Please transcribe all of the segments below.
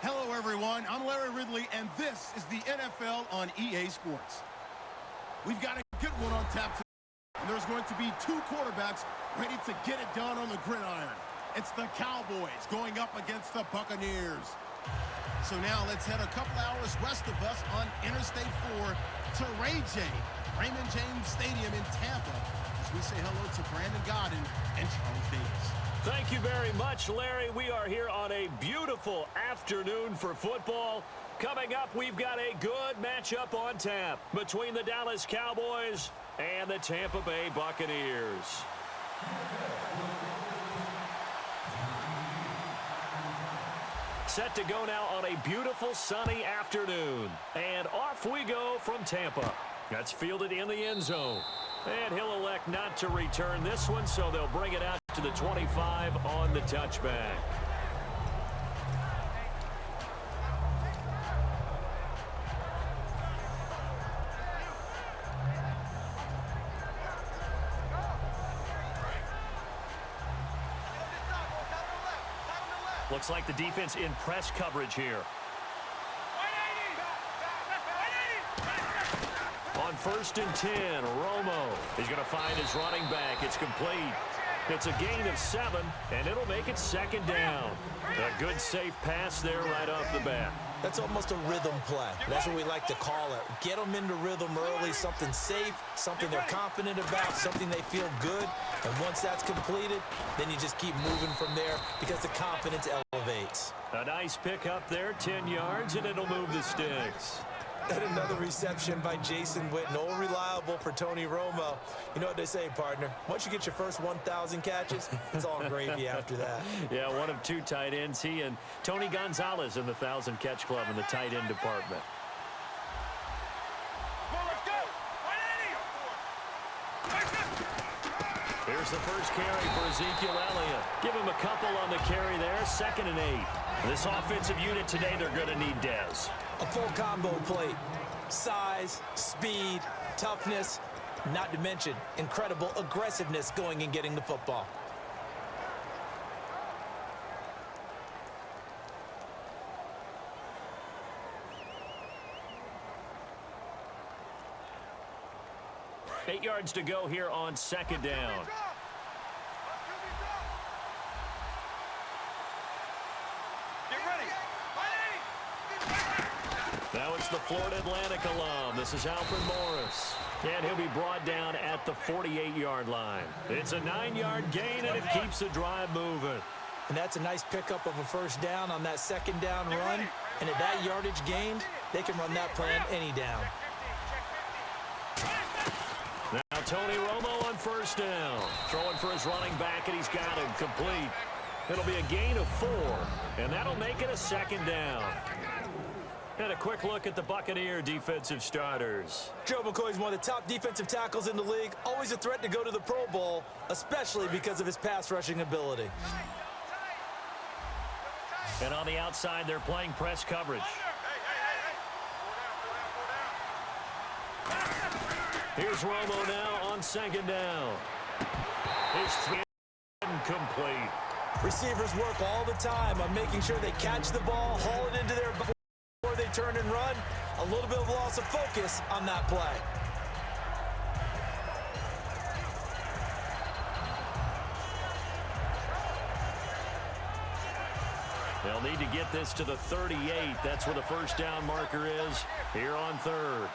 Hello, everyone. I'm Larry Ridley, and this is the NFL on EA Sports. We've got a good one on tap today, and there's going to be two quarterbacks ready to get it done on the gridiron. It's the Cowboys going up against the Buccaneers. So now let's head a couple hours west of us on Interstate 4 to Raymond James Stadium in Tampa, as we say hello to Brandon Godden and Charles Davis. Thank you very much, Larry. We are here on a beautiful afternoon for football. Coming up, we've got a good matchup on tap between the Dallas Cowboys and the Tampa Bay Buccaneers. Set to go now on a beautiful sunny afternoon. And off we go from Tampa. That's fielded in the end zone. And he'll elect not to return this one, so they'll bring it out to the 25 on the touchback. Looks like the defense in press coverage here. On 1st and 10, Romo. He's going to find his running back. It's complete. It's a gain of 7, and it'll make it 2nd down. A good, safe pass there right off the bat. That's almost a rhythm play. That's what we like to call it. Get them into rhythm early, something safe, something they're confident about, something they feel good. And once that's completed, then you just keep moving from there because the confidence elevates. A nice pickup there, 10 yards, and it'll move the sticks. And another reception by Jason Witten, all reliable for Tony Romo. You know what they say, partner. Once you get your first 1,000 catches, it's all gravy after that. Yeah, one of 2 tight ends. He and Tony Gonzalez in the 1,000-catch club in the tight end department. Here's the first carry for Ezekiel Elliott. Give him a couple on the carry there, 2nd and 8. This offensive unit today, they're going to need Dez. A full combo plate. Size, speed, toughness, not to mention incredible aggressiveness going and getting the football. Eight yards to go here on 2nd down. Now it's the Florida Atlantic alum. This is Alfred Morris. And he'll be brought down at the 48-yard line. It's a 9-yard gain, and it keeps the drive moving. And that's a nice pickup of a 1st down on that 2nd down run. And at that yardage gained, they can run that play on any down. Now Tony Romo on 1st down. Throwing for his running back, and he's got him complete. It'll be a gain of 4, and that'll make it a 2nd down. And a quick look at the Buccaneer defensive starters. Joe McCoy is one of the top defensive tackles in the league. Always a threat to go to the Pro Bowl, especially because of his pass rushing ability. And on the outside, they're playing press coverage. Here's Romo now on 2nd down. His 3 incomplete. Receivers work all the time on making sure they catch the ball, haul it into their before they turn and run. A little bit of loss of focus on that play. They'll need to get this to the 38. That's where the 1st down marker is here on 3rd.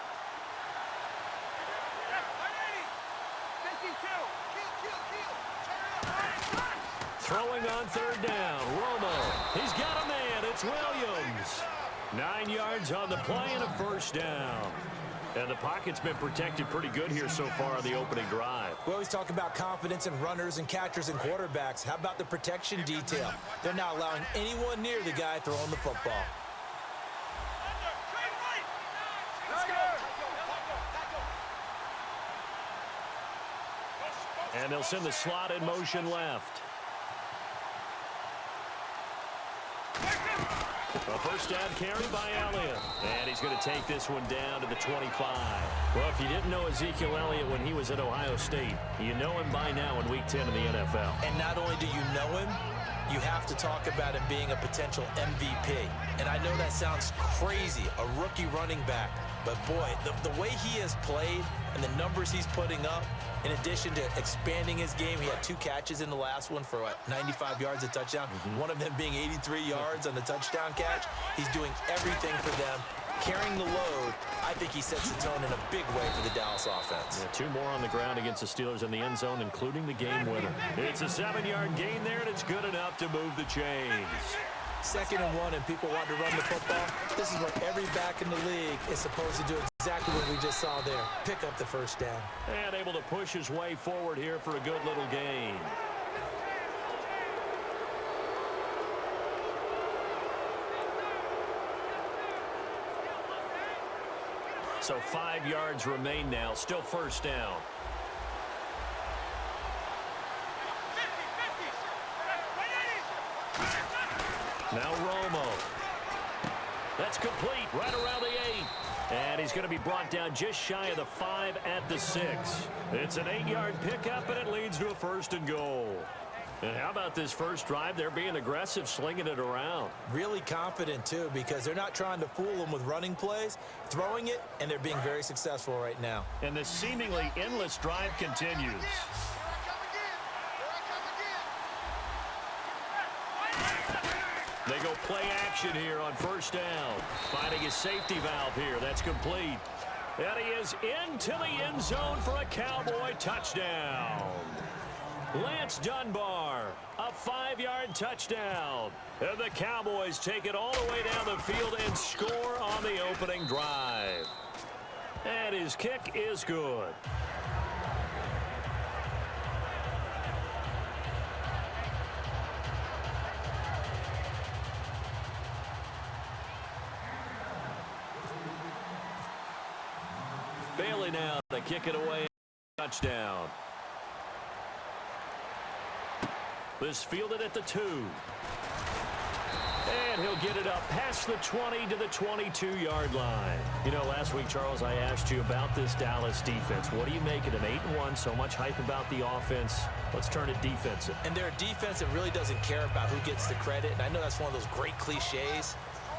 Throwing on 3rd down. Romo. He's got a man. It's Williams. 9 yards on the play and a 1st down. And the pocket's been protected pretty good here so far on the opening drive. We always talk about confidence in runners and catchers and quarterbacks. How about the protection detail? They're not allowing anyone near the guy throwing the football. And they'll send the slot in motion left. A 1st down carry by Elliott. And he's going to take this one down to the 25. Well, if you didn't know Ezekiel Elliott when he was at Ohio State, you know him by now in Week 10 of the NFL. And not only do you know him, you have to talk about him being a potential MVP. And I know that sounds crazy, a rookie running back. But, boy, the way he has played and the numbers he's putting up, in addition to expanding his game, he had 2 catches in the last one for, 95 yards, a touchdown. One of them being 83 yards on the touchdown catch. He's doing everything for them. Carrying the load, I think he sets the tone in a big way for the Dallas offense. Yeah, 2 more on the ground against the Steelers in the end zone, including the game winner. It's a 7-yard gain there, and it's good enough to move the chains. 2nd and 1, and people want to run the football. This is what every back in the league is supposed to do, exactly what we just saw there. Pick up the first down. And able to push his way forward here for a good little gain. So 5 yards remain now, still first down. Now Romo. That's complete right around the 8. And he's going to be brought down just shy of the 5 at the 6. It's an 8-yard pickup, and it leads to a 1st and goal. And how about this first drive? They're being aggressive, slinging it around. Really confident, too, because they're not trying to fool them with running plays, throwing it, and they're being very successful right now. And this seemingly endless drive continues. They go play action here on first down. Finding his safety valve here. That's complete. And he is into the end zone for a Cowboy touchdown. Lance Dunbar, a 5-yard touchdown. And the Cowboys take it all the way down the field and score on the opening drive. And his kick is good. Bailey now to kick it away. Touchdown. This fielded at the 2. And he'll get it up past the 20 to the 22-yard line. You know, last week, Charles, I asked you about this Dallas defense. What do you make it an 8-1? So much hype about the offense. Let's turn it defensive. And they're a defense that really doesn't care about who gets the credit. And I know that's one of those great cliches.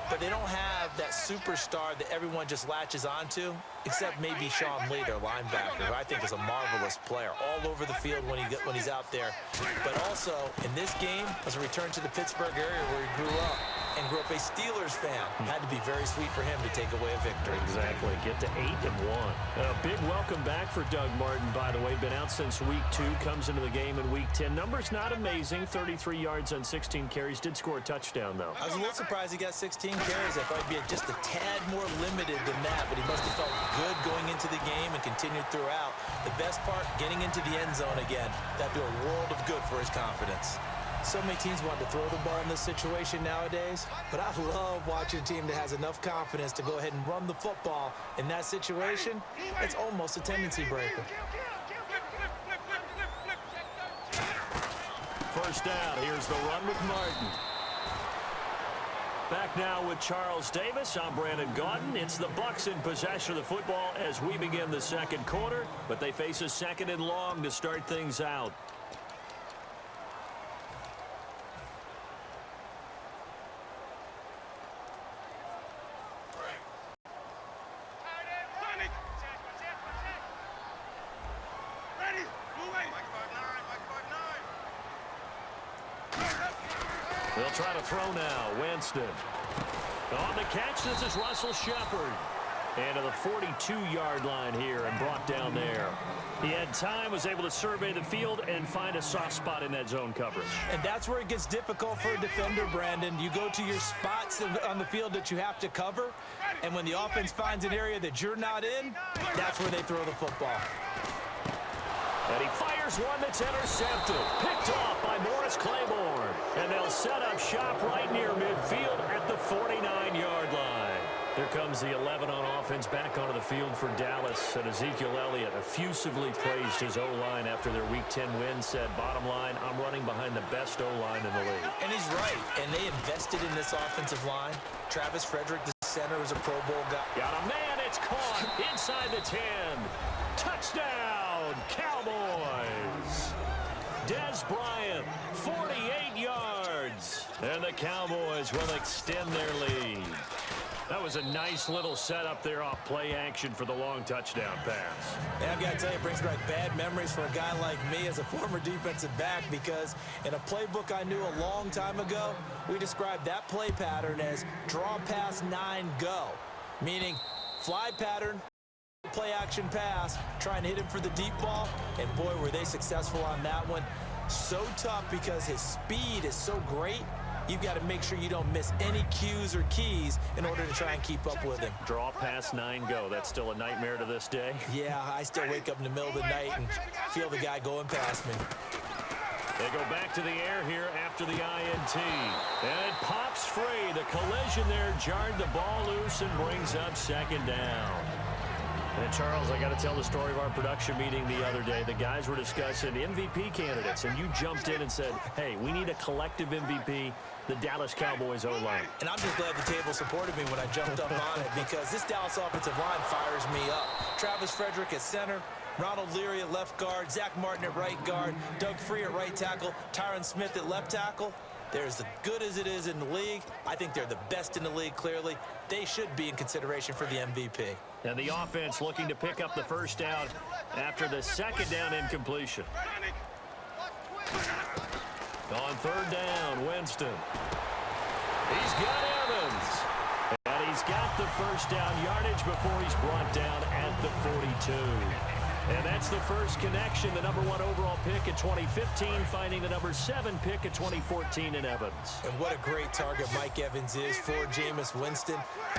But they don't have that superstar that everyone just latches onto, except maybe Sean Lee, their linebacker, who I think is a marvelous player all over the field when he's out there. But also, in this game, as a return to the Pittsburgh area where he grew up and grew up a Steelers fan, had to be very sweet for him to take away a victory. Exactly. Get to 8-1. A big welcome back for Doug Martin, by the way. Been out since week 2, comes into the game in week 10. Numbers not amazing. 33 yards on 16 carries. Did score a touchdown, though. I was a little surprised he got 16 carries. I thought he'd be just a tad more limited than that, but he must have felt good going into the game and continued throughout. The best part, getting into the end zone again. That'd do a world of good for his confidence. So many teams want to throw the ball in this situation nowadays, but I love watching a team that has enough confidence to go ahead and run the football. In that situation, it's almost a tendency breaker. First down. Here's the run with Martin. Back now with Charles Davis. I'm Brandon Gaudin. It's the Bucs in possession of the football as we begin the second quarter, but they face a 2nd and long to start things out. They'll try to throw now. Winston. On the catch, this is Russell Shepard. And to the 42-yard line here and brought down there. He had time, was able to survey the field and find a soft spot in that zone coverage. And that's where it gets difficult for a defender, Brandon. You go to your spots on the field that you have to cover, and when the offense finds an area that you're not in, that's where they throw the football. And he fires one that's intercepted. Picked off by Morris Claiborne. And they'll set up shop right near midfield at the 49-yard line. Here comes the 11 on offense back onto the field for Dallas. And Ezekiel Elliott effusively praised his O-line after their Week 10 win. Said, bottom line, I'm running behind the best O-line in the league. And he's right. And they invested in this offensive line. Travis Frederick, the center, is a Pro Bowl guy. Got a man. It's caught inside the 10. Touchdown, Cowboys. Des Bryant, 48 yards. And the Cowboys will extend their lead. That was a nice little setup there off play action for the long touchdown pass. And I've got to tell you, it brings back bad memories for a guy like me as a former defensive back, because in a playbook I knew a long time ago, we described that play pattern as draw pass 9 go, meaning fly pattern, play action pass, try and hit him for the deep ball, and boy, were they successful on that one. So tough because his speed is so great. You've got to make sure you don't miss any cues or keys in order to try and keep up with him. Draw pass 9 go. That's still a nightmare to this day. Yeah, I still wake up in the middle of the night and feel the guy going past me. They go back to the air here after the INT. And it pops free. The collision there jarred the ball loose and brings up second down. And Charles, I got to tell the story of our production meeting the other day. The guys were discussing MVP candidates, and you jumped in and said, hey, we need a collective MVP, the Dallas Cowboys O-line. And I'm just glad the table supported me when I jumped up on it, because this Dallas offensive line fires me up. Travis Frederick at center, Ronald Leary at left guard, Zach Martin at right guard, Doug Free at right tackle, Tyron Smith at left tackle. They're as good as it is in the league. I think they're the best in the league, clearly. They should be in consideration for the MVP. And the offense looking to pick up the first down after the second down incompletion. On third down, Winston. He's got Evans. And he's got the first down yardage before he's brought down at the 42. And that's the first connection, the number 1 overall pick in 2015, finding the number 7 pick in 2014 in Evans. And what a great target Mike Evans is for Jameis Winston.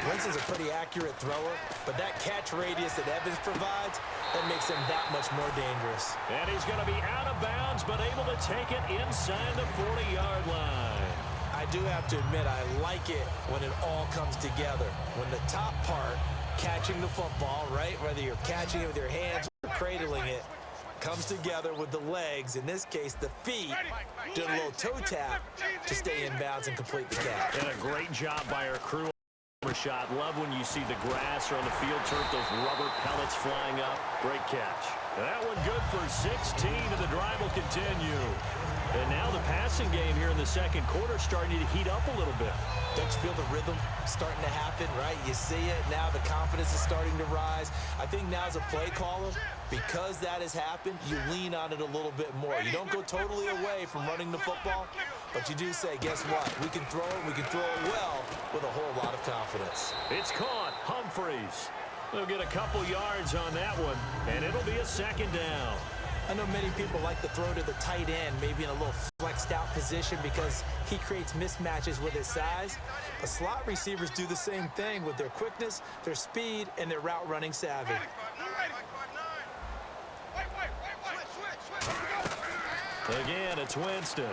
Winston's a pretty accurate thrower, but that catch radius that Evans provides, that makes him that much more dangerous. And he's going to be out of bounds, but able to take it inside the 40-yard line. I do have to admit, I like it when it all comes together. When the top part, catching the football, right, whether you're catching it with your hands or cradling it, comes together with the legs, in this case the feet, doing a little toe tap to stay in bounds and complete the catch. And a great job by our crew. Shot. Love when you see the grass or on the field turf, those rubber pellets flying up. Great catch. That one good for 16, and the drive will continue. And now the passing game here in the second quarter starting to heat up a little bit. Don't you feel the rhythm starting to happen, right? You see it. Now the confidence is starting to rise. I think now as a play caller, because that has happened, you lean on it a little bit more. You don't go totally away from running the football, but you do say, guess what? We can throw it. We can throw it well with a whole lot of confidence. It's caught. Humphreys. They'll get a couple yards on that one, and it'll be a second down. I know many people like to throw to the tight end, maybe in a little flexed out position because he creates mismatches with his size. But slot receivers do the same thing with their quickness, their speed, and their route running savvy. Again, it's Winston.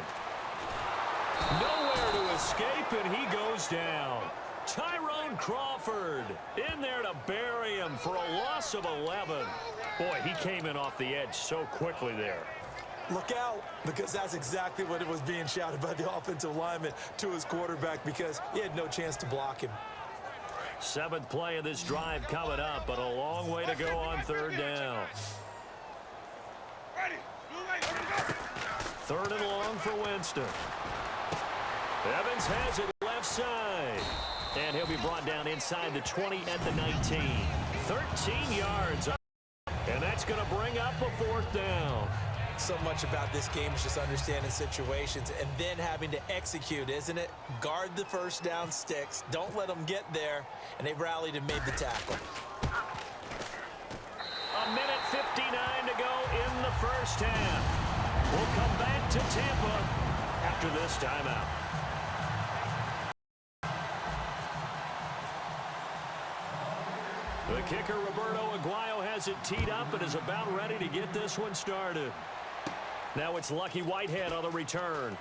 Nowhere to escape, and he goes down. Tyrone Crawford in there to bury him for a loss of 11. Boy, he came in off the edge so quickly there. Look out, because that's exactly what it was being shouted by the offensive lineman to his quarterback, because he had no chance to block him. 7th play of this drive coming up, but a long way to go on third down. 3rd and long for Winston. Evans has it left side. And he'll be brought down inside the 20 at the 19. 13 yards. And that's going to bring up a 4th down. So much about this game is just understanding situations and then having to execute, isn't it? Guard the first down sticks. Don't let them get there. And they rallied and made the tackle. A minute 59 to go in the first half. We'll come back to Tampa after this timeout. The kicker, Roberto Aguayo, has it teed up and is about ready to get this one started. Now it's Lucky Whitehead on the return.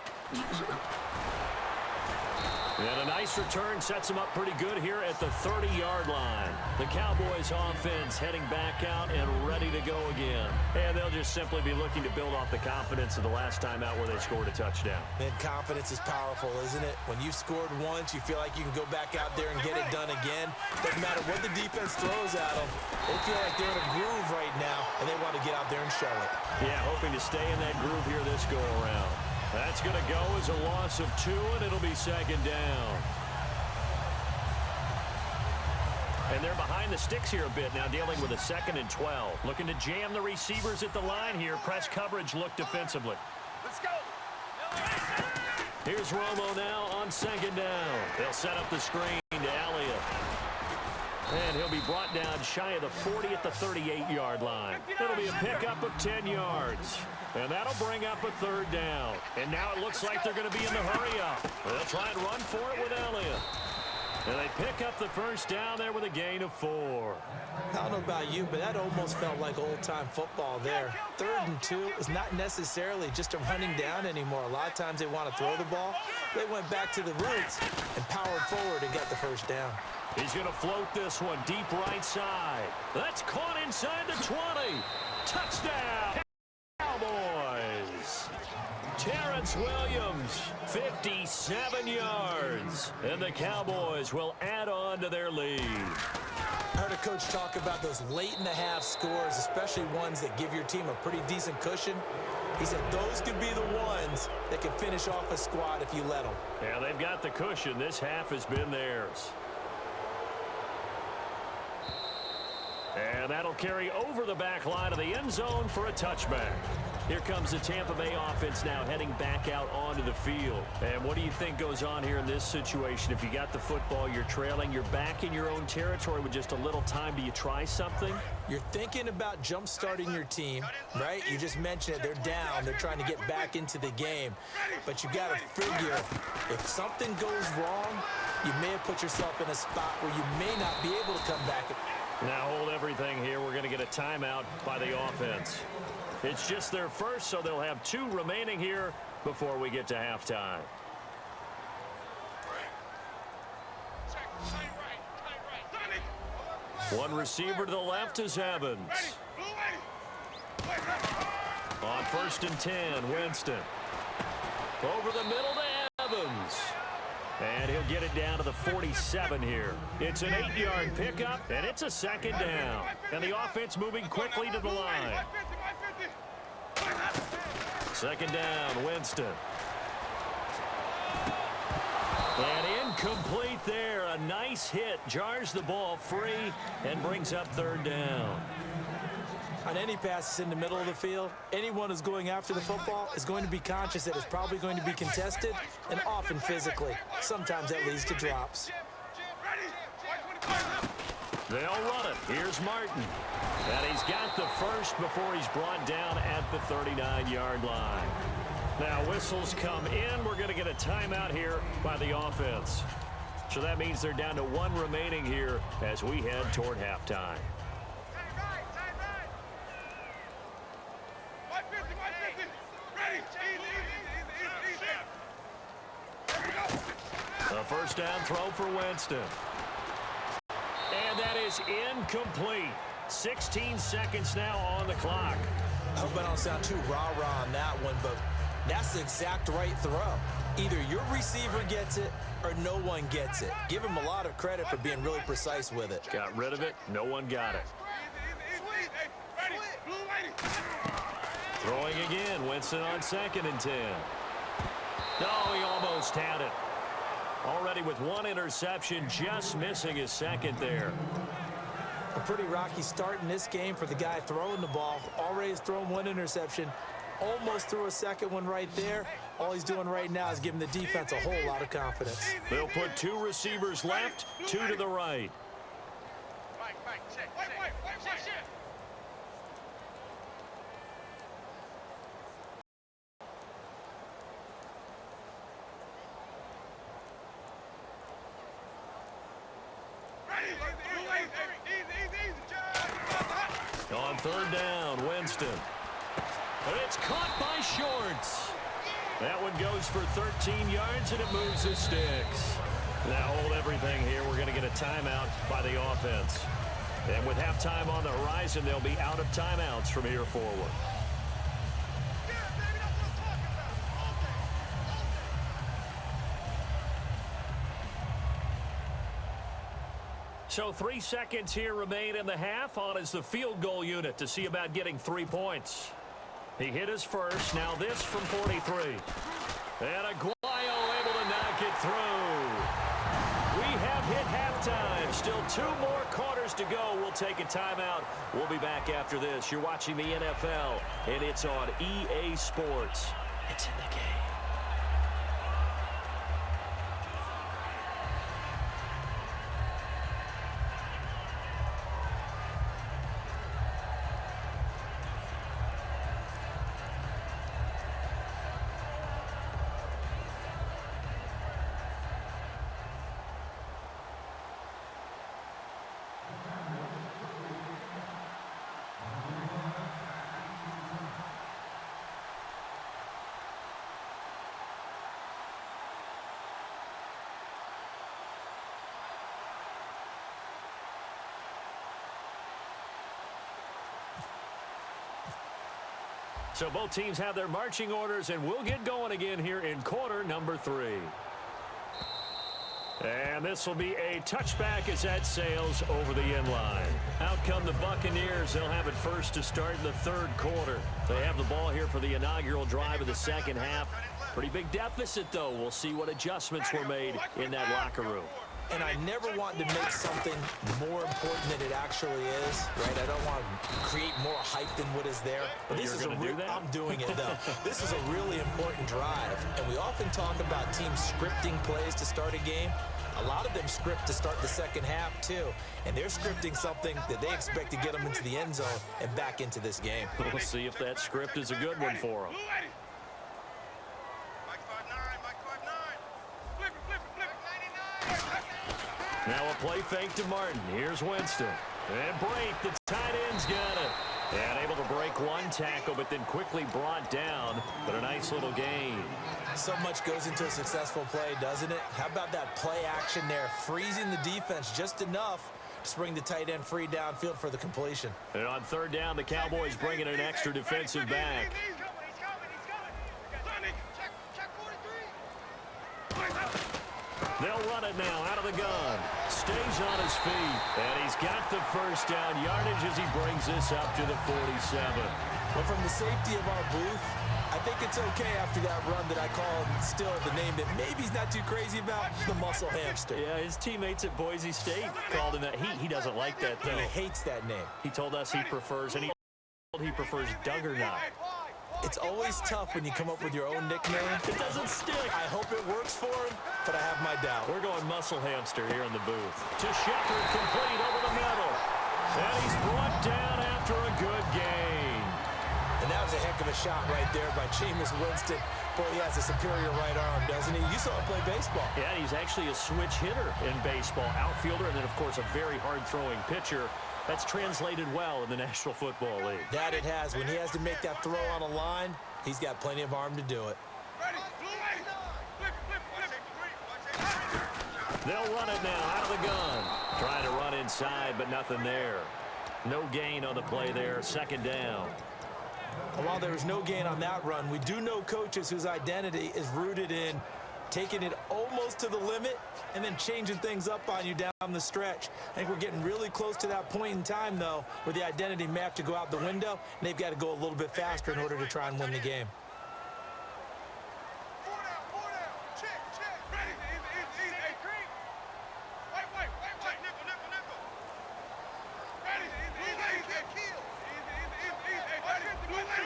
And a nice return sets them up pretty good here at the 30-yard line. The Cowboys offense heading back out and ready to go again. And they'll just simply be looking to build off the confidence of the last time out where they scored a touchdown. Man, confidence is powerful, isn't it? When you've scored once, you feel like you can go back out there and get it done again. Doesn't matter what the defense throws at them. They feel like they're in a groove right now, and they want to get out there and show it. Yeah, hoping to stay in that groove here this go-around. That's going to go as a loss of 2, and it'll be second down. And they're behind the sticks here a bit now, dealing with a 2nd and 12. Looking to jam the receivers at the line here. Press coverage look defensively. Let's go. Here's Romo now on 2nd down. They'll set up the screen to Elliott. And he'll be brought down shy of the 40 at the 38-yard line. It'll be a pickup of 10 yards. And that'll bring up a 3rd down. And now it looks like they're going to be in the hurry-up. They'll try and run for it with Elliott. And they pick up the 1st down there with a gain of 4. I don't know about you, but that almost felt like old-time football there. 3rd and 2 is not necessarily just a running down anymore. A lot of times they want to throw the ball. They went back to the roots and powered forward and got the 1st down. He's going to float this one deep right side. That's caught inside the 20. Touchdown, Cowboys. Terrence Williams, 57 yards. And the Cowboys will add on to their lead. I heard a coach talk about those late-in-the-half scores, especially ones that give your team a pretty decent cushion. He said those could be the ones that can finish off a squad if you let them. Yeah, they've got the cushion. This half has been theirs. And that'll carry over the back line of the end zone for a touchback. Here comes the Tampa Bay offense now heading back out onto the field. And what do you think goes on here in this situation? If you got the football, you're trailing, you're back in your own territory with just a little time. Do you try something? You're thinking about jump-starting your team, right? You just mentioned it. They're down. They're trying to get back into the game. But you got to figure if something goes wrong, you may have put yourself in a spot where you may not be able to come back. Now hold everything here. We're going to get a timeout by the offense. It's just their first, so they'll have 2 remaining here before we get to halftime. One receiver to the left is Evans. On 1st and 10, Winston. Over the middle to Evans. And he'll get it down to the 47 here. It's an 8-yard pickup, and it's a 2nd down. And the offense moving quickly to the line. 2nd down, Winston. And incomplete there. A nice hit. Jars the ball free and brings up 3rd down. On any passes in the middle of the field, anyone who's going after the football is going to be conscious that it's probably going to be contested and often physically. Sometimes that leads to drops. They'll run it. Here's Martin. And he's got the 1st before he's brought down at the 39-yard line. Now whistles come in. We're going to get a timeout here by the offense. So that means they're down to 1 remaining here as we head toward halftime. A 1st down throw for Winston. And that is incomplete. 16 seconds now on the clock. I hope I don't sound too rah-rah on that one, but that's the exact right throw. Either your receiver gets it or no one gets it. Give him a lot of credit for being really precise with it. Got rid of it. No one got it. Throwing again. Winston on 2nd and 10. Oh, he almost had it. Already with 1 interception, just missing his 2nd there. A pretty rocky start in this game for the guy throwing the ball. Already has thrown 1 interception. Almost threw a 2nd one right there. All he's doing right now is giving the defense a whole lot of confidence. They'll put 2 receivers left, 2 to the right. On 3rd down, Winston. And it's caught by Shorts. That one goes for 13 yards, and it moves the sticks. Now hold everything here. We're going to get a timeout by the offense. And with halftime on the horizon, they'll be out of timeouts from here forward. So 3 seconds here remain in the half. On is the field goal unit to see about getting 3 points. He hit his first. Now this from 43. And Aguayo able to knock it through. We have hit halftime. Still 2 more quarters to go. We'll take a timeout. We'll be back after this. You're watching the NFL, and it's on EA Sports. It's in the game. So both teams have their marching orders, and we'll get going again here in quarter number 3. And this will be a touchback as that sails over the end line. Out come the Buccaneers. They'll have it first to start in the 3rd quarter. They have the ball here for the inaugural drive of the second half. Pretty big deficit, though. We'll see what adjustments were made in that locker room. And I never want to make something more important than it actually is, right? I don't want to create more hype than what is there. But this is I'm doing it, though. This is a really important drive. And we often talk about teams scripting plays to start a game. A lot of them script to start the second half, too. And they're scripting something that they expect to get them into the end zone and back into this game. We'll see if that script is a good one for them. Now a play fake to Martin. Here's Winston. And break. The tight end's got it. And able to break one tackle, but then quickly brought down. But a nice little gain. So much goes into a successful play, doesn't it? How about that play action there? Freezing the defense just enough to bring the tight end free downfield for the completion. And on 3rd down, the Cowboys bring in an extra defensive back. They'll run it now out of the gun. Stays on his feet. And he's got the first down yardage as he brings this up to the 47. Well, from the safety of our booth, I think it's okay after that run that I call him still the name that maybe he's not too crazy about, the muscle hamster. Yeah, his teammates at Boise State called him that. He doesn't like that, though. He hates that name. He told us he prefers Duggernaut. It's always tough when you come up with your own nickname. It doesn't stick. I hope it works for him, but I have my doubt. We're going muscle hamster here in the booth. To Shepard, complete over the middle. And he's brought down after a good gain. And that was a heck of a shot right there by Jameis Winston. Boy, he has a superior right arm, doesn't he? You saw him play baseball. Yeah, he's actually a switch hitter in baseball. Outfielder, and then, of course, a very hard-throwing pitcher. That's translated well in the National Football League. That it has. When he has to make that throw on a line, he's got plenty of arm to do it. They'll run it now out of the gun. Trying to run inside, but nothing there. No gain on the play there. 2nd down. While there was no gain on that run, we do know coaches whose identity is rooted in taking it almost to the limit and then changing things up on you down the stretch. I think we're getting really close to that point in time, though, where the identity may have to go out the window, and they've got to go a little bit faster in order to try and win the game.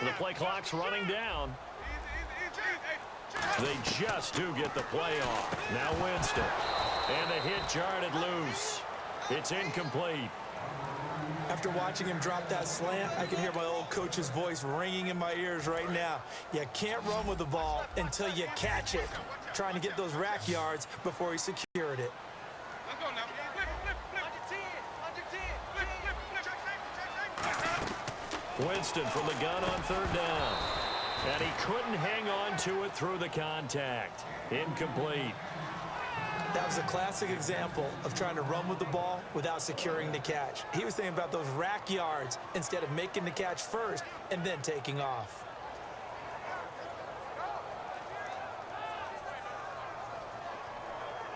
The play clock's running down. They just do get the play off. Now Winston. And the hit jarred it loose. It's incomplete. After watching him drop that slant, I can hear my old coach's voice ringing in my ears right now. You can't run with the ball until you catch it. Trying to get those rack yards before he secured it. Winston from the gun on 3rd down. And he couldn't hang on to it through the contact. Incomplete. That was a classic example of trying to run with the ball without securing the catch. He was thinking about those rack yards instead of making the catch first and then taking off.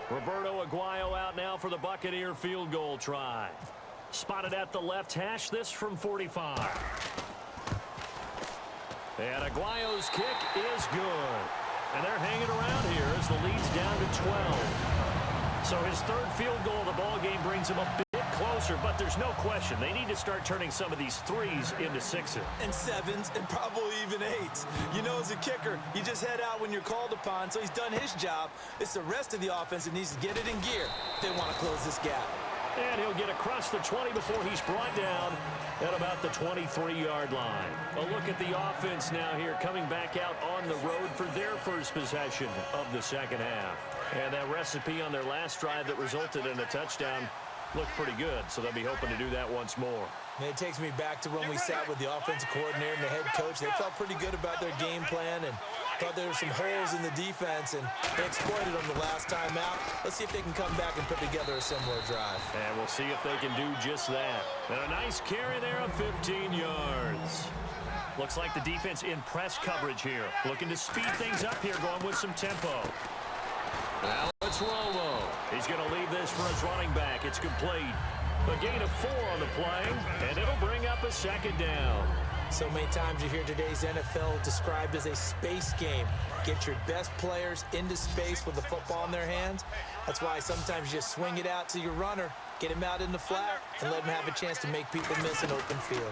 Roberto Aguayo out now for the Buccaneer field goal try. Spotted at the left hash, this from 45. And Aguayo's kick is good. And they're hanging around here as the lead's down to 12. So his third field goal of the ball game brings him a bit closer, but there's no question they need to start turning some of these threes into sixes. And sevens and probably even eights. You know, as a kicker, you just head out when you're called upon, so he's done his job. It's the rest of the offense that needs to get it in gear if they want to close this gap. And he'll get across the 20 before he's brought down at about the 23-yard line. A look at the offense now here, coming back out on the road for their first possession of the second half. And that recipe on their last drive that resulted in a touchdown looked pretty good, so they'll be hoping to do that once more. And it takes me back to when we sat with the offensive coordinator and the head coach. They felt pretty good about their game plan and thought there were some holes in the defense, and they exploited them the last time out. Let's see if they can come back and put together a similar drive. And we'll see if they can do just that. And a nice carry there of 15 yards. Looks like the defense in press coverage here. Looking to speed things up here, going with some tempo. Now it's Romo. He's going to leave this for his running back. It's complete. A gain of 4 on the play, and it'll bring up a second down. So many times you hear today's NFL described as a space game. Get your best players into space with the football in their hands. That's why sometimes you just swing it out to your runner, get him out in the flat, and let him have a chance to make people miss an open field.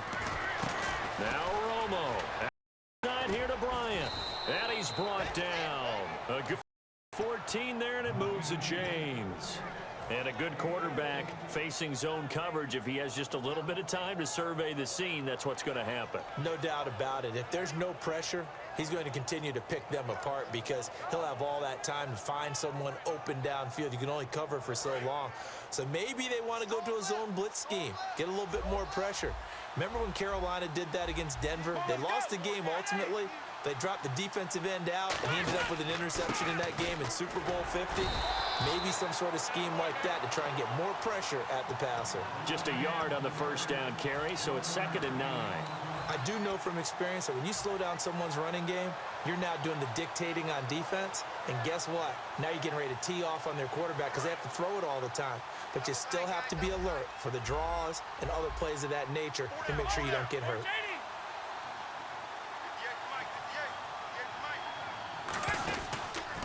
Now Romo. Outside here to Bryant. And he's brought down. A good 14 there, and it moves the chains. And a good quarterback facing zone coverage. If he has just a little bit of time to survey the scene, that's what's going to happen. No doubt about it. If there's no pressure, he's going to continue to pick them apart because he'll have all that time to find someone open downfield. You can only cover for so long. So maybe they want to go to a zone blitz scheme, get a little bit more pressure. Remember when Carolina did that against Denver? They lost the game ultimately. They dropped the defensive end out, and he ended up with an interception in that game in Super Bowl 50. Maybe some sort of scheme like that to try and get more pressure at the passer. Just a yard on the first down carry, so it's 2nd and 9. I do know from experience that when you slow down someone's running game, you're now doing the dictating on defense. And guess what? Now you're getting ready to tee off on their quarterback because they have to throw it all the time. But you still have to be alert for the draws and other plays of that nature to make sure you don't get hurt.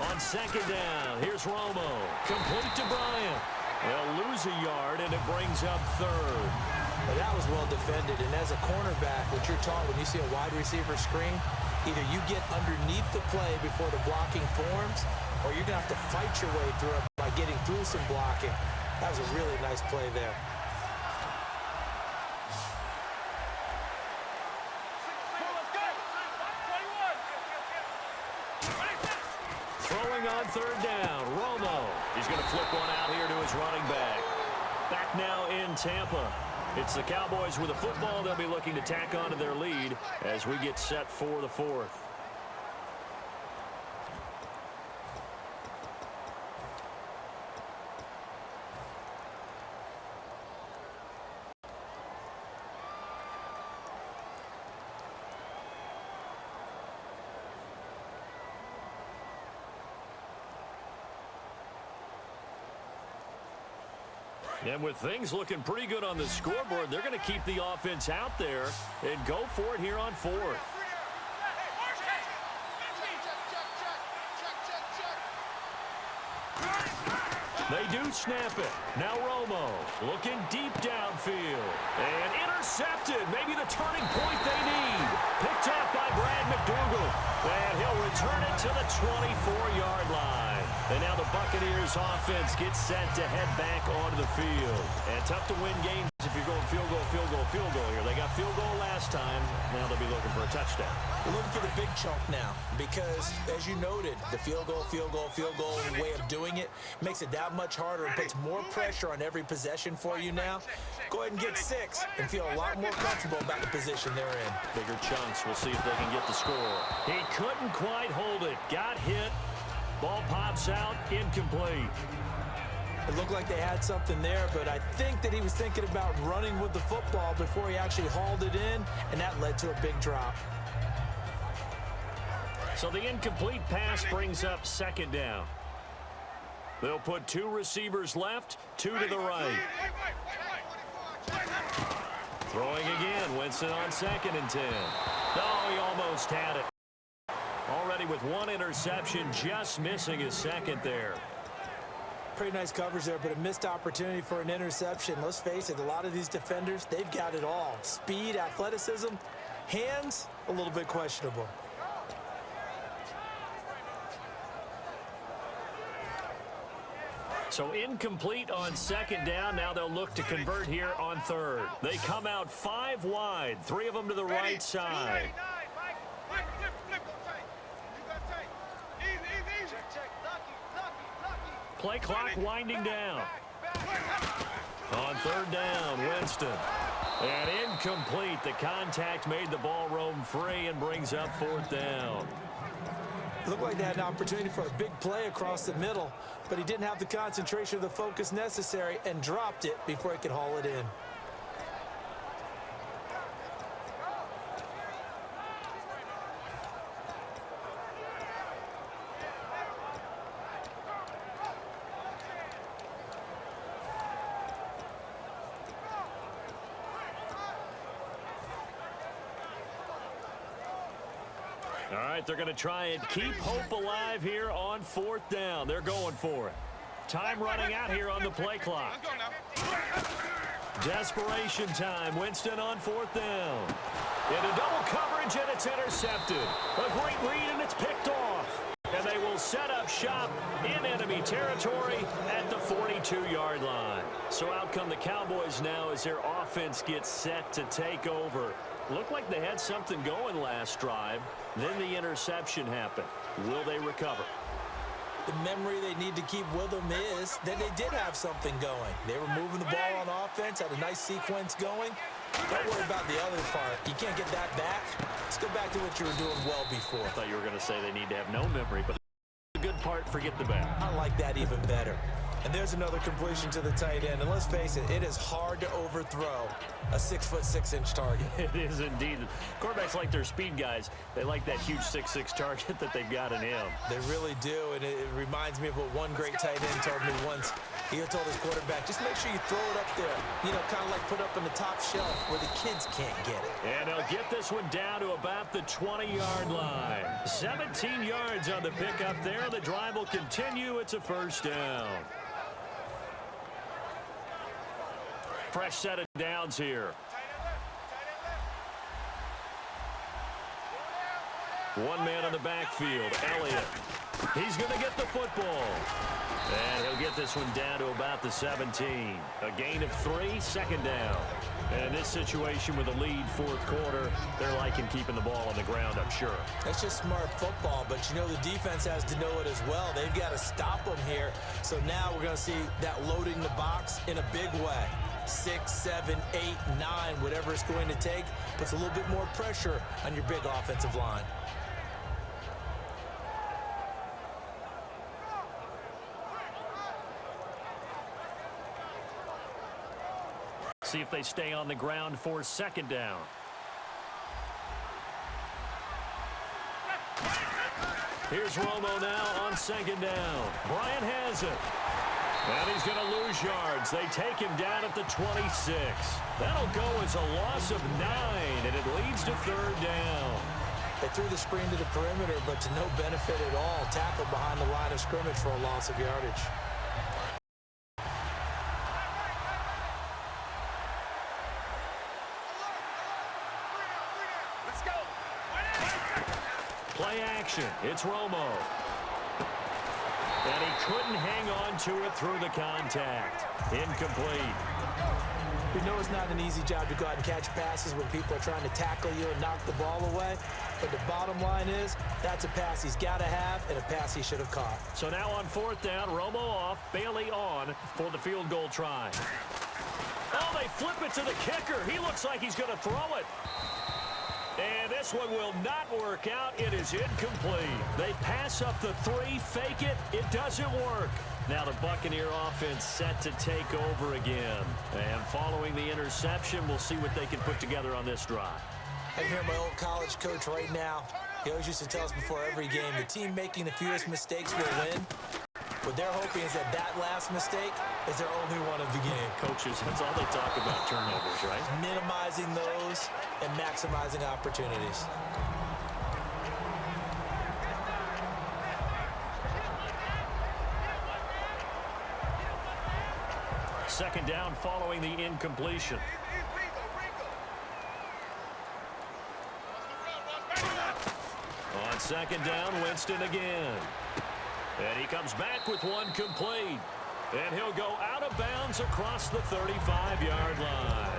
On 2nd down, here's Romo. Complete to Bryant. They'll lose a yard, and it brings up 3rd. Well, that was well defended, and as a cornerback, what you're taught when you see a wide receiver screen, either you get underneath the play before the blocking forms, or you're going to have to fight your way through it by getting through some blocking. That was a really nice play there. Throwing on 3rd down, Romo. He's going to flip one out here to his running back. Back now in Tampa. It's the Cowboys with a football. They'll be looking to tack on to their lead as we get set for the 4th. And with things looking pretty good on the scoreboard, they're going to keep the offense out there and go for it here on 4th. They do snap it. Now Romo looking deep downfield. And intercepted. Maybe the turning point they need. Picked up by Brad McDougal. And he'll return it to the 24-yard line. And now the Buccaneers offense gets set to head back onto the field. And tough to win games if you're going field goal, field goal, field goal here. They got field goal last time. Now they'll be looking looking for a touchdown. We're looking for the big chunk now because, as you noted, the field goal way of doing it makes it that much harder and puts more pressure on every possession for you now. Go ahead and get 6 and feel a lot more comfortable about the position they're in. Bigger chunks. We'll see if they can get the score. He couldn't quite hold it. Got hit. Ball pops out. Incomplete. It looked like they had something there, but I think that he was thinking about running with the football before he actually hauled it in, and that led to a big drop. So the incomplete pass brings up second down. They'll put 2 receivers left, 2 to the right. Throwing again, Winston on 2nd and 10. Oh, he almost had it. Already with 1 interception, just missing his 2nd there. Pretty nice coverage there, but a missed opportunity for an interception. Let's face it, a lot of these defenders, they've got it all. Speed, athleticism, hands, a little bit questionable. So incomplete on 2nd down. Now they'll look to convert here on 3rd. They come out 5 wide, 3 of them to the right side. Play clock winding down. On 3rd down, Winston. And incomplete. The contact made the ball roam free and brings up 4th down. It looked like they had an opportunity for a big play across the middle, but he didn't have the concentration or the focus necessary and dropped it before he could haul it in. All right, they're going to try and keep hope alive here on 4th down. They're going for it. Time running out here on the play clock. Desperation time. Winston on 4th down. Into double coverage, and it's intercepted. A great read, and it's picked off. And they will set up shop in enemy territory at the 42-yard line. So out come the Cowboys now as their offense gets set to take over. Looked like they had something going last drive. Then the interception happened. Will they recover? The memory they need to keep with them is that they did have something going. They were moving the ball on offense, had a nice sequence going. Don't worry about the other part. You can't get that back. Let's go back to what you were doing well before. I thought you were going to say they need to have no memory, but the good part, forget the bad. I like that even better. And there's another completion to the tight end. And let's face it, it is hard to overthrow a 6'6" target. It is indeed. Quarterbacks like their speed guys. They like that huge 6'6" target that they've got in him. They really do. And it reminds me of what one great tight end told me once. He told his quarterback, just make sure you throw it up there. You know, kind of like put up on the top shelf where the kids can't get it. And they'll get this one down to about the 20-yard line. 17 yards on the pickup there. The drive will continue. It's a 1st down. Fresh set of downs here. One man on the backfield, Elliott. He's going to get the football. And he'll get this one down to about the 17. A gain of 3, 2nd down. And in this situation with a lead 4th quarter, they're liking keeping the ball on the ground, I'm sure. That's just smart football, but you know the defense has to know it as well. They've got to stop them here. So now we're going to see that loading the box in a big way. 6, 7, 8, 9, whatever it's going to take, puts a little bit more pressure on your big offensive line. See if they stay on the ground for 2nd down. Here's Romo now on 2nd down. Bryant has it. And he's going to lose yards. They take him down at the 26. That'll go as a loss of 9, and it leads to 3rd down. They threw the screen to the perimeter, but to no benefit at all. Tackled behind the line of scrimmage for a loss of yardage. Let's go. Play action. It's Romo. And he couldn't hang on to it through the contact. Incomplete. We know it's not an easy job to go out and catch passes when people are trying to tackle you and knock the ball away. But the bottom line is, that's a pass he's got to have and a pass he should have caught. So now on 4th down, Romo off, Bailey on for the field goal try. Oh, they flip it to the kicker. He looks like he's going to throw it. And this one will not work out. It is incomplete. They pass up the 3, fake it. It doesn't work. Now the Buccaneer offense set to take over again. And following the interception, we'll see what they can put together on this drive. I hear my old college coach right now. He always used to tell us before every game, the team making the fewest mistakes will win. What they're hoping is that that last mistake is their only one of the game. Coaches, that's all they talk about, turnovers, right? Minimizing those and maximizing opportunities. Second down following the incompletion. On second down, Winston again. And he comes back with one complete. And he'll go out of bounds across the 35-yard line.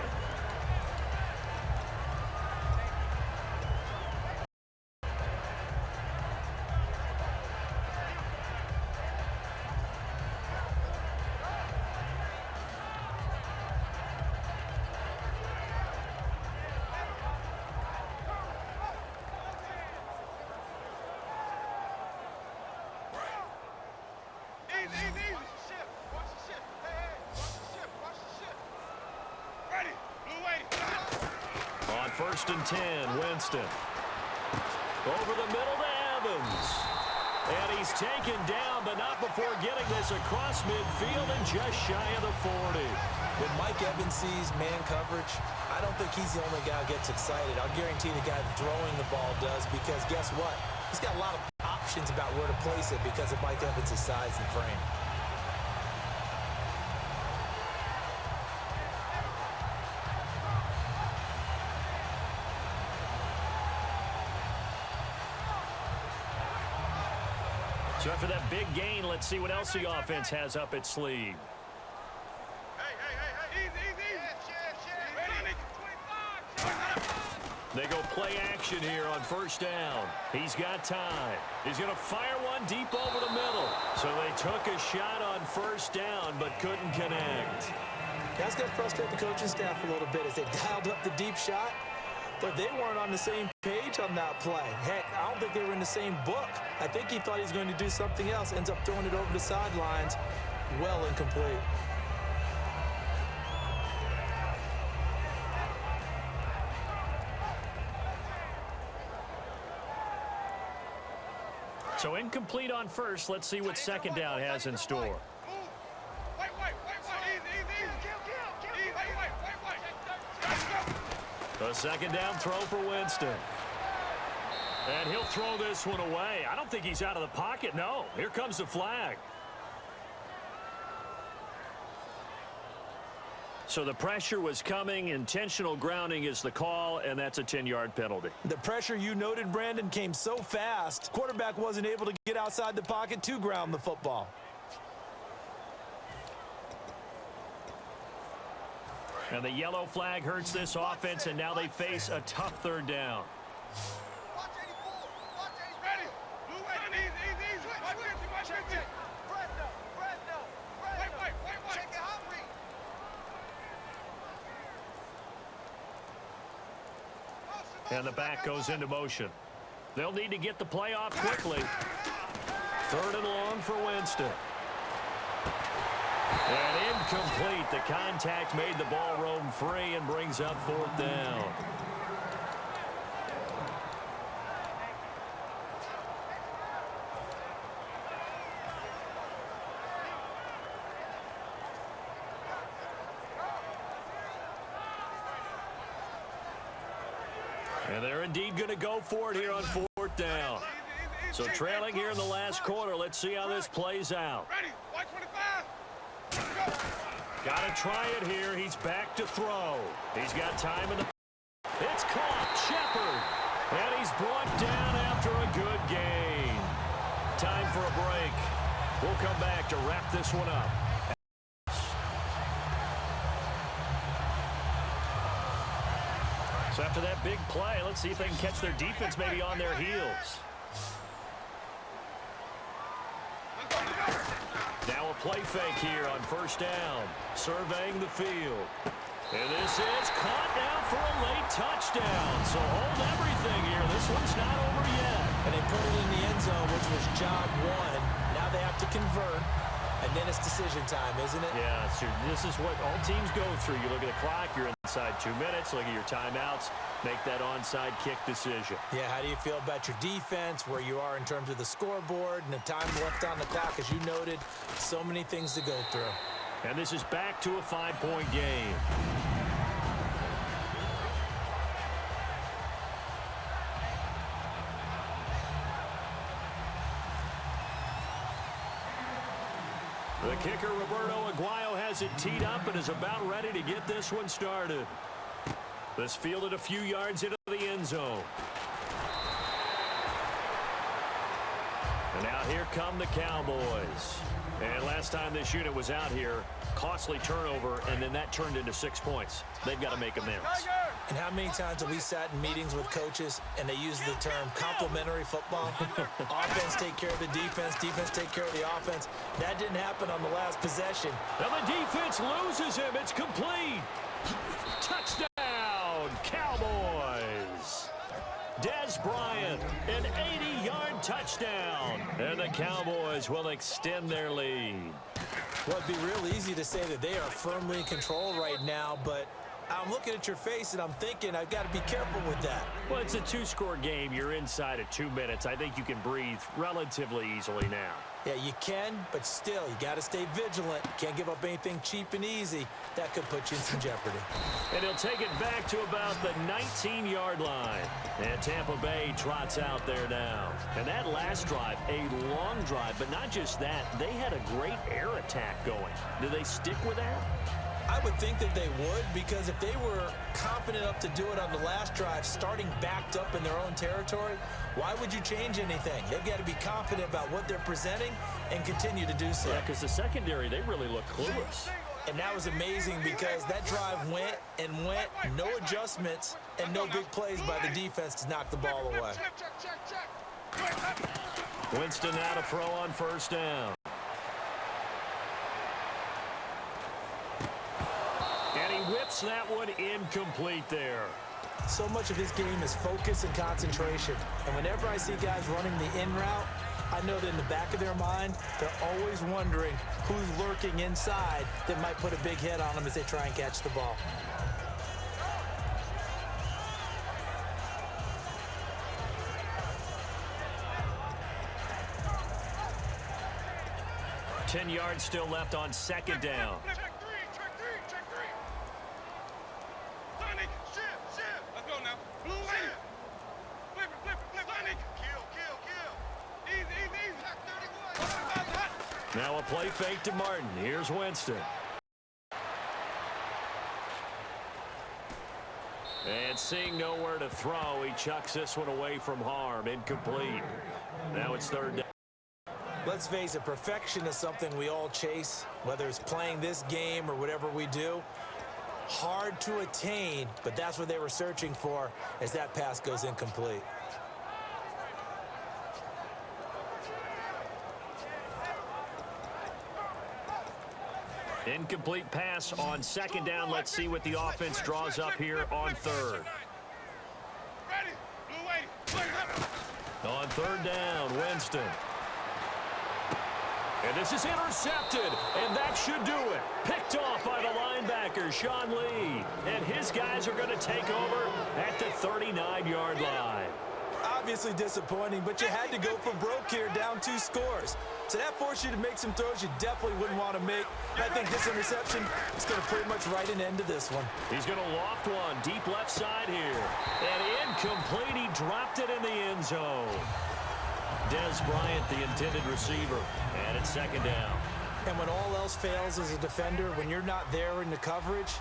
On 1st and 10, Winston. Over the middle to Evans. And he's taken down, but not before getting this across midfield and just shy of the 40. When Mike Evans sees man coverage, I don't think he's the only guy who gets excited. I'll guarantee the guy throwing the ball does, because guess what? He's got a lot of options about where to place it because of Mike Evans' size and frame. So after that big gain, let's see what else the offense has up its sleeve. They go play action here on 1st down. He's got time. He's going to fire one deep over the middle. So they took a shot on 1st down, but couldn't connect. That's going to frustrate the coaching staff a little bit as they dialed up the deep shot, but they weren't on the same page on that play. Heck, I don't think they were in the same book. I think he thought he was going to do something else, ends up throwing it over the sidelines. Well incomplete. So incomplete on 1st. Let's see what 2nd down has in store. The 2nd down throw for Winston. And he'll throw this one away. I don't think he's out of the pocket. No, here comes the flag. So the pressure was coming. Intentional grounding is the call, and that's a 10-yard penalty. The pressure you noted, Brandon, came so fast. Quarterback wasn't able to get outside the pocket to ground the football. And the yellow flag hurts this offense, and now they face a tough 3rd down. And the back goes into motion. They'll need to get the play off quickly. 3rd and long for Winston. And incomplete. The contact made the ball roam free and brings up 4th down. And they're indeed going to go for it here on 4th down. So trailing here in the last quarter. Let's see how this plays out. Got to try it here. He's back to throw. He's got time in the... It's caught. Shepard. And he's brought down after a good gain. Time for a break. We'll come back to wrap this one up. big play. Let's see if they can catch their defense maybe on their heels. Now a play fake here on first down. Surveying the field. And this is caught now for a late touchdown. So hold everything here. This one's not over yet. And they put it in the end zone, which was job one. Now they have to convert. And then it's decision time, isn't it? Yeah, so this is what all teams go through. You look at the clock, you're inside 2 minutes, look at your timeouts, make that onside kick decision. Yeah, how do you feel about your defense, where you are in terms of the scoreboard, and the time left on the clock, as you noted, so many things to go through. And this is back to a 5-point game. The kicker, Roberto Aguayo, has it teed up and is about ready to get this one started. This fielded a few yards into the end zone. And now here come the Cowboys. And last time this unit was out here, costly turnover, and then that turned into 6 points. They've got to make amends. And how many times have we sat in meetings with coaches and they use the term complementary football? Offense take care of the defense, defense take care of the offense. That didn't happen on the last possession. Now the defense loses him. It's complete. Touchdown, Cowboys. Des Bryant, an 80-yard touchdown. And the Cowboys will extend their lead. Well, it'd be real easy to say that they are firmly in control right now, but I'm looking at your face and I'm thinking I've got to be careful with that. Well, it's a 2-score game. You're inside of 2 minutes. I think you can breathe relatively easily now. Yeah, you can, but still, you got to stay vigilant. Can't give up anything cheap and easy. That could put you in some jeopardy. And he'll take it back to about the 19-yard line. And Tampa Bay trots out there now. And that last drive, a long drive, but not just that. They had a great air attack going. Do they stick with that? I would think that they would, because if they were confident enough to do it on the last drive, starting backed up in their own territory, why would you change anything? They've got to be confident about what they're presenting and continue to do so. Yeah, because the secondary, they really look clueless. And that was amazing because that drive went and went, no adjustments, and no big plays by the defense to knock the ball away. Winston now to throw on first down. And he whips that one incomplete there. So much of this game is focus and concentration. And whenever I see guys running the in route, I know that in the back of their mind, they're always wondering who's lurking inside that might put a big hit on them as they try and catch the ball. Ten yards still left on second down. Now a play fake to Martin. Here's Winston. And seeing nowhere to throw, he chucks this one away from harm. Incomplete. Now it's third down. Let's face it, perfection is something we all chase, whether it's playing this game or whatever we do. Hard to attain, but that's what they were searching for as that pass goes incomplete. Incomplete pass on second down. Let's see what the offense draws up here on third. On third down, Winston. And this is intercepted, and that should do it. Picked off by the linebacker, Sean Lee. And his guys are going to take over at the 39-yard line. Obviously disappointing, but you had to go for broke here, down 2 scores. So that forced you to make some throws you definitely wouldn't want to make. And I think this interception is going to pretty much write an end to this one. He's going to loft one deep left side here. And incomplete. He dropped it in the end zone. Des Bryant, the intended receiver. And it's second down. And when all else fails as a defender, when you're not there in the coverage,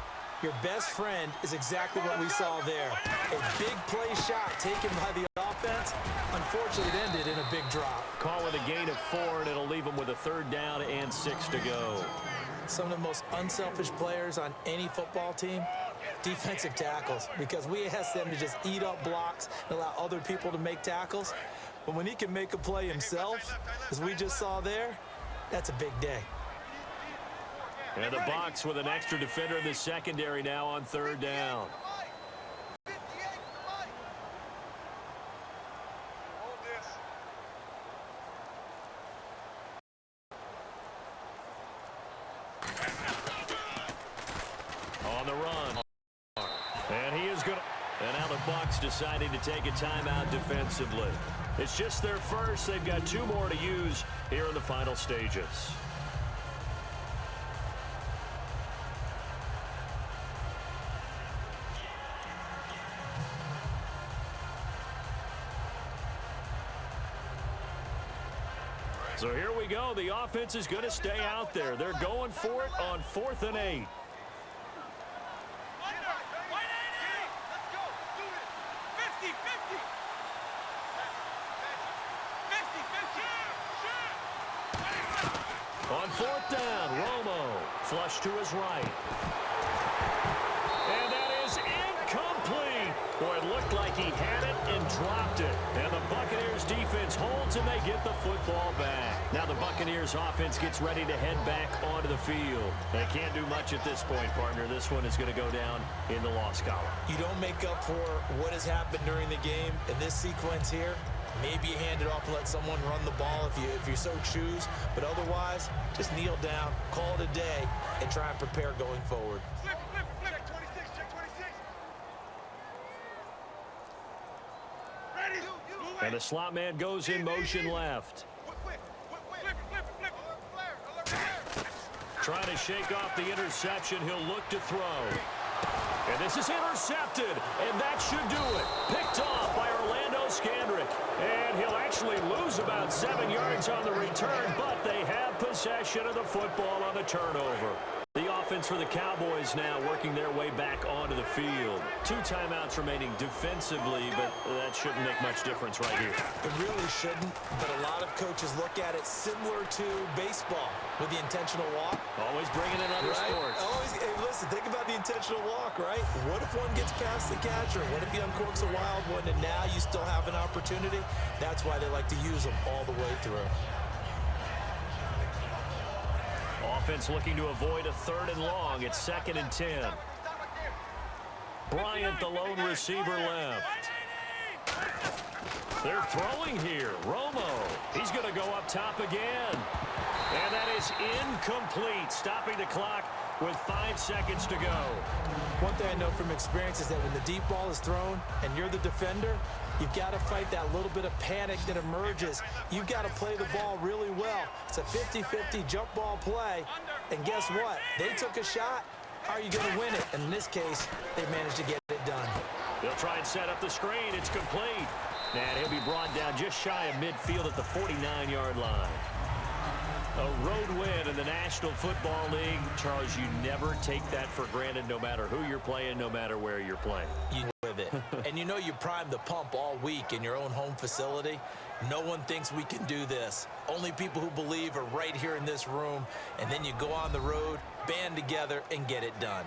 your best friend is exactly what we saw there. A big play shot taken by the offense. Unfortunately, it ended in a big drop. Call it a gain of 4, and it'll leave them with a third down and 6 to go. some of the most unselfish players on any football team? Defensive tackles, because we ask them to just eat up blocks and allow other people to make tackles. But when he can make a play himself, as we just saw there, that's a big day. And the box with an extra defender in the secondary now on third down. On the run. And he is going to... And now the Bucs deciding to take a timeout defensively. It's just their first. They've got 2 more to use here in the final stages. So here we go. The offense is going to stay out there. They're going for it on 4th and 8. On 4th down, Romo flush to his right. And that is incomplete. Boy, it looked like he had it and dropped it. And the Buccaneers defense holds and they get the football back. Now the Buccaneers offense gets ready to head back onto the field. They can't do much at this point, partner. This one is going to go down in the loss column. You don't make up for what has happened during the game in this sequence here. Maybe you hand it off and let someone run the ball if you so choose. But otherwise, just kneel down, call it a day, and try and prepare going forward. Flip. Check 26, check 26. Ready? And the slot man goes in motion left. Flip. Trying to shake off the interception. He'll look to throw. And this is intercepted, and that should do it. Picked off by Orlando Scandrick. And he'll actually lose about 7 yards on the return, but they have possession of the football on the turnover. The offense for the Cowboys now working their way back onto the field. 2 timeouts remaining defensively, but that shouldn't make much difference right here. It really shouldn't, but a lot of coaches look at it similar to baseball with the intentional walk. Always bringing in other right? sports. Always, hey, listen, think about the intentional walk, right? What if one gets past the catcher? What if he uncorks a wild one and now you still have an opportunity? That's why they like to use them all the way through. Offense looking to avoid a 3rd and long. It's 2nd and 10. Bryant, the lone receiver, left. They're throwing here. Romo. He's going to go up top again. And that is incomplete, stopping the clock with 5 seconds to go. One thing I know from experience is that when the deep ball is thrown and you're the defender, you've got to fight that little bit of panic that emerges. You've got to play the ball really well. It's a 50-50 jump ball play. And guess what? They took a shot. How are you going to win it? And in this case, they managed to get it done. They'll try and set up the screen. It's complete. And he'll be brought down just shy of midfield at the 49-yard line. A road win in the National Football League. Charles, you never take that for granted no matter who you're playing, no matter where you're playing. You with it. And you know you primed the pump all week in your own home facility. No one thinks we can do this. Only people who believe are right here in this room. And then you go on the road, band together, and get it done.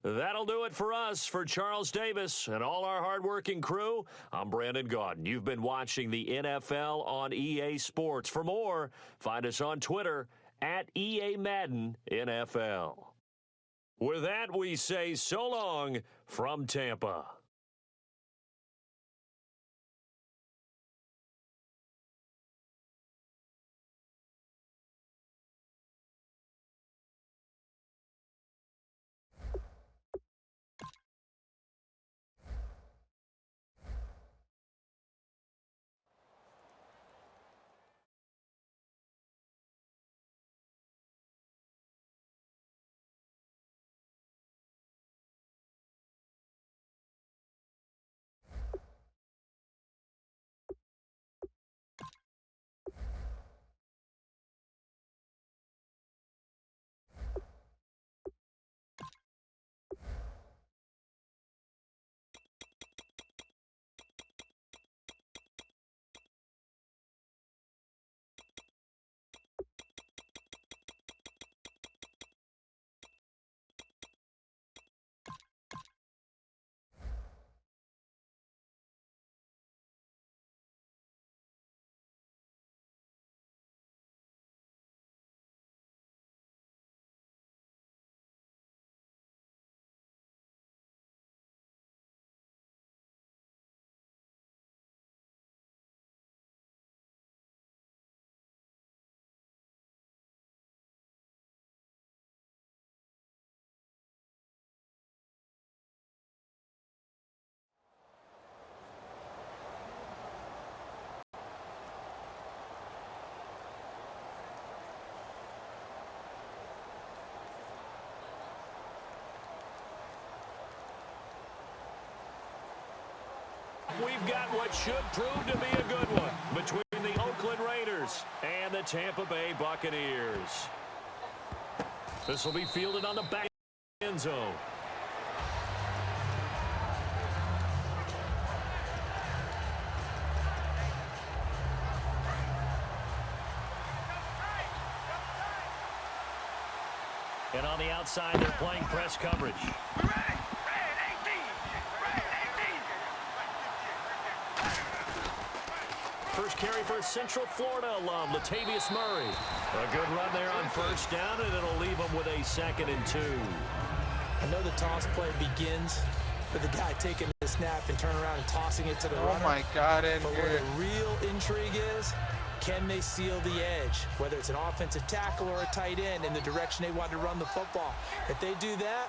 That'll do it for us. For Charles Davis and all our hardworking crew, I'm Brandon Gaudin. You've been watching the NFL on EA Sports. For more, find us on Twitter at EA Madden NFL. With that, we say so long from Tampa. we've got what should prove to be a good one between the Oakland Raiders and the Tampa Bay Buccaneers. This will be fielded on the back end zone. And on the outside, they're playing press coverage. First carry for a Central Florida alum, Latavius Murray. A good run there on first down, and it'll leave him with a 2nd and 2. I know the toss play begins with the guy taking the snap and turning around and tossing it to the runner. Oh, my God, But where the real intrigue is, can they seal the edge, whether it's an offensive tackle or a tight end in the direction they want to run the football? If they do that,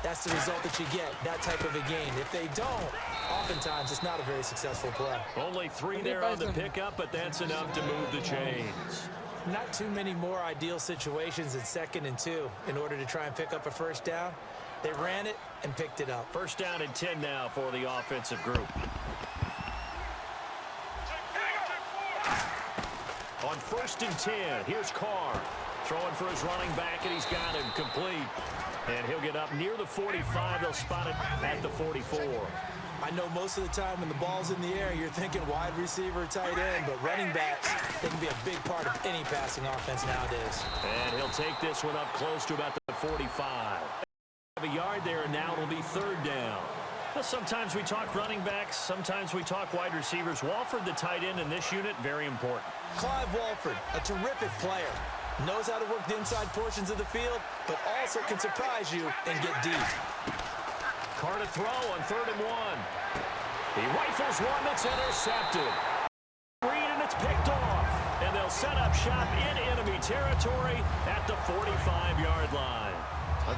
that's the result that you get, that type of a game. If they don't, oftentimes it's not a very successful play. Only 3 there on the pickup, but that's enough to move the chains. Not too many more ideal situations in 2nd and 2 in order to try and pick up a first down. They ran it and picked it up. First down and 10 now for the offensive group. On 1st and 10, here's Carr. Throwing for his running back, and he's got him complete. And he'll get up near the 45. They'll spot it at the 44. I know most of the time when the ball's in the air, you're thinking wide receiver, tight end, but running backs, they can be a big part of any passing offense nowadays. And he'll take this one up close to about the 45. A yard there, and now it'll be 3rd down. Well, sometimes we talk running backs, sometimes we talk wide receivers. Walford, the tight end in this unit, very important. Clive Walford, a terrific player. Knows how to work the inside portions of the field, but also can surprise you and get deep. Carr to throw on 3rd and 1. He rifles one that's intercepted. Reed, and it's picked off. And they'll set up shop in enemy territory at the 45-yard line.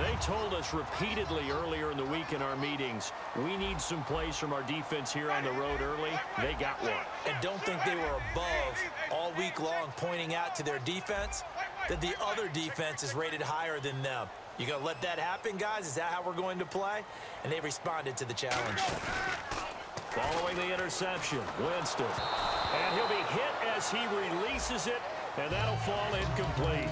They told us repeatedly earlier in the week in our meetings, we need some plays from our defense here on the road early. They got one. And don't think they were above all week long pointing out to their defense that the other defense is rated higher than them. You going to let that happen, guys? Is that how we're going to play? And they responded to the challenge. Following the interception, Winston. And he'll be hit as he releases it, and that'll fall incomplete.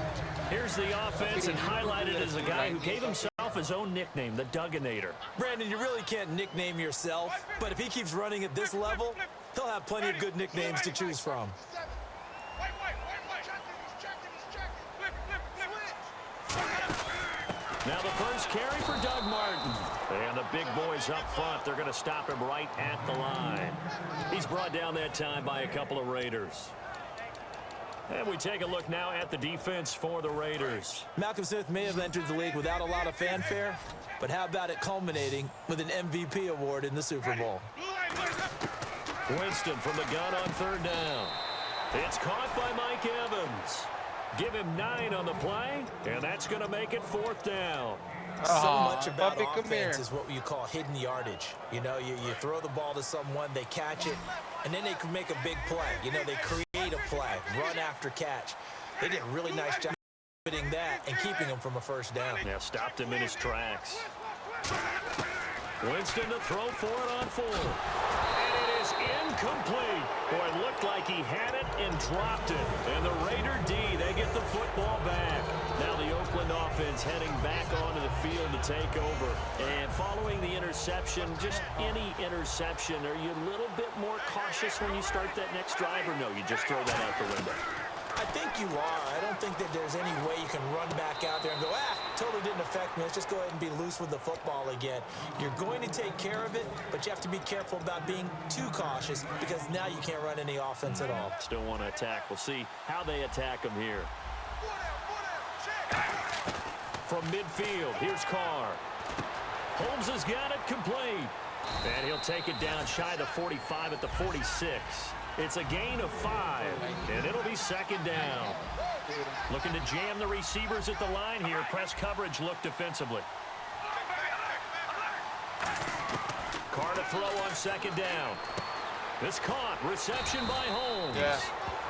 Here's the offense, and highlighted as a guy who gave himself his own nickname, the Dugginator. Brandon, you really can't nickname yourself, but if he keeps running at this level, he'll have plenty of good nicknames to choose from. Now the first carry for Doug Martin. And the big boys up front, they're going to stop him right at the line. He's brought down that time by a couple of Raiders. And we take a look now at the defense for the Raiders. Malcolm Smith may have entered the league without a lot of fanfare, but how about it culminating with an MVP award in the Super Bowl? Winston from the gun on 3rd down. It's caught by Mike Evans. Give him 9 on the play, and that's going to make it 4th down. So much about offense is what you call hidden yardage. You know, you throw the ball to someone, they catch it, and then they can make a big play. You know, they create a play, run after catch. They did a really nice job hitting that and keeping him from a first down. Yeah, stopped him in his tracks. Winston to throw for it on 4. And it is incomplete. Boy, it looked like he had it and dropped it. And the Raider D, they get the football back. Now the Oakland offense heading back onto the field to take over. And following the interception, just any interception, are you a little bit more cautious when you start that next drive, or no, you just throw that out the window? I think you are. I don't think that there's any way you can run back out there and go, totally didn't affect me. Let's just go ahead and be loose with the football again. You're going to take care of it, but you have to be careful about being too cautious because now you can't run any offense at all. Still want to attack. We'll see how they attack him here. From midfield, here's Carr. Holmes has got it complete. And he'll take it down shy of the 45 at the 46. It's a gain of 5, and it'll be 2nd down. Looking to jam the receivers at the line here. Press coverage look defensively. Carr to throw on 2nd down. It's caught. Reception by Holmes. Yeah.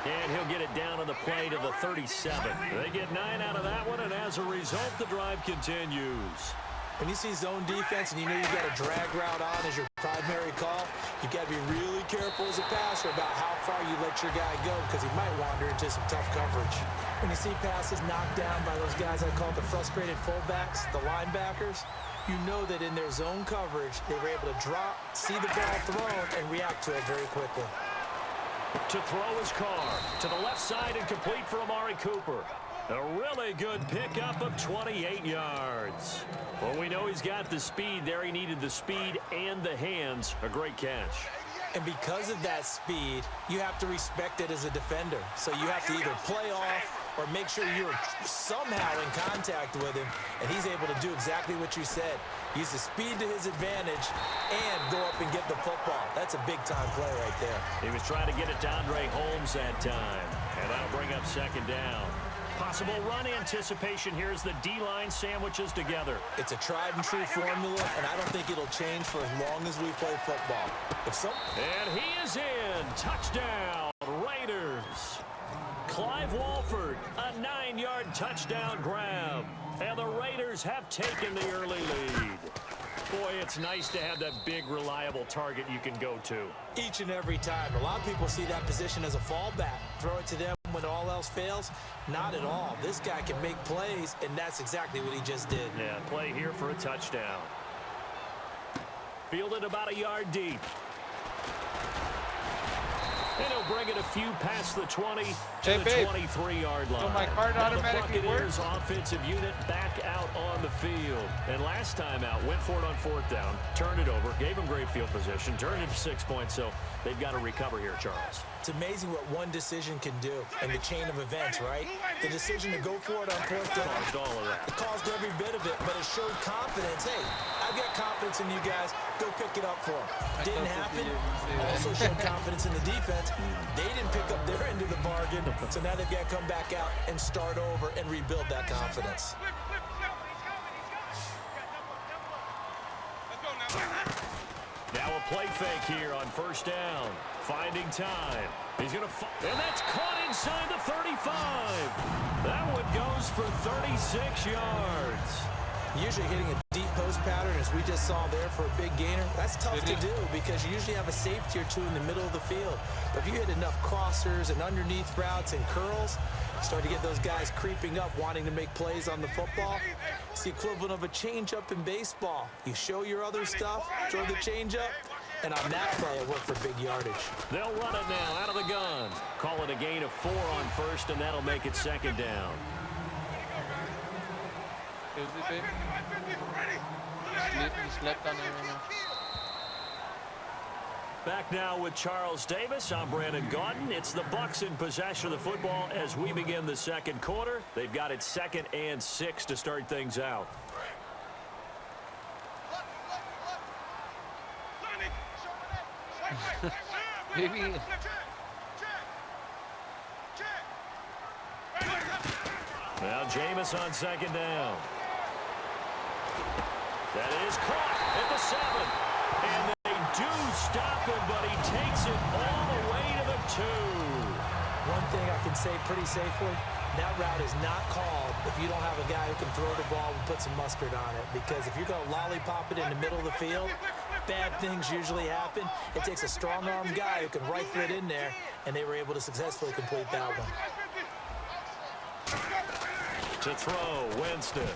And he'll get it down on the play to the 37. They get 9 out of that one, and as a result, the drive continues. When you see zone defense and you know you've got a drag route on as your primary call, You got to be really careful as a passer about how far you let your guy go because he might wander into some tough coverage. When you see passes knocked down by those guys I call the frustrated fullbacks, the linebackers, you know that in their zone coverage, they were able to drop, see the ball thrown, and react to it very quickly. To throw his car to the left side and complete for Amari Cooper. A really good pickup of 28 yards. Well, we know he's got the speed there. He needed the speed and the hands. A great catch. And because of that speed, you have to respect it as a defender. So you have to either play off or make sure you're somehow in contact with him, and he's able to do exactly what you said. Use the speed to his advantage and go up and get the football. That's a big-time play right there. He was trying to get it to Andre Holmes that time, and that'll bring up second down. Possible run anticipation here as the D-line sandwiches together. It's a tried-and-true formula, and I don't think it'll change for as long as we play football. And he is in. Touchdown, Raiders. Clive Walford, a 9-yard touchdown grab. And the Raiders have taken the early lead. Boy, it's nice to have that big, reliable target you can go to. Each and every time. A lot of people see that position as a fallback. Throw it to them when all else fails. Not at all. This guy can make plays, and that's exactly what he just did. Yeah, play here for a touchdown. Fielded about a yard deep. And he'll bring it a few past the 20 to the 23-yard line. So my card automatically works. Offensive unit back out on the field. And last time out, went for it on fourth down, turned it over, gave him great field position, turned it to 6 points, so they've got to recover here, Charles. It's amazing what one decision can do in the chain of events, right? The decision to go for it on fourth down. Caused all of that. It caused every bit of it, but it showed confidence. Hey, I've got confidence in you guys. Go pick it up for them. Didn't happen. Also showed confidence in the defense. They didn't pick up their end of the bargain, so now they've got to come back out and start over and rebuild that confidence. Now a play fake here on first down. Finding time. He's going to and that's caught inside the 35. That one goes for 36 yards. Usually hitting a deep post pattern, as we just saw there for a big gainer, that's tough to do because you usually have a safety or two in the middle of the field. But if you hit enough crossers and underneath routes and curls, you start to get those guys creeping up, wanting to make plays on the football. It's the equivalent of a changeup in baseball. You show your other stuff, throw the changeup, and on that play, it worked for big yardage. They'll run it now out of the gun. Call it a gain of 4 on first, and that'll make it second down. Slept on him. Back now with Charles Davis. I'm Brandon Gaudin. It's the Bucs in possession of the football as we begin the second quarter. They've got it 2nd and 6 to start things out. Maybe. Now Jameis on second down. That is caught at the 7. And they do stop him, but he takes it all the way to the 2. One thing I can say pretty safely, that route is not called if you don't have a guy who can throw the ball and put some mustard on it. Because if you're going to lollipop it in the middle of the field, bad things usually happen. It takes a strong-armed guy who can rifle it in there, and they were able to successfully complete that one. To throw, Winston.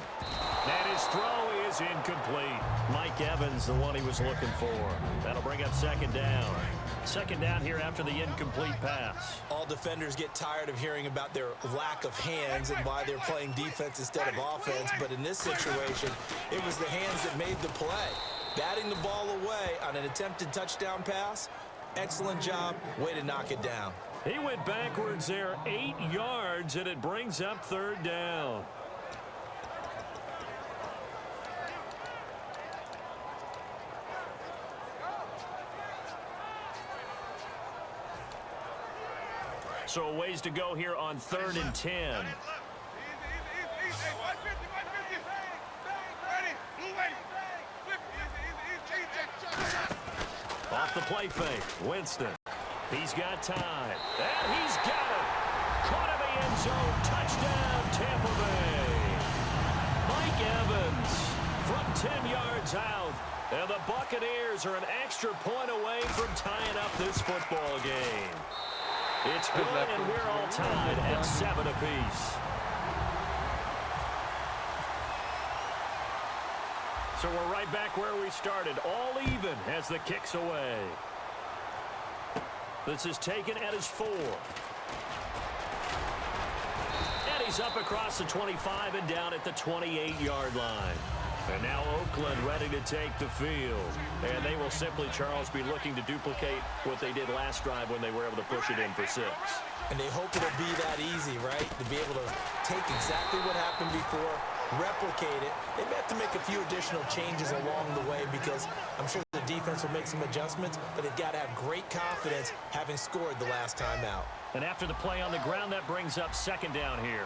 And his throw is incomplete. Mike Evans, the one he was looking for. That'll bring up second down. Second down here after the incomplete pass. All defenders get tired of hearing about their lack of hands and why they're playing defense instead of offense. But in this situation, it was the hands that made the play. Batting the ball away on an attempted touchdown pass. Excellent job. Way to knock it down. He went backwards there 8 yards, and it brings up third down. So a ways to go here on 3rd and 10. Off the play fake, Winston. He's got time, and he's got it. Caught in the end zone, touchdown, Tampa Bay. Mike Evans from 10 yards out And the Buccaneers are an extra point away from tying up this football game. It's good, and we're all tied at 7 apiece. So we're right back where we started, all even as the kick's away. This is taken at his 4. And he's up across the 25 and down at the 28-yard line. And now Oakland ready to take the field. And they will simply, Charles, be looking to duplicate what they did last drive when they were able to push it in for 6. And they hope it'll be that easy, right? To be able to take exactly what happened before, replicate it. They may have to make a few additional changes along the way because I'm sure the defense will make some adjustments, but they've got to have great confidence having scored the last time out. And after the play on the ground, that brings up 2nd down here.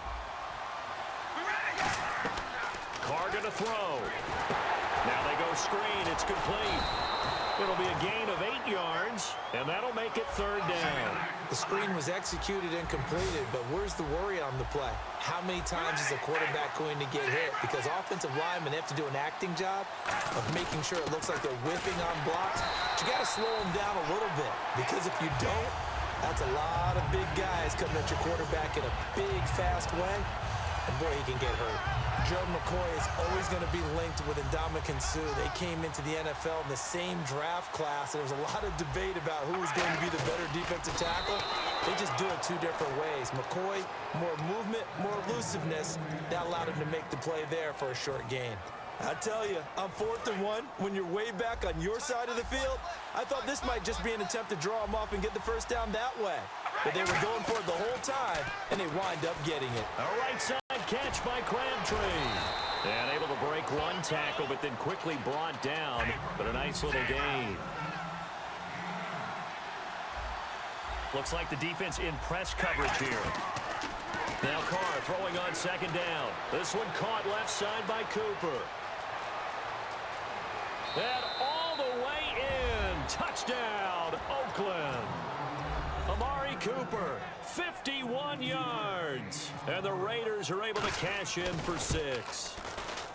Carr going to throw. Now they go screen. It's complete. It'll be a gain of 8 yards, and that'll make it 3rd down. The screen was executed and completed, but where's the worry on the play? How many times is a quarterback going to get hit? Because offensive linemen have to do an acting job of making sure it looks like they're whipping on blocks. But you got to slow them down a little bit, because if you don't, that's a lot of big guys coming at your quarterback in a big, fast way. And boy, he can get hurt. Joe McCoy is always going to be linked with Ndamukong Suh. They came into the NFL in the same draft class. There was a lot of debate about who was going to be the better defensive tackle. They just do it 2 different ways. McCoy, more movement, more elusiveness. That allowed him to make the play there for a short gain. I tell you, on 4th and 1, when you're way back on your side of the field, I thought this might just be an attempt to draw him off and get the first down that way. But they were going for it the whole time, and they wind up getting it. A right side catch by Crabtree. And able to break 1 tackle, but then quickly brought down. But a nice little gain. Looks like the defense in press coverage here. Now Carr throwing on 2nd down. This one caught left side by Cooper. And all the way in. Touchdown, Oakland. Amari Cooper, 51 yards. And the Raiders are able to cash in for 6.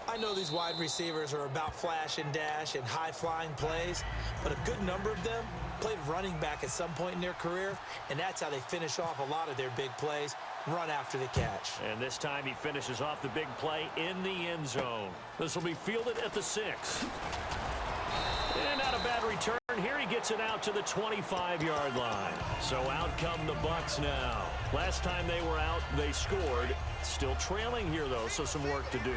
I know these wide receivers are about flash and dash and high-flying plays, but a good number of them played running back at some point in their career, and that's how they finish off a lot of their big plays, run after the catch. And this time he finishes off the big play in the end zone. This will be fielded at the 6. And not a bad return. Here he gets it out to the 25-yard line. So out come the Bucs now. Last time they were out, they scored. Still trailing here, though, so some work to do.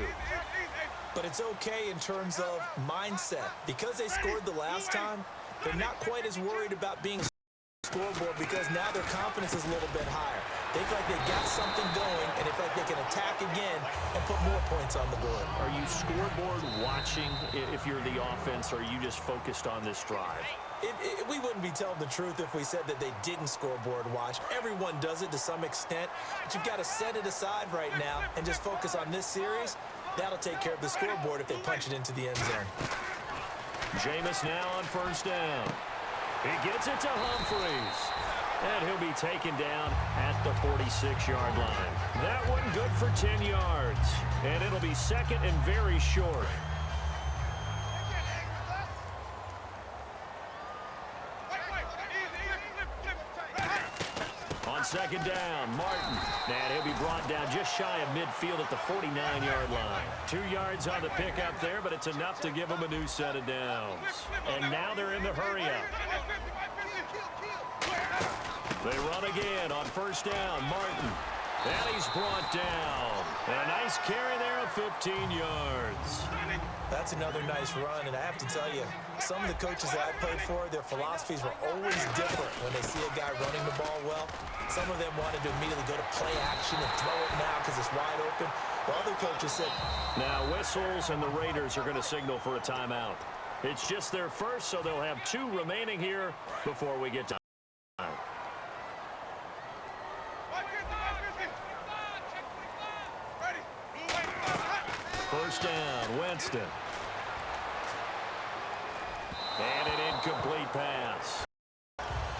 But it's okay in terms of mindset. Because they scored the last time, they're not quite as worried about being scoreboard because now their confidence is a little bit higher. They feel like they got something going, and they feel like they can attack again and put more points on the board. Are you scoreboard watching if you're the offense, or are you just focused on this drive? We wouldn't be telling the truth if we said that they didn't scoreboard watch. Everyone does it to some extent, but you've got to set it aside right now and just focus on this series. That'll take care of the scoreboard if they punch it into the end zone. Jameis now on 1st down. He gets it to Humphries. And he'll be taken down at the 46-yard line. That one good for 10 yards. And it'll be 2nd and very short. On 2nd down, Martin. And he'll be brought down just shy of midfield at the 49-yard line. 2 yards on the pickup there, but it's enough to give him a new set of downs. And now they're in the hurry-up. They run again on 1st down. Martin. And he's brought down. And a nice carry there of 15 yards. That's another nice run, and I have to tell you, some of the coaches that I played for, their philosophies were always different when they see a guy running the ball well. Some of them wanted to immediately go to play action and throw it now because it's wide open. While other coaches said, now whistles, and the Raiders are going to signal for a timeout. It's just their first, so they'll have 2 remaining here before we get to time. First down, Winston. And an incomplete pass.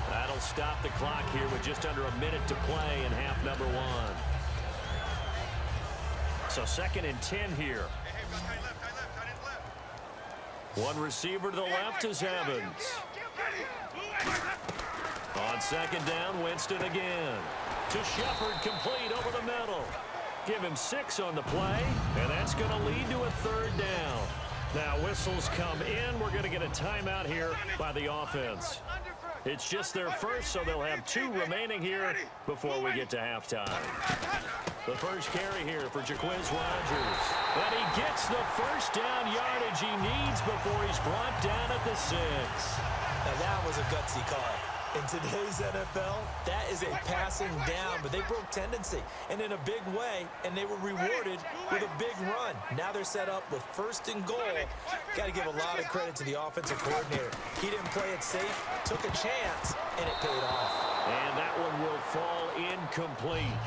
That'll stop the clock here with just under a minute to play in half number 1. So 2nd and 10 here. One receiver to the left is Evans. On second down, Winston again. To Shepard, complete over the middle. Give him 6 on the play, and that's going to lead to a third down. Now whistles come in. We're going to get a timeout here by the offense. It's just their first, so they'll have 2 remaining here before we get to halftime. The first carry here for Jaquiz Rodgers. And he gets the first down yardage he needs before he's brought down at the 6. Now that was a gutsy call. In today's NFL, that is a passing down, but they broke tendency, and in a big way, and they were rewarded with a big run. Now they're set up with 1st and goal. Got to give a lot of credit to the offensive coordinator. He didn't play it safe, took a chance, and it paid off. And that one will fall incomplete.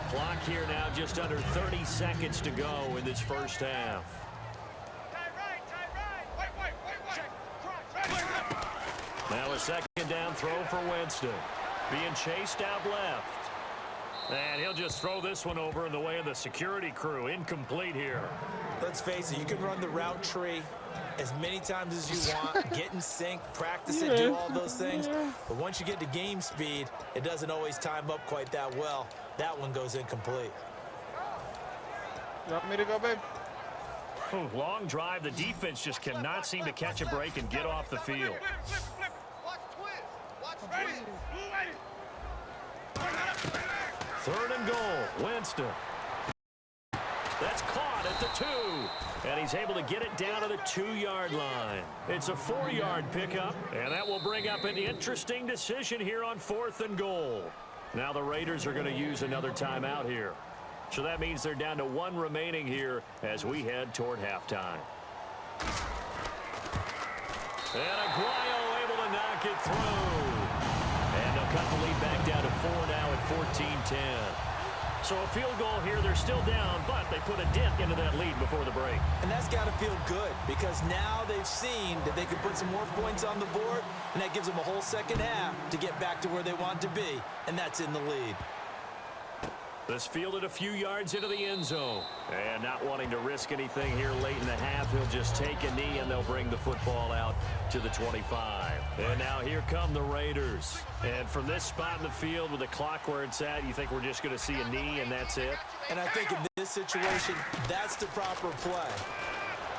Clock here now just under 30 seconds to go in this first half. Now a second down throw for Winston. Being chased out left. And he'll just throw this one over in the way of the security crew. Incomplete here. Let's face it, you can run the route tree as many times as you want, get in sync, practice it, do all those things. But once you get to game speed, it doesn't always time up quite that well. That one goes incomplete. You want me to go, babe? Long drive. The defense just cannot seem to catch a break and get off the field. Third and goal. Winston. That's caught at the 2. And he's able to get it down to the 2-yard line. It's a 4-yard pickup, and that will bring up an interesting decision here on 4th and goal. Now the Raiders are going to use another timeout here. So that means they're down to 1 remaining here as we head toward halftime. And Aguayo able to knock it through. And they'll cut the lead back down to 4 now at 14-10. So a field goal here. They're still down, but they put a dent into that lead before the break. And that's got to feel good because now they've seen that they can put some more points on the board, and that gives them a whole second half to get back to where they want to be, and that's in the lead. This fielded a few yards into the end zone. And not wanting to risk anything here late in the half, he'll just take a knee, and they'll bring the football out to the 25. And now here come the Raiders. And from this spot in the field with the clock where it's at, you think we're just going to see a knee and that's it? And I think in this situation, that's the proper play.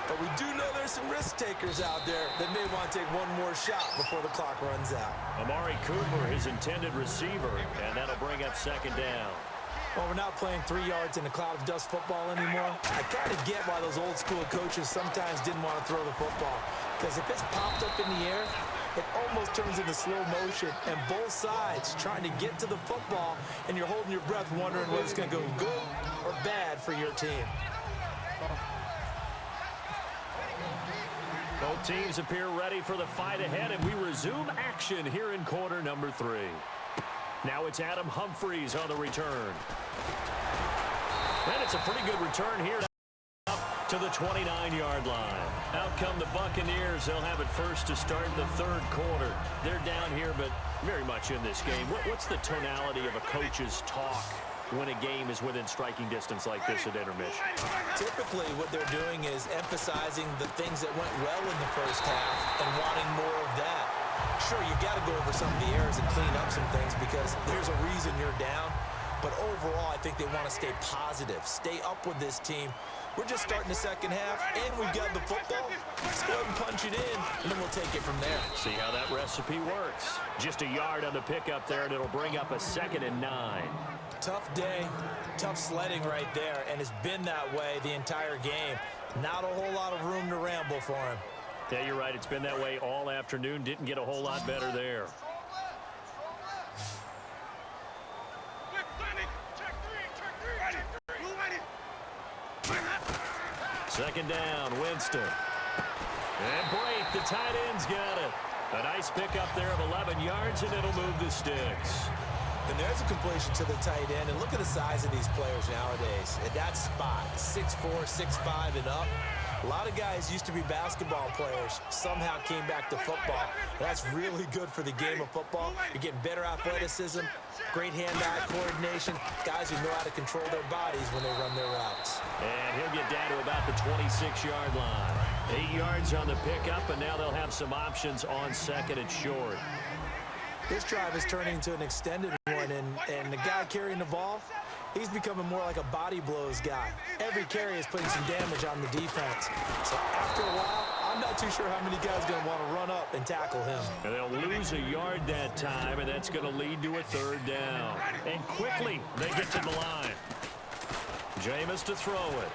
But we do know there's some risk takers out there that may want to take one more shot before the clock runs out. Amari Cooper, his intended receiver, and that'll bring up second down. Well, we're not playing 3 yards in a cloud of dust football anymore. I kind of get why those old school coaches sometimes didn't want to throw the football. Because if it's popped up in the air, it almost turns into slow motion. And both sides trying to get to the football, and you're holding your breath wondering whether it's going to go good or bad for your team. Both teams appear ready for the fight ahead, and we resume action here in quarter number 3. Now it's Adam Humphries on the return. And it's a pretty good return here up to the 29-yard line. Out come the Buccaneers. They'll have it first to start the 3rd quarter. They're down here, but very much in this game. What's the tonality of a coach's talk when a game is within striking distance like this at intermission? Typically, what they're doing is emphasizing the things that went well in the first half and wanting more of that. Sure, you've got to go over some of the errors and clean up some things because there's a reason you're down. But overall, I think they want to stay positive, stay up with this team. We're just starting the second half, and we've got the football. Let's go ahead and punch it in, and then we'll take it from there. See how that recipe works. Just a yard on the pickup there, and it'll bring up a 2nd and 9. Tough day, tough sledding right there, and it's been that way the entire game. Not a whole lot of room to ramble for him. Yeah, you're right. It's been that way all afternoon. Didn't get a whole lot better there. Second down, Winston. And Brake, the tight end's got it. A nice pickup there of 11 yards, and it'll move the sticks. And there's a completion to the tight end. And look at the size of these players nowadays. At that spot, 6'4", 6'5", and up. A lot of guys used to be basketball players, somehow came back to football. That's really good for the game of football. You're getting better athleticism, great hand-eye coordination, guys who know how to control their bodies when they run their routes. And he'll get down to about the 26-yard line. 8 yards on the pickup, and now they'll have some options on second and short. This drive is turning into an extended one, and the guy carrying the ball, he's becoming more like a body blows guy. Every carry is putting some damage on the defense. So after a while, I'm not too sure how many guys are going to want to run up and tackle him. And they'll lose a yard that time, and that's going to lead to a third down. And quickly, they get to the line. Jameis to throw it.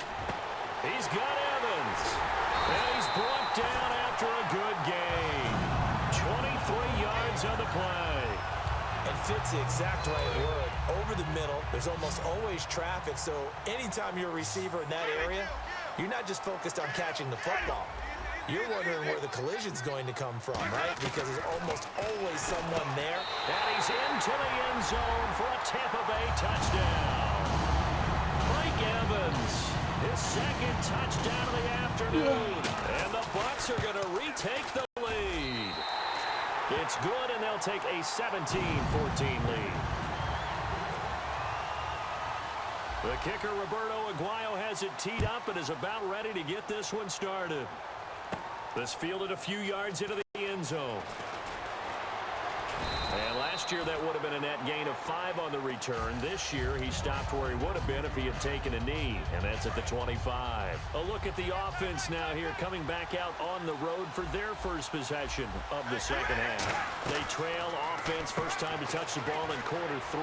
He's got Evans. And he's brought down after a good gain. 23 yards on the play. And fits the exact right word. Over the middle, there's almost always traffic, so anytime you're a receiver in that area, you're not just focused on catching the football. You're wondering where the collision's going to come from, right? Because there's almost always someone there. And he's into the end zone for a Tampa Bay touchdown. Mike Evans, his second touchdown of the afternoon. And the Bucs are going to retake the lead. It's good, and they'll take a 17-14 lead. The kicker, Roberto Aguayo, has it teed up and is about ready to get this one started. This fielded a few yards into the end zone. And last year, that would have been a net gain of 5 on the return. This year, he stopped where he would have been if he had taken a knee, and that's at the 25. A look at the offense now here, coming back out on the road for their first possession of the second half. They trail offense, first time to touch the ball in quarter 3,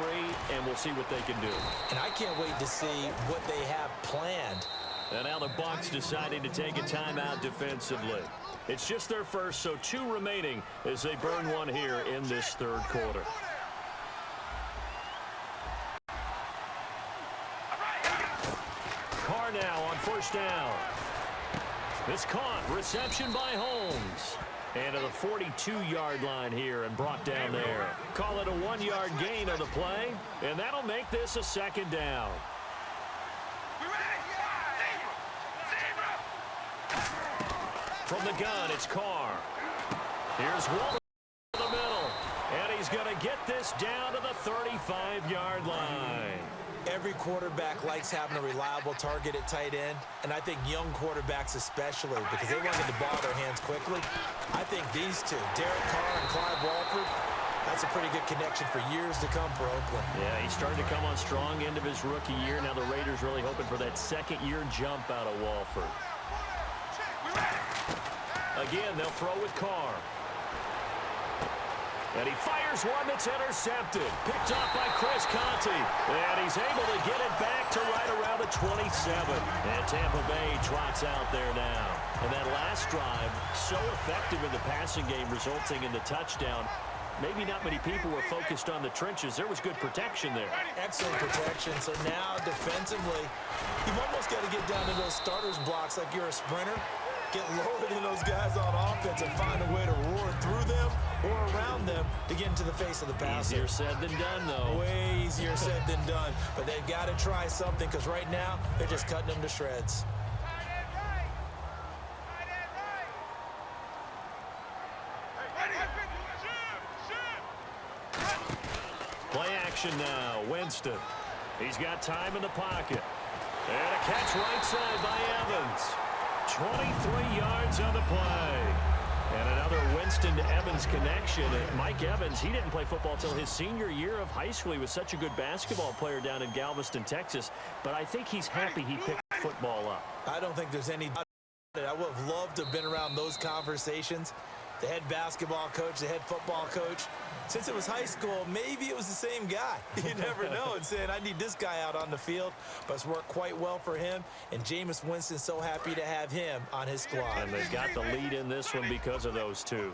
and we'll see what they can do. And I can't wait to see what they have planned. And now the Bucs deciding to take a timeout defensively. It's just their first, so 2 remaining as they burn one here in this third quarter. Carr now on first down. It's caught. Reception by Holmes. And to the 42-yard line here and brought down there. Call it a 1-yard gain of the play, and that'll make this a second down. From the gun, it's Carr. Here's Walter in the middle. And he's going to get this down to the 35-yard line. Every quarterback likes having a reliable target at tight end, and I think young quarterbacks especially, because they want to get the ball in their hands quickly. I think these two, Derek Carr and Clive Walford, that's a pretty good connection for years to come for Oakland. Yeah, he started to come on strong end of his rookie year. Now the Raiders really hoping for that second-year jump out of Walford. Again, they'll throw with Carr. And he fires one that's intercepted. Picked off by Chris Conte. And he's able to get it back to right around the 27. And Tampa Bay trots out there now. And that last drive, so effective in the passing game, resulting in the touchdown. Maybe not many people were focused on the trenches. There was good protection there. Excellent protection. So now, defensively, you've almost got to get down to those starters blocks like you're a sprinter. Get lower than those guys on offense and find a way to roar through them or around them to get into the face of the passer. Easier said than done, though. Way easier said than done. But they've got to try something because right now they're just cutting them to shreds. Play action now. Winston. He's got time in the pocket. And a catch right side by Evans. 23 yards on the play. And another Winston to Evans connection. And Mike Evans, he didn't play football until his senior year of high school. He was such a good basketball player down in Galveston, Texas. But I think he's happy he picked football up. I don't think there's any doubt about it. I would have loved to have been around those conversations. The head basketball coach, the head football coach. Since it was high school, maybe it was the same guy. You never know. And saying, I need this guy out on the field. But it's worked quite well for him. And Jameis Winston's so happy to have him on his squad. And they've got the lead in this one because of those two.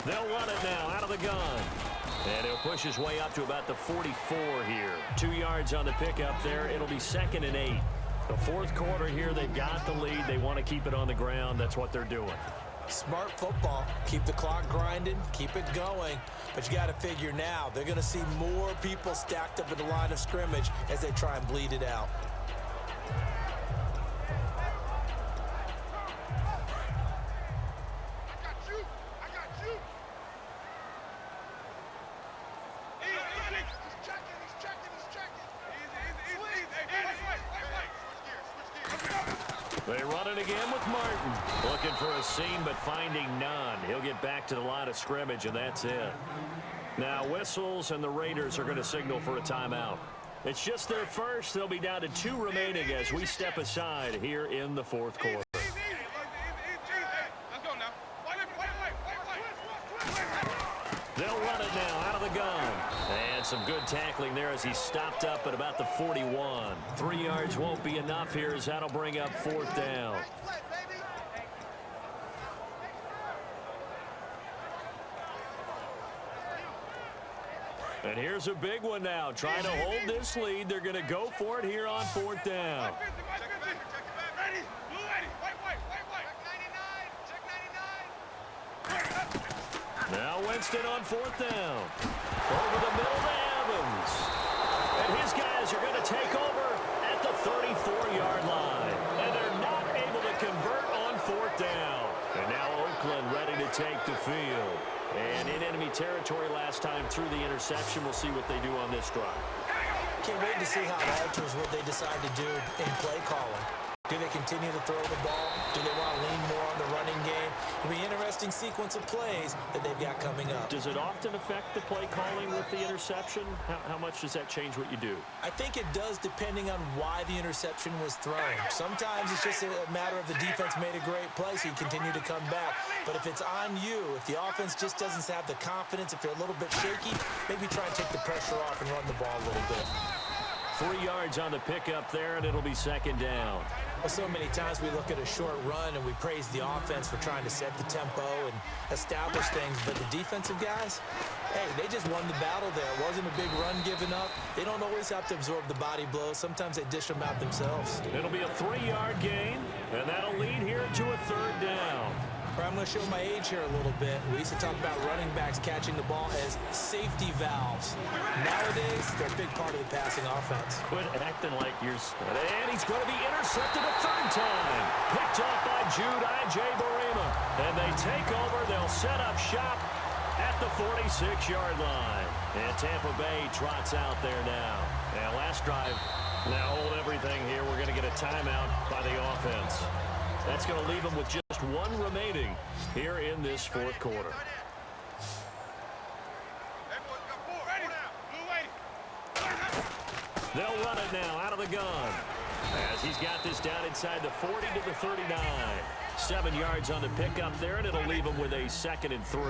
They'll run it now out of the gun. And he'll push his way up to about the 44 here. 2 yards on the pickup there. It'll be 2nd and 8. The fourth quarter here, they've got the lead. They want to keep it on the ground. That's what they're doing. Smart football. Keep the clock grinding. Keep it going. But you got to figure now, they're going to see more people stacked up at the line of scrimmage as they try and bleed it out. run it again with Martin. Looking for a seam, but finding none. He'll get back to the line of scrimmage, and that's it. Now whistles, and the Raiders are going to signal for a timeout. It's just their first. They'll be down to 2 remaining as we step aside here in the fourth quarter. They'll run it now out of the gun. And some good tackling there as he stopped up at about the 41. 3 yards won't be enough here as that'll bring up 4th down. And here's a big one now. Trying to hold this lead. They're going to go for it here on 4th down. Now Winston on 4th down. Over the middle to Evans. And his guys are going to take over at the 34-yard line. And they're not able to convert on 4th down. And now Oakland ready to take the field. And in enemy territory last time through the interception. We'll see what they do on this drive. Can't wait to see how it alters what they decide to do in play calling. Do they continue to throw the ball? Do they want to lean more on the running game? It'll be an interesting sequence of plays that they've got coming up. Does it often affect the play calling with the interception? How much does that change what you do? I think it does depending on why the interception was thrown. Sometimes it's just a matter of the defense made a great play, so you continue to come back. But if it's on you, if the offense just doesn't have the confidence, if they're a little bit shaky, maybe try and take the pressure off and run the ball a little bit. 3 yards on the pickup there, and it'll be 2nd down. Well, so many times we look at a short run and we praise the offense for trying to set the tempo and establish things, but the defensive guys, hey, they just won the battle there. It wasn't a big run given up. They don't always have to absorb the body blows. Sometimes they dish them out themselves. It'll be a 3-yard gain, and that'll lead here to a 3rd down. I'm going to show my age here a little bit. We used to talk about running backs catching the ball as safety valves. Nowadays, they're a big part of the passing offense. Quit acting like you're... And he's going to be intercepted a 3rd time. Picked up by Jude Barima. And they take over. They'll set up shop at the 46-yard line. And Tampa Bay trots out there now. And last drive, now hold everything here. We're going to get a timeout by the offense. That's going to leave them with just 1 remaining here in this 4th quarter. They'll run it now out of the gun as he's got this down inside the 40 to the 39. 7 yards on the pickup there, and it'll leave them with a 2nd and 3.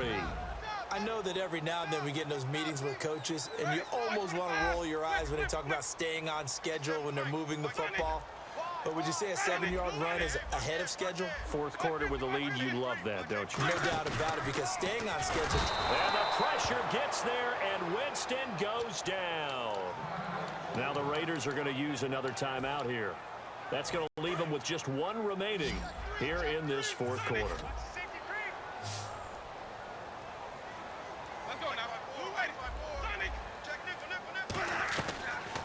I know that every now and then we get in those meetings with coaches, and you almost want to roll your eyes when they talk about staying on schedule when they're moving the football. But would you say a 7-yard run is ahead of schedule? 4th quarter with a lead, you love that, don't you? No doubt about it, because staying on schedule... And the pressure gets there, and Winston goes down. Now the Raiders are going to use another timeout here. That's going to leave them with just 1 remaining here in this 4th quarter.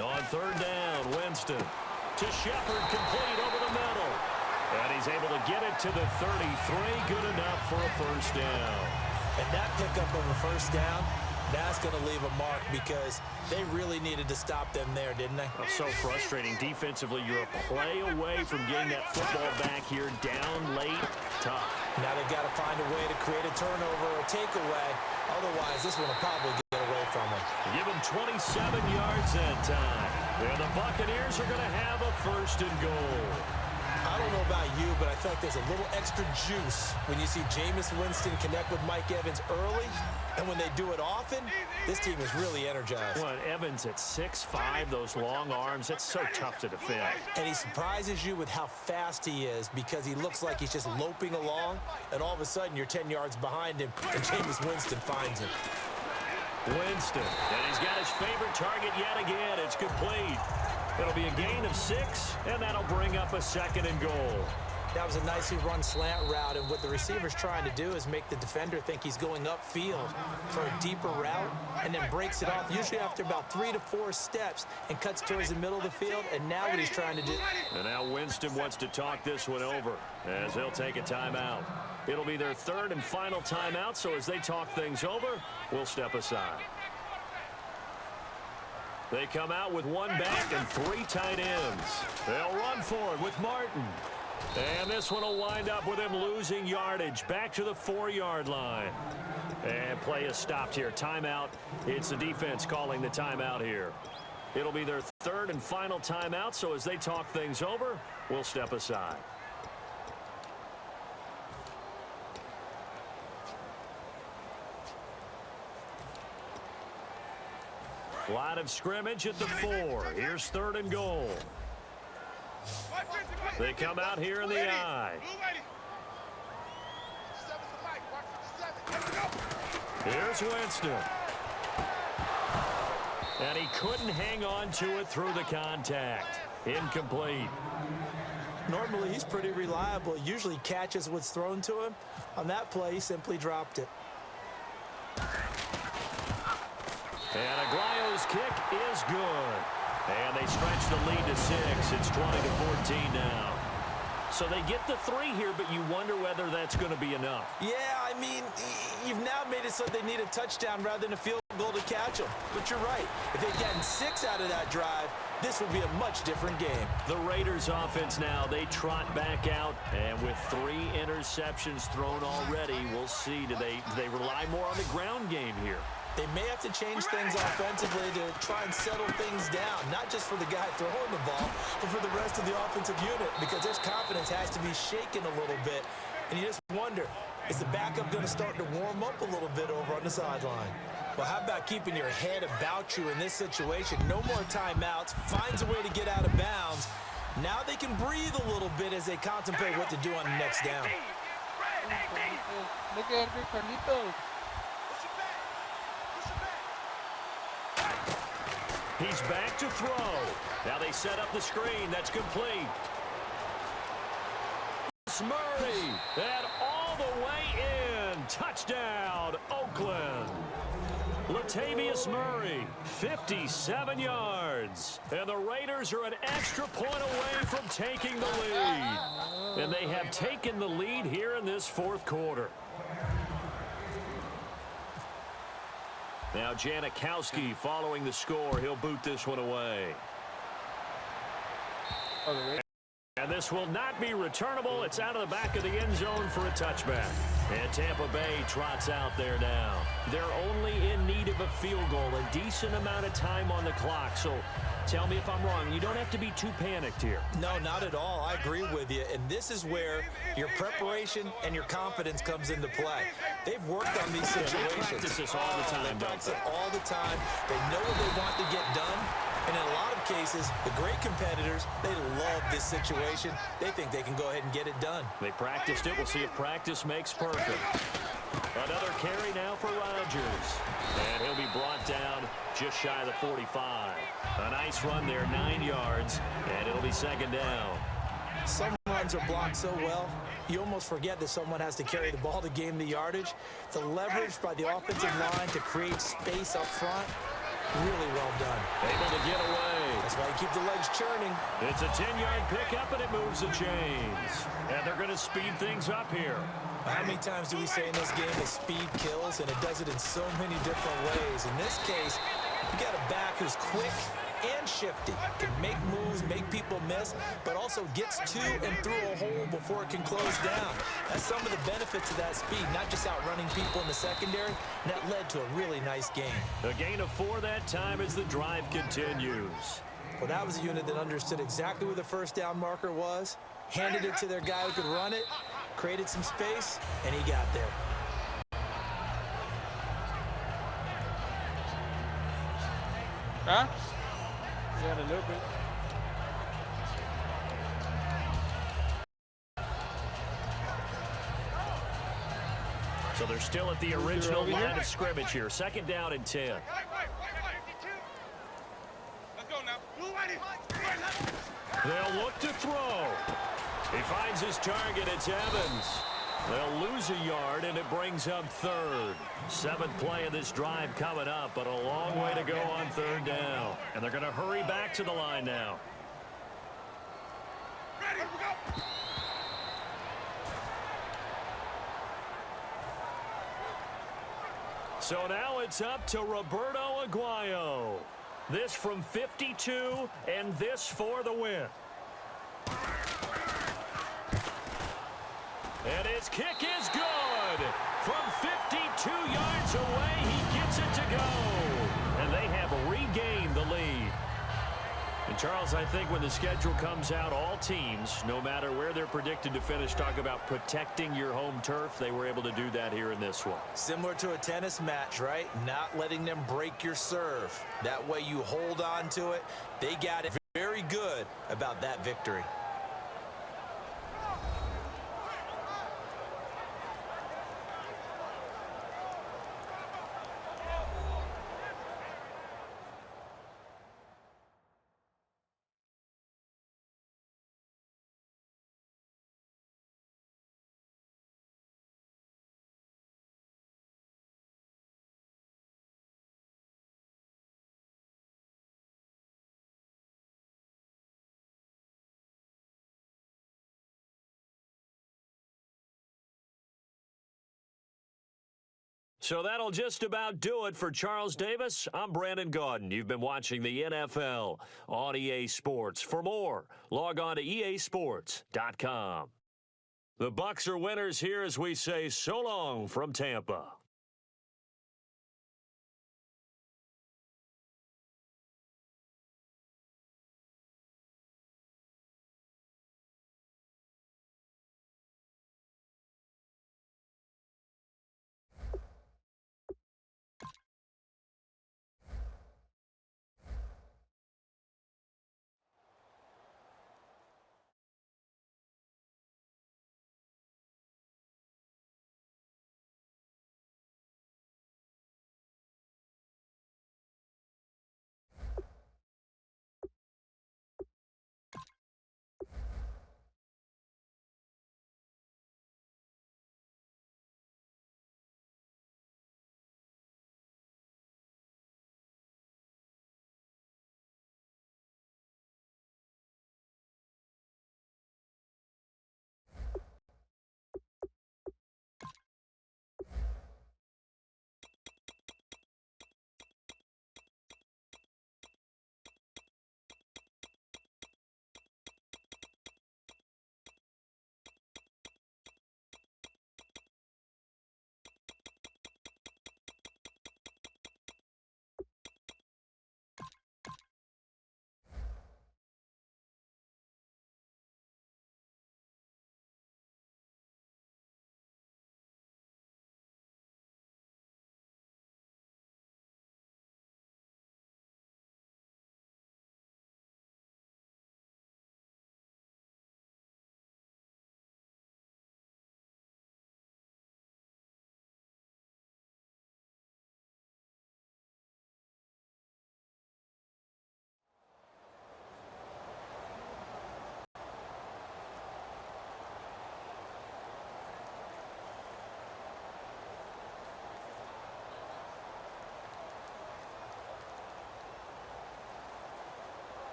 On 3rd down, Winston. To Shepard, complete over the middle. And he's able to get it to the 33. Good enough for a 1st down. And that pickup of a 1st down, that's going to leave a mark because they really needed to stop them there, didn't they? Oh, so frustrating. Defensively, you're a play away from getting that football back here. Down late, tough. Now they've got to find a way to create a turnover or a takeaway. Otherwise, this one will probably get away from them. Give them 27 yards that time. And the Buccaneers are going to have a 1st and goal. I don't know about you, but I feel like there's a little extra juice when you see Jameis Winston connect with Mike Evans early. And when they do it often, this team is really energized. Well, Evans at 6'5", those long arms, that's so tough to defend. And he surprises you with how fast he is because he looks like he's just loping along, and all of a sudden you're 10 yards behind him, and Jameis Winston finds him. Winston, and he's got his favorite target yet again. It's complete. It'll be a gain of 6, and that'll bring up a 2nd and goal. That was a nicely run slant route, and what the receiver's trying to do is make the defender think he's going upfield for a deeper route, and then breaks it off, usually after about 3 to 4 steps, and cuts towards the middle of the field, and now what he's trying to do... And now Winston wants to talk this one over, as he'll take a timeout. It'll be their 3rd and final timeout, so as they talk things over, we'll step aside. They come out with 1 back and 3 tight ends. They'll run for it with Martin. And this one will wind up with him losing yardage back to the 4-yard line. And play is stopped here. Timeout. It's the defense calling the timeout here. It'll be their third and final timeout, so as they talk things over, we'll step aside. Line of scrimmage at the 4. Here's 3rd and goal. They come out here in the I. Here's Winston. And he couldn't hang on to it through the contact. Incomplete. Normally, he's pretty reliable. He usually catches what's thrown to him. On that play, he simply dropped it. And Aguayo's kick is good. And they stretch the lead to 6. It's 20-14 now. So they get the 3 here, but you wonder whether that's going to be enough. Yeah, I mean, you've now made it so they need a touchdown rather than a field goal to catch them. But you're right. If they'd gotten 6 out of that drive, this would be a much different game. The Raiders offense now, they trot back out. And with 3 interceptions thrown already, we'll see. Do they rely more on the ground game here? They may have to change things offensively to try and settle things down, not just for the guy throwing the ball, but for the rest of the offensive unit, because their confidence has to be shaken a little bit. And you just wonder, is the backup going to start to warm up a little bit over on the sideline? Well, how about keeping your head about you in this situation? No more timeouts. Finds a way to get out of bounds. Now they can breathe a little bit as they contemplate what to do on the next down. Look at it, Carlitos. He's back to throw. Now they set up the screen. That's complete. Murray. And all the way in. Touchdown, Oakland. Latavius Murray, 57 yards. And the Raiders are an extra point away from taking the lead. And they have taken the lead here in this 4th quarter. Now Janikowski following the score. He'll boot this one away. And this will not be returnable. It's out of the back of the end zone for a touchback. And Tampa Bay trots out there now. They're only in need of a field goal, a decent amount of time on the clock. So tell me if I'm wrong. You don't have to be too panicked here. No, not at all. I agree with you. And this is where your preparation and your confidence comes into play. They've worked on these situations. They practice this all the time. They practice it all the time. They know what they want to get done. And in a lot of cases, the great competitors, they love this situation. They think they can go ahead and get it done. They practiced it. We'll see if practice makes perfect. Another carry now for Rodgers. And he'll be brought down just shy of the 45. A nice run there, 9 yards, and it'll be 2nd down. Some runs are blocked so well, you almost forget that someone has to carry the ball to gain the yardage. The leverage by the offensive line to create space up front, really well done. Able to get away. That's why you keep the legs churning. It's a 10-yard pickup, and it moves the chains. And they're going to speed things up here. How many times do we say in this game that speed kills, and it does it in so many different ways? In this case, you got a back who's quick and shifty, can make moves, make people miss, but also gets to and through a hole before it can close down. That's some of the benefits of that speed, not just outrunning people in the secondary, and that led to a really nice game. A gain of 4 that time as the drive continues. Well, that was a unit that understood exactly where the first down marker was, handed it to their guy who could run it, created some space, and he got there. Huh? Yeah, a little bit. So they're still at the original line of scrimmage here. 2nd down and 10. Let's go now. They'll look to throw. He finds his target. It's Evans. They'll lose a yard, and it brings up 3rd. 7th play of this drive coming up, but a long way to go on 3rd down. And they're going to hurry back to the line now. Ready, go. So now it's up to Roberto Aguayo. This from 52, and this for the win. And his kick is good. From 52 yards away, he gets it to go. And they have regained the lead. And, Charles, I think when the schedule comes out, all teams, no matter where they're predicted to finish, talk about protecting your home turf. They were able to do that here in this one. Similar to a tennis match, right? Not letting them break your serve. That way you hold on to it. They got it very good about that victory. So that'll just about do it for Charles Davis. I'm Brandon Gaudin. You've been watching the NFL on EA Sports. For more, log on to easports.com. The Bucs are winners here as we say so long from Tampa.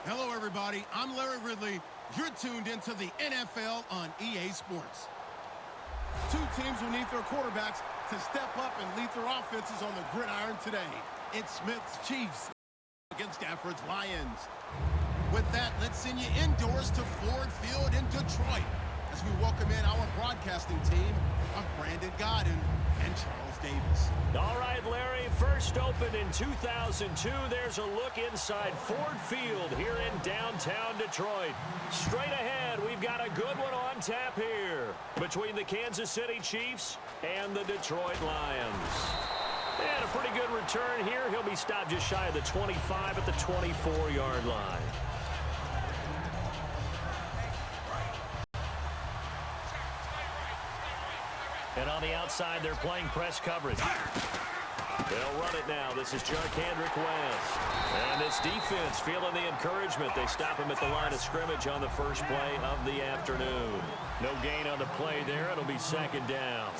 Hello, everybody. I'm Larry Ridley. You're tuned into the NFL on EA Sports. Two teams will need their quarterbacks to step up and lead their offenses on the gridiron today. It's Smith's Chiefs against Stafford's Lions. With that, let's send you indoors to Ford Field in Detroit as we welcome in our broadcasting team of Brandon Gaudin and Charles Davis. All right, Larry, first opened in 2002. There's a look inside Ford Field here in downtown Detroit. Straight ahead, we've got a good one on tap here between the Kansas City Chiefs and the Detroit Lions. And a pretty good return here. He'll be stopped just shy of the 25 at the 24-yard line. And on the outside, they're playing press coverage. They'll run it now. This is Jarkandrick West. And this defense feeling the encouragement. They stop him at the line of scrimmage on the first play of the afternoon. No gain on the play there. It'll be second down.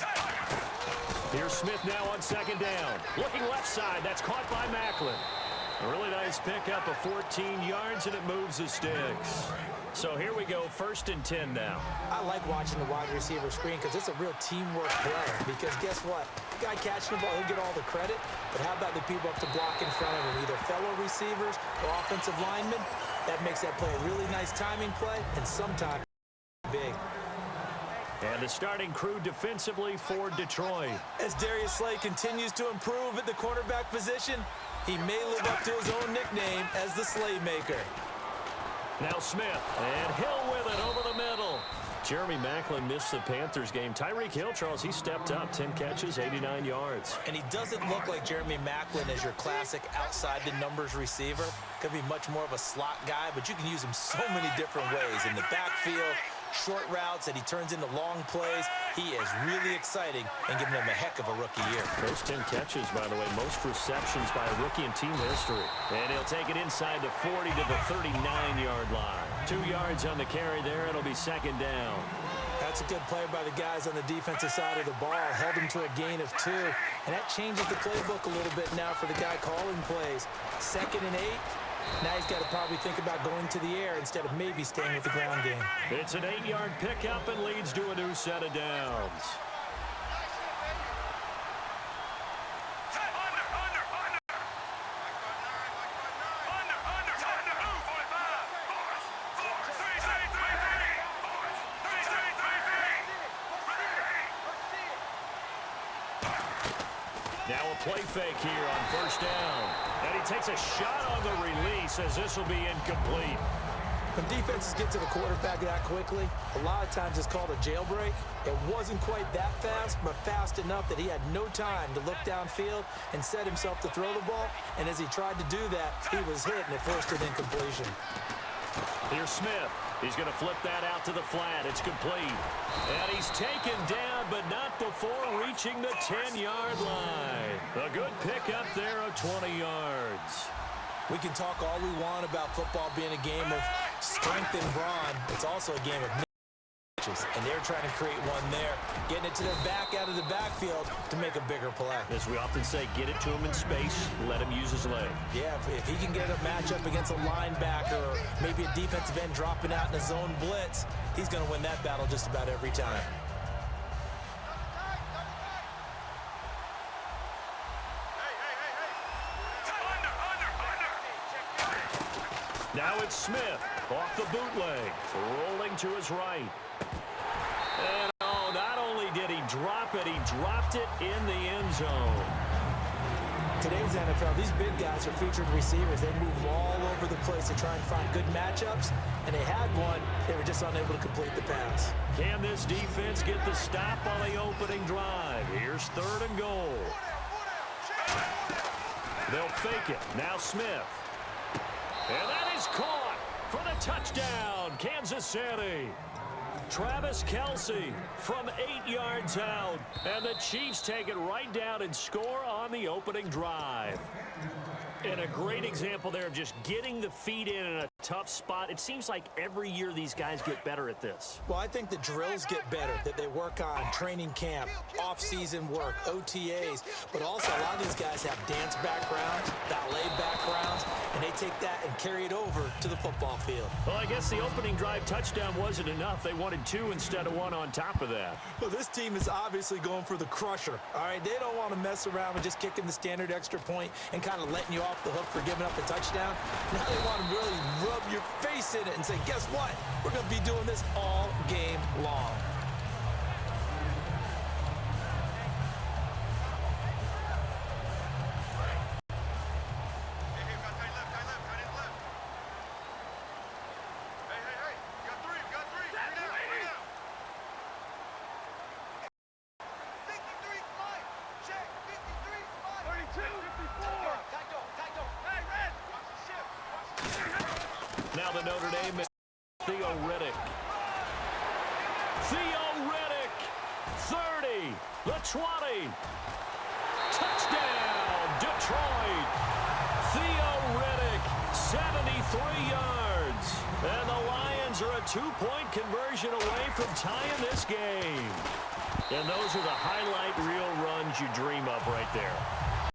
Here's Smith now on second down. Looking left side. That's caught by Macklin. A really nice pickup of 14 yards, and it moves the sticks. So here we go, 1st and 10 now. I like watching the wide receiver screen because it's a real teamwork play. Because guess what? The guy catching the ball, he'll get all the credit. But how about the people up to block in front of him, either fellow receivers or offensive linemen? That makes that play a really nice timing play and sometimes big. And the starting crew defensively for Detroit. As Darius Slay continues to improve at the cornerback position, he may live up to his own nickname as the Slaymaker. Now Smith, and Hill with it over the middle. Jeremy Maclin missed the Panthers game. Tyreek Hill, Charles, he stepped up, 10 catches, 89 yards. And he doesn't look like Jeremy Maclin as your classic outside-the-numbers receiver. Could be much more of a slot guy, but you can use him so many different ways. In the backfield, short routes that he turns into long plays. He is really exciting and giving him a heck of a rookie year. Those 10 catches, by the way, most receptions by a rookie in team history. And he'll take it inside the 40 to the 39-yard line. 2 yards on the carry there. It'll be 2nd down. That's a good play by the guys on the defensive side of the ball. Held him to a gain of 2. And that changes the playbook a little bit now for the guy calling plays. 2nd and 8. Now he's got to probably think about going to the air instead of maybe staying with the ground game. It's an 8-yard pickup and leads to a new set of downs. Now a play fake here on 1st down. And he takes a shot on the release as this will be incomplete. When defenses get to the quarterback that quickly, a lot of times it's called a jailbreak. It wasn't quite that fast, but fast enough that he had no time to look downfield and set himself to throw the ball. And as he tried to do that, he was hit and it forced an incompletion. Here's Smith. He's going to flip that out to the flat. It's complete. And he's taken down, but not before reaching the 10-yard line. A good pickup there of 20 yards. We can talk all we want about football being a game of strength and brawn. It's also a game of mismatches, and they're trying to create one there, getting it to their back out of the backfield to make a bigger play. As we often say, get it to him in space, let him use his leg. Yeah, if he can get a matchup against a linebacker or maybe a defensive end dropping out in a zone blitz, he's going to win that battle just about every time. Now it's Smith off the bootleg, rolling to his right. And oh, not only did he drop it, he dropped it in the end zone. Today's NFL, these big guys are featured receivers. They move all over the place to try and find good matchups, and they had one. They were just unable to complete the pass. Can this defense get the stop on the opening drive? Here's 3rd and goal. They'll fake it. Now Smith. And that is caught for the touchdown, Kansas City. Travis Kelce from 8 yards out. And the Chiefs take it right down and score on the opening drive. And a great example there of just getting the feet in a tough spot. It seems like every year these guys get better at this. Well, I think the drills get better that they work on training camp, off-season work, OTAs, but also a lot of these guys have dance backgrounds, ballet backgrounds, and they take that and carry it over to the football field. Well, I guess the opening drive touchdown wasn't enough. They wanted 2 instead of 1 on top of that. Well, this team is obviously going for the crusher. All right, they don't want to mess around with just kicking the standard extra point and kind of letting you off the hook for giving up a touchdown. Now they want to really rub your face in it and say, guess what? We're going to be doing this all game long. Now the Notre Dame is Theo Riddick. Theo Riddick, 30, the 20. Touchdown, Detroit. Theo Riddick, 73 yards. And the Lions are a 2-point conversion away from tying this game. And those are the highlight reel runs you dream of right there.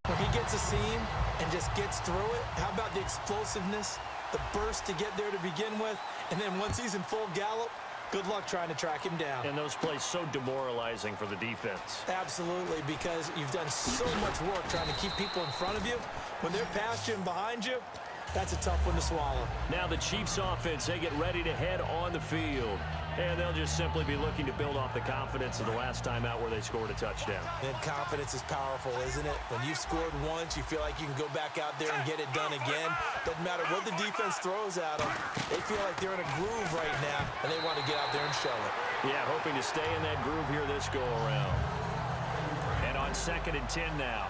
When he gets a seam and and just gets through it, how about the explosiveness, the burst to get there to begin with, and then once he's in full gallop, good luck trying to track him down. And those plays so demoralizing for the defense. Absolutely, because you've done so much work trying to keep people in front of you. When they're past you and behind you, that's a tough one to swallow. Now the Chiefs offense, they get ready to head on the field. And they'll just simply be looking to build off the confidence of the last time out where they scored a touchdown. And confidence is powerful, isn't it? When you've scored once, you feel like you can go back out there and get it done again. Doesn't matter what the defense throws at them. They feel like they're in a groove right now, and they want to get out there and show it. Yeah, hoping to stay in that groove here this go-around. And on 2nd and 10 now.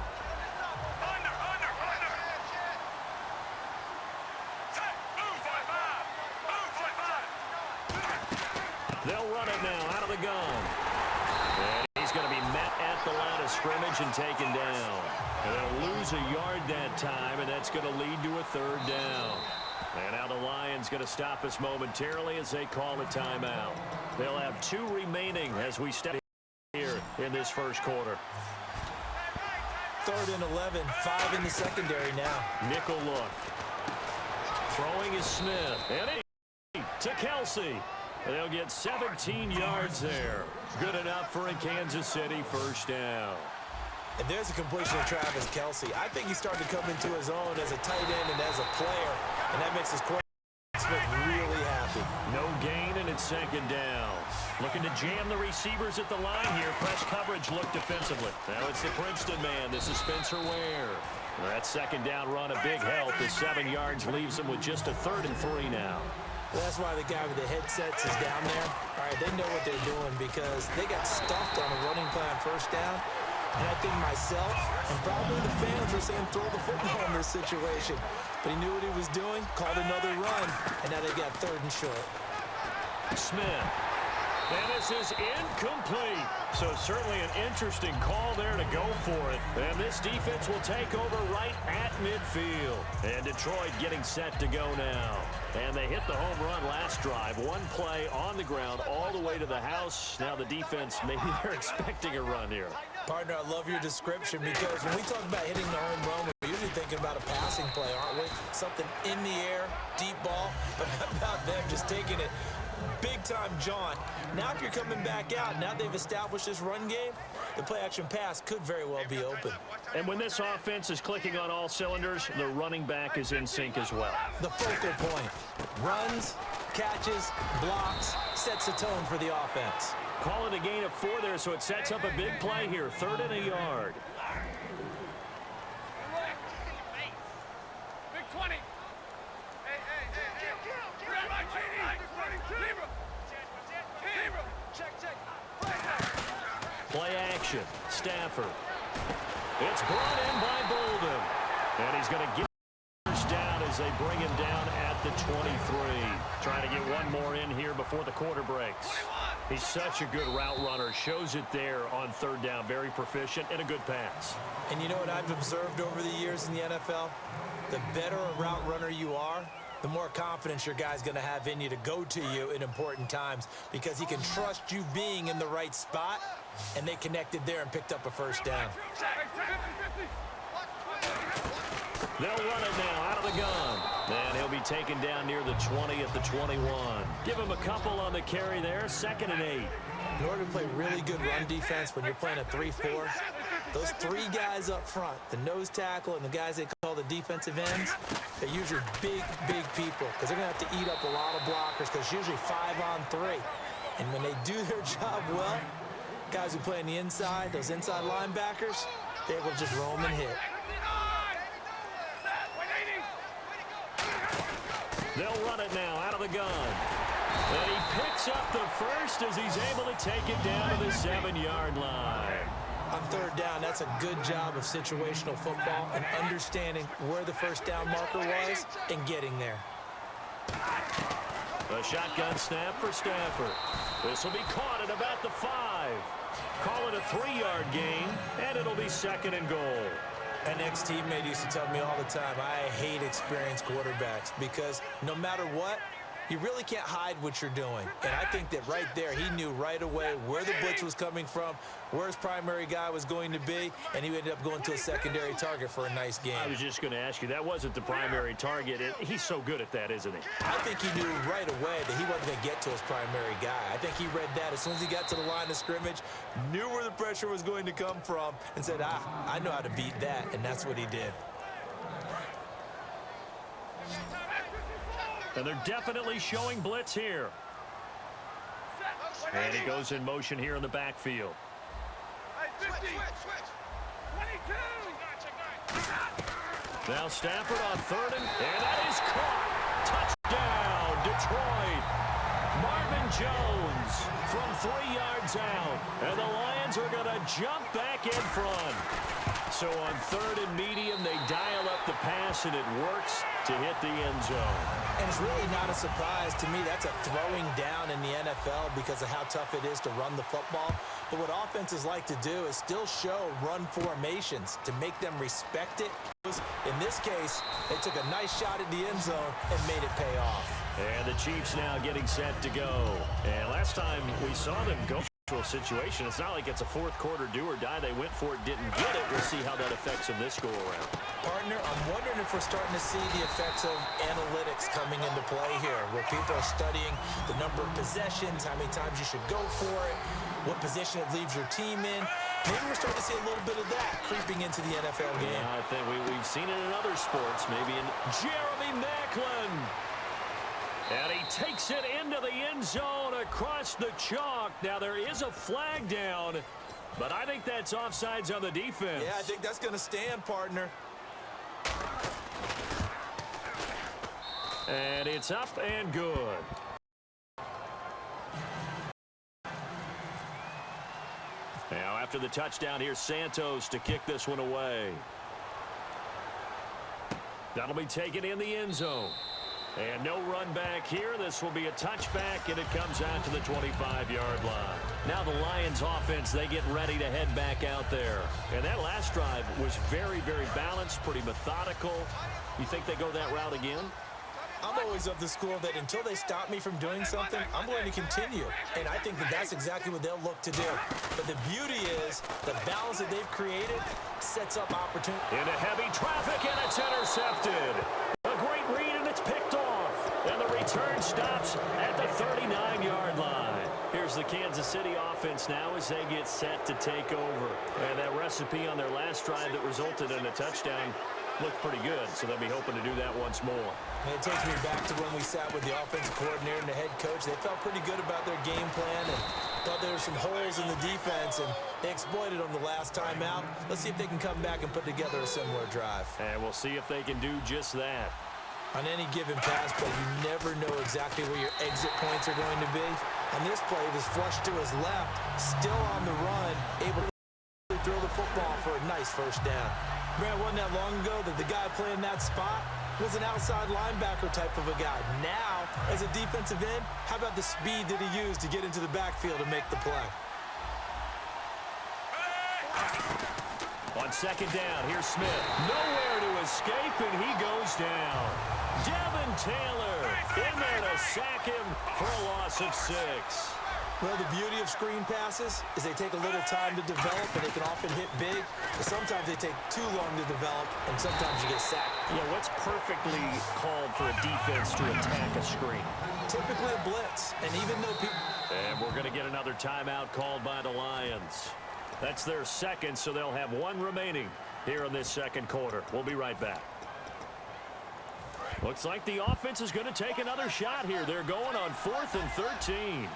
They'll run it now out of the gun. And he's going to be met at the line of scrimmage and taken down. And they'll lose a yard that time, and that's going to lead to a 3rd down. And now the Lions going to stop us momentarily as they call a timeout. They'll have 2 remaining as we step here in this first quarter. 3rd and 11, 5 in the secondary now. Nickel look. Throwing is Smith. And he to Kelsey. And they'll get 17 yards there. Good enough for a Kansas City 1st down. And there's a completion of Travis Kelsey. I think he's starting to come into his own as a tight end and as a player, and that makes his quarterback Smith really happy. No gain, and it's 2nd down. Looking to jam the receivers at the line here. Press coverage look defensively. Now it's the Princeton man. This is Spencer Ware. That 2nd down run, a big help. The 7 yards leaves him with just a 3rd and 3 now. Well, that's why the guy with the headsets is down there. All right, they know what they're doing because they got stuffed on a running play on 1st down. And I think myself and probably the fans were saying throw the football in this situation. But he knew what he was doing, called another run, and now they got 3rd and short. Smith. And this is incomplete. So certainly an interesting call there to go for it. And this defense will take over right at midfield. And Detroit getting set to go now. And they hit the home run last drive. 1 play on the ground all the way to the house. Now the defense, maybe they're expecting a run here. Partner, I love your description because when we talk about hitting the home run, we're usually thinking about a passing play, aren't we? Something in the air, deep ball. But how about them just taking it big-time jaunt? Now if you're coming back out, now they've established this run game, the play-action pass could very well be open. And when this offense is clicking on all cylinders, the running back is in sync as well. The focal point. Runs, catches, blocks, sets the tone for the offense. Call it a gain of 4 there, so it sets up a big play here. 3rd and a yard. Big 20. Play action. Stafford. It's brought in by Bolden. And he's going to get first down as they bring him down at the 23. Trying to get one more in here before the quarter breaks. He's such a good route runner. Shows it there on 3rd down. Very proficient and a good pass. And you know what I've observed over the years in the NFL? The better a route runner you are, the more confidence your guy's going to have in you to go to you in important times because he can trust you being in the right spot, and they connected there and picked up a 1st down. They'll run it now out of the gun. And he'll be taken down near the 20 at the 21. Give him a couple on the carry there. 2nd and 8. In order to play really good run defense when you're playing a 3-4, those 3 guys up front, the nose tackle and the guys they call the defensive ends, they're usually big, big people because they're going to have to eat up a lot of blockers because it's usually 5-on-3. And when they do their job well, guys who play on the inside, those inside linebackers, they're able to just roam and hit. They'll run it now out of the gun. And he picks up the first as he's able to take it down to the 7-yard line. On 3rd down, that's a good job of situational football and understanding where the 1st down marker was and getting there. A shotgun snap for Stafford. This will be caught at about the 5. Call it a 3-yard gain, and it'll be 2nd and goal. An ex-teammate used to tell me all the time, I hate experienced quarterbacks because no matter what, You really can't hide what you're doing. And I think that right there, he knew right away where the blitz was coming from, where his primary guy was going to be, and he ended up going to a secondary target for a nice game. I was just going to ask you, that wasn't the primary target. He's so good at that, isn't he? I think he knew right away that he wasn't going to get to his primary guy. I think he read that as soon as he got to the line of scrimmage, knew where the pressure was going to come from, and said, I know how to beat that, and that's what he did. And they're definitely showing blitz here. And he goes in motion here in the backfield. Now Stafford on third, and that is caught. Touchdown, Detroit. Marvin Jones from 3 yards out. And the Lions are going to jump back in front. So on third and medium, they dial up the pass, and it works to hit the end zone. And it's really not a surprise to me. That's a throwing down in the NFL because of how tough it is to run the football. But what offenses like to do is still show run formations to make them respect it. In this case, they took a nice shot at the end zone and made it pay off. And the Chiefs now getting set to go. And last time we saw them go situation, it's not like it's a fourth quarter do or die. They went for it, didn't get it. We'll see how that affects them this go around. Partner, I'm wondering if we're starting to see the effects of analytics coming into play here, where people are studying the number of possessions, how many times you should go for it, what position it leaves your team in. Maybe we're starting to see a little bit of that creeping into the NFL game. Yeah, I think we've seen it in other sports, maybe in Jeremy Maclin. And he takes it into the end zone across the chalk. Now, there is a flag down, but I think that's offsides on the defense. Yeah, I think that's going to stand, partner. And it's up and good. Now, after the touchdown, here's Santos to kick this one away. That'll be taken in the end zone. And no run back here. This will be a touchback, and it comes out to the 25-yard line. Now the Lions offense, they get ready to head back out there. And that last drive was very, very balanced, pretty methodical. You think they go that route again? I'm always of the school that until they stop me from doing something, I'm going to continue. And I think that that's exactly what they'll look to do. But the beauty is the balance that they've created sets up opportunity. Into heavy traffic, and it's intercepted. A great read, and it's picked off. And the return stops at the 39-yard line. Here's the Kansas City offense now as they get set to take over. And that recipe on their last drive that resulted in a touchdown looked pretty good, so they'll be hoping to do that once more. And it takes me back to when we sat with the offensive coordinator and the head coach. They felt pretty good about their game plan and thought there were some holes in the defense, and they exploited them the last time out. Let's see if they can come back and put together a similar drive. And we'll see if they can do just that. On any given pass play, you never know exactly where your exit points are going to be. On this play, it was flushed to his left, still on the run, able to throw the football for a nice first down. Grant, wasn't that long ago that the guy playing that spot was an outside linebacker type of a guy. Now, as a defensive end, how about the speed that he used to get into the backfield to make the play? On second down, here's Smith. Nowhere to escape, and he goes down. Devin Taylor in there to sack him for a loss of 6. Well, the beauty of screen passes is they take a little time to develop, and they can often hit big. But sometimes they take too long to develop, and sometimes you get sacked. Yeah, what's perfectly called for a defense to attack a screen? Typically a blitz, and even though people... And we're going to get another timeout called by the Lions. That's their second, so they'll have one remaining here in this second quarter. We'll be right back. Looks like the offense is going to take another shot here. They're going on 4th and 13.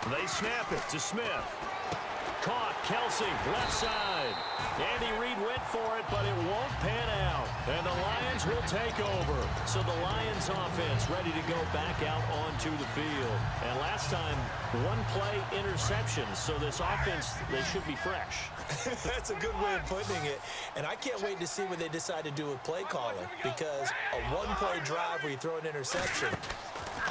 They snap it to Smith. Caught, Kelsey, left side. Andy Reid went for it, but it won't pan out. And the Lions will take over. So the Lions offense ready to go back out onto the field. And last time, one play interception. So this offense, they should be fresh. That's a good way of putting it. And I can't wait to see what they decide to do with play calling. Because a one-play drive where you throw an interception,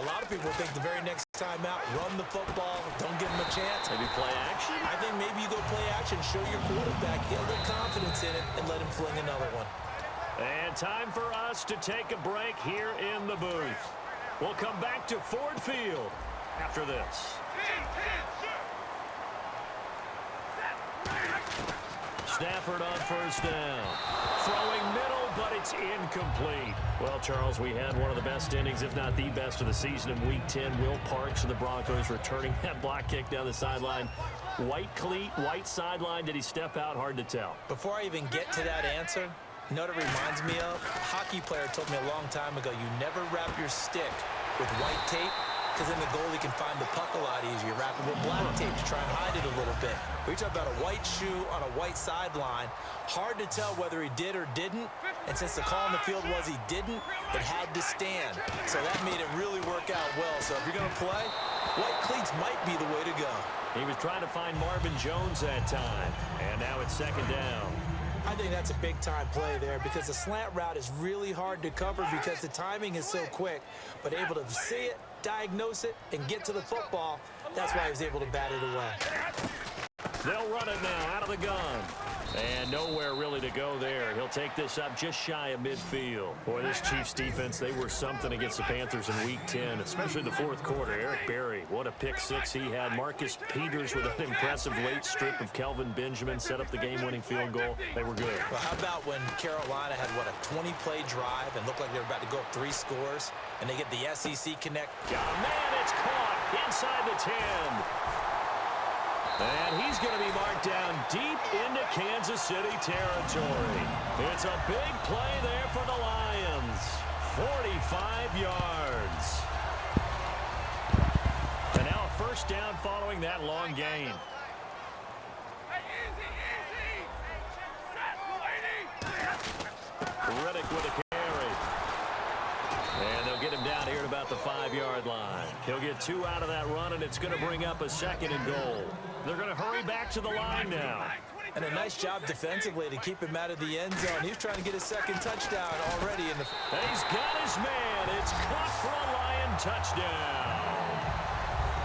a lot of people think the very next time out, run the football, don't give them a chance. Maybe play action? I think maybe you go play action, show your quarterback, get a little confidence in it, and let him fling another one. And time for us to take a break here in the booth. We'll come back to Ford Field after this. Stafford on first down. Throwing middle, but it's incomplete. Well, Charles, we had one of the best innings, if not the best of the season in Week 10. Will Parks of the Broncos returning that block kick down the sideline. White cleat, white sideline. Did he step out? Hard to tell. Before I even get to that answer, you know what it reminds me of? A hockey player told me a long time ago, you never wrap your stick with white tape, because then the goalie can find the puck a lot easier. Wrap it with black tape to try and hide it a little bit. We talk about a white shoe on a white sideline. Hard to tell whether he did or didn't. And since the call on the field was he didn't, it had to stand. So that made it really work out well. So if you're going to play, white cleats might be the way to go. He was trying to find Marvin Jones that time. And now it's second down. I think that's a big-time play there because the slant route is really hard to cover because the timing is so quick. But able to see it, diagnose it, and get to the football, that's why he was able to bat it away. They'll run it now out of the gun. And nowhere really to go there. He'll take this up just shy of midfield. Boy, this Chiefs defense, they were something against the Panthers in Week 10, especially the fourth quarter. Eric Berry, what a pick six he had. Marcus Peters with an impressive late strip of Kelvin Benjamin set up the game-winning field goal. They were good. Well, how about when Carolina had, what, a 20-play drive and looked like they were about to go up 3 scores, and they get the SEC connect. Oh, man, it's caught inside the 10. And he's going to be marked down deep into Kansas City territory. It's a big play there for the Lions. 45 yards. And now a first down following that long gain. Reddick with a carry. And they'll get him down here at about the 5-yard line. He'll get 2 out of that run, and it's going to bring up a second and goal. They're going to hurry back to the line now. And a nice job defensively to keep him out of the end zone. He was trying to get his second touchdown already in the... And he's got his man. It's caught for a Lion touchdown.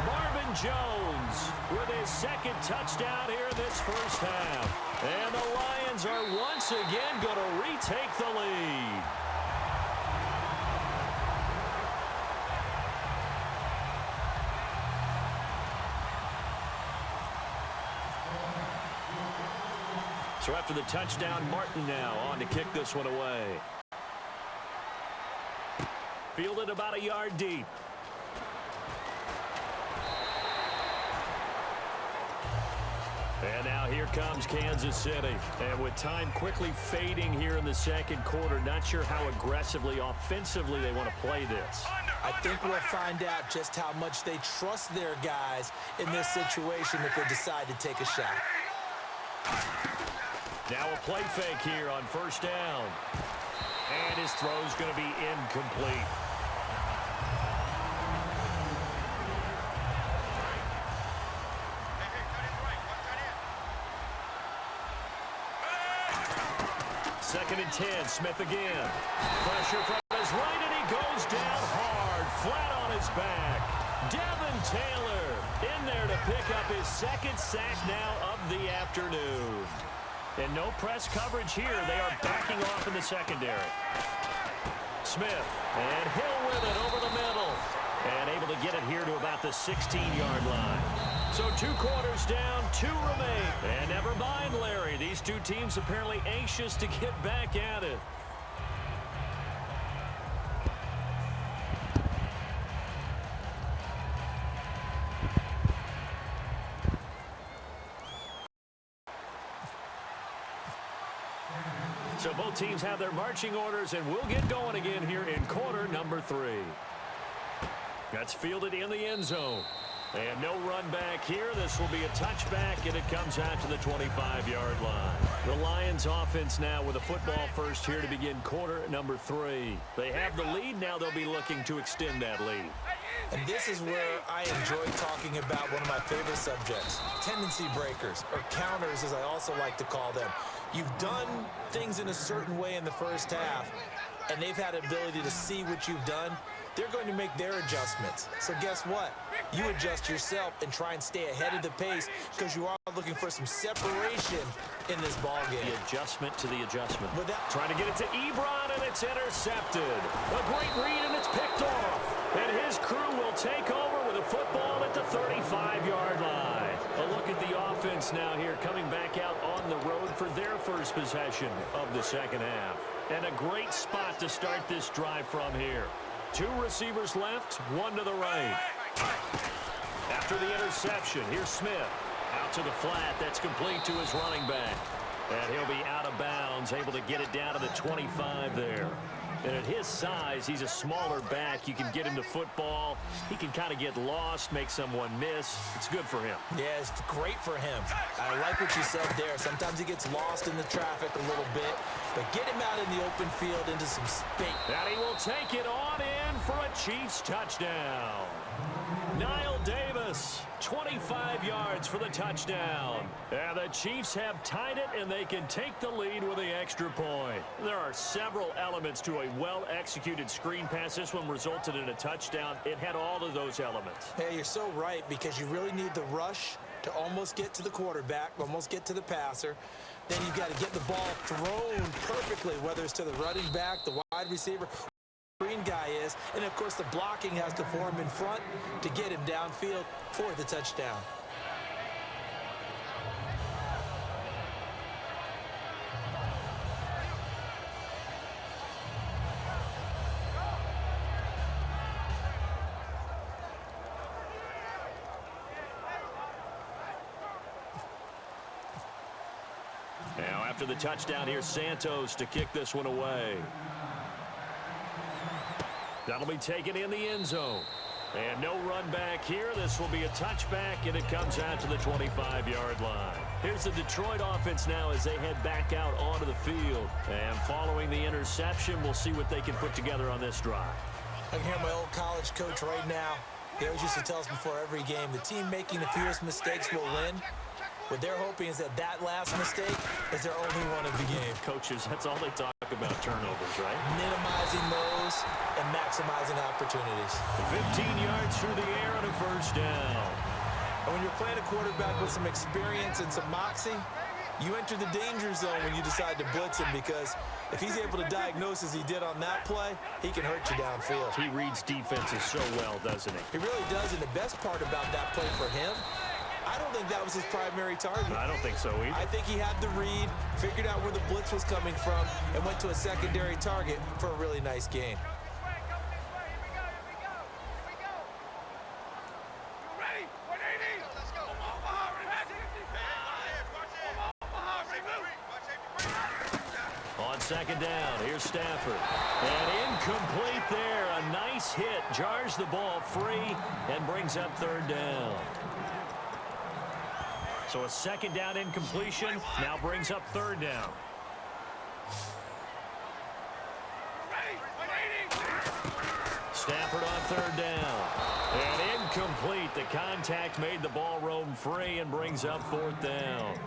Marvin Jones with his second touchdown here in this first half. And the Lions are once again going to retake the lead. So after the touchdown, Martin now on to kick this one away. Fielded about a yard deep. And now here comes Kansas City. And with time quickly fading here in the second quarter, not sure how aggressively, offensively they want to play this. I think we'll find out just how much they trust their guys in this situation if they decide to take a shot. Now a play fake here on first down. And his throw's going to be incomplete. Second and 10, Smith again. Pressure from his right, and he goes down hard, flat on his back. Devin Taylor in there to pick up his second sack now of the afternoon. And no press coverage here. They are backing off in the secondary. Smith and Hill with it over the middle. And able to get it here to about the 16-yard line. So 2 quarters down, 2 remain. And never mind, Larry. These two teams apparently anxious to get back at it. So both teams have their marching orders, and we'll get going again here in quarter number 3. That's fielded in the end zone. And no run back here. This will be a touchback, and it comes out to the 25-yard line. The Lions offense now with a football first here to begin quarter number 3. They have the lead. Now they'll be looking to extend that lead. And this is where I enjoy talking about one of my favorite subjects, tendency breakers, or counters as I also like to call them. You've done things in a certain way in the first half, and they've had the ability to see what you've done. They're going to make their adjustments. So guess what? You adjust yourself and try and stay ahead of the pace because you are looking for some separation in this ball game. The adjustment to the adjustment. Trying to get it to Ebron, and it's intercepted. A great read, and it's picked off. And his crew will take over with a football at the 35-yard line. A look at the offense now here, coming back out on the road for their first possession of the second half. And a great spot to start this drive from here. 2 receivers left, 1 to the right. After the interception, here's Smith. Out to the flat, that's complete to his running back. And he'll be out of bounds, able to get it down to the 25 there. And at his size, he's a smaller back. You can get him to football. He can kind of get lost, make someone miss. It's good for him. Yeah, it's great for him. I like what you said there. Sometimes he gets lost in the traffic a little bit, but get him out in the open field into some space. And he will take it on in for a Chiefs touchdown. Niall Davis, 25 yards for the touchdown. And the Chiefs have tied it, and they can take the lead with the extra point. There are several elements to a well-executed screen pass. This one resulted in a touchdown. It had all of those elements. Hey, you're so right, because you really need the rush to almost get to the quarterback, almost get to the passer. Then you've got to get the ball thrown perfectly, whether it's to the running back, the wide receiver, green guy is, and of course the blocking has to form in front to get him downfield for the touchdown. Now after the touchdown, here's Santos to kick this one away. That'll be taken in the end zone. And no run back here. This will be a touchback, and it comes out to the 25-yard line. Here's the Detroit offense now as they head back out onto the field. And following the interception, we'll see what they can put together on this drive. I can hear my old college coach right now. He always used to tell us before every game, the team making the fewest mistakes will win. What they're hoping is that last mistake is their only one of the game. Coaches, that's all they talk about, turnovers, right? Minimizing those and maximizing opportunities. 15 yards through the air and a first down. And when you're playing a quarterback with some experience and some moxie, you enter the danger zone when you decide to blitz him, because if he's able to diagnose as he did on that play, he can hurt you downfield. He reads defenses so well, doesn't he? He really does, and the best part about that play for him, I don't think that was his primary target. I don't think so either. I think he had the read, figured out where the blitz was coming from, and went to a secondary target for a really nice gain. On second down, here's Stafford. And incomplete there. A nice hit. Jars the ball free and brings up third down. So a second down incompletion now brings up third down. Stafford on third down. And incomplete. The contact made the ball roam free and brings up fourth down.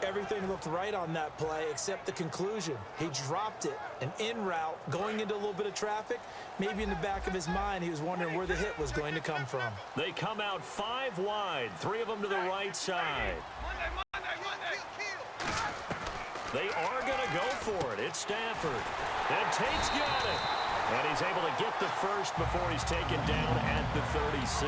Everything looked right on that play except the conclusion. He dropped it, an in route, going into a little bit of traffic. Maybe in the back of his mind, he was wondering where the hit was going to come from. They come out 5 wide, 3 of them to the right side. They are going to go for it. It's Stafford. And Tate's got it. And he's able to get the first before he's taken down at the 36.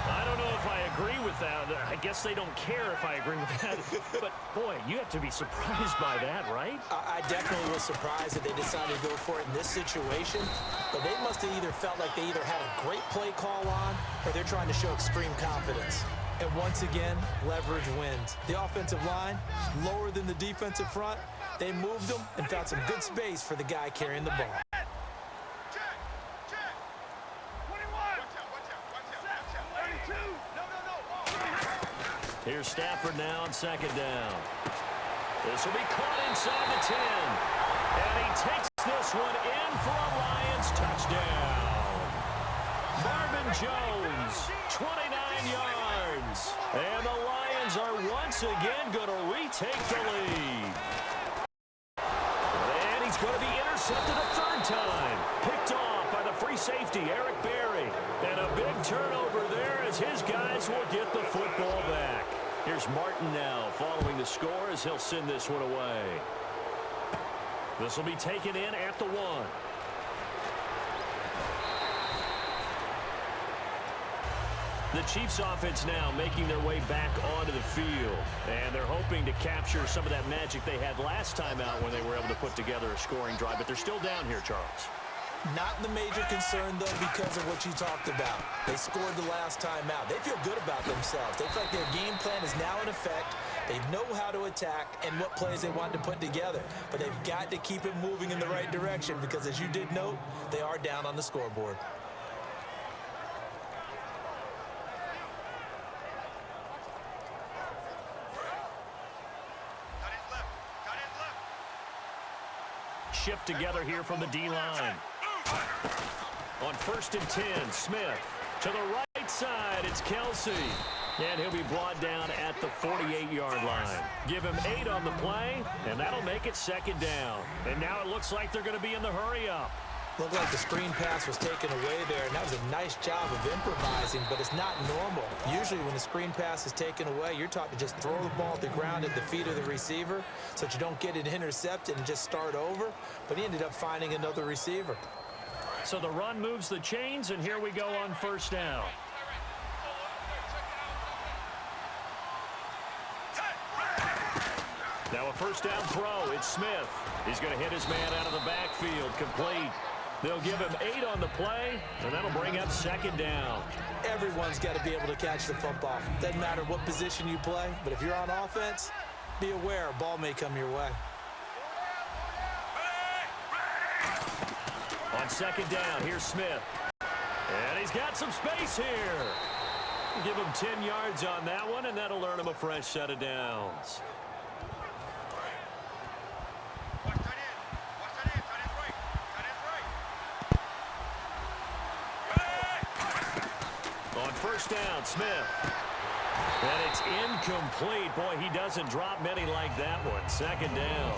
I don't know if I agree with that. I guess they don't care if I agree with that. But, boy, you have to be surprised by that, right? I definitely was surprised that they decided to go for it in this situation. But they must have either felt like they either had a great play call on or they're trying to show extreme confidence. And once again, leverage wins. The offensive line, lower than the defensive front. They moved them and found some good space for the guy carrying the ball. Here's Stafford now on second down. This will be caught inside the 10. And he takes this one in for a Lions touchdown. Marvin Jones, 29 yards. And the Lions are once again going to retake the lead. And he's going to be intercepted a third time. Picked off by the free safety, Eric Berry. And a big turnover there as his guys will get the football back. Here's Martin now following the score as he'll send this one away. This will be taken in at the 1. The Chiefs offense now making their way back onto the field. And they're hoping to capture some of that magic they had last time out when they were able to put together a scoring drive. But they're still down here, Charles. Not the major concern, though, because of what you talked about. They scored the last time out. They feel good about themselves. They feel like their game plan is now in effect. They know how to attack and what plays they want to put together. But they've got to keep it moving in the right direction because, as you did note, they are down on the scoreboard. Shift together here from the D-line. On 1st and 10, Smith. To the right side, it's Kelsey. And he'll be brought down at the 48-yard line. Give him 8 on the play, and that'll make it 2nd down. And now it looks like they're going to be in the hurry-up. Looked like the screen pass was taken away there, and that was a nice job of improvising, but it's not normal. Usually when the screen pass is taken away, you're taught to just throw the ball at the ground at the feet of the receiver so that you don't get it intercepted and just start over, but he ended up finding another receiver. So the run moves the chains, and here we go on 1st down. Now a 1st down throw. It's Smith. He's going to hit his man out of the backfield. Complete. They'll give him 8 on the play, and that'll bring up 2nd down. Everyone's got to be able to catch the football. Doesn't matter what position you play, but if you're on offense, be aware a ball may come your way. On 2nd down, here's Smith. And he's got some space here. Give him 10 yards on that one, and that'll earn him a fresh set of downs. On 1st down, Smith. And it's incomplete. Boy, he doesn't drop many like that one. 2nd down.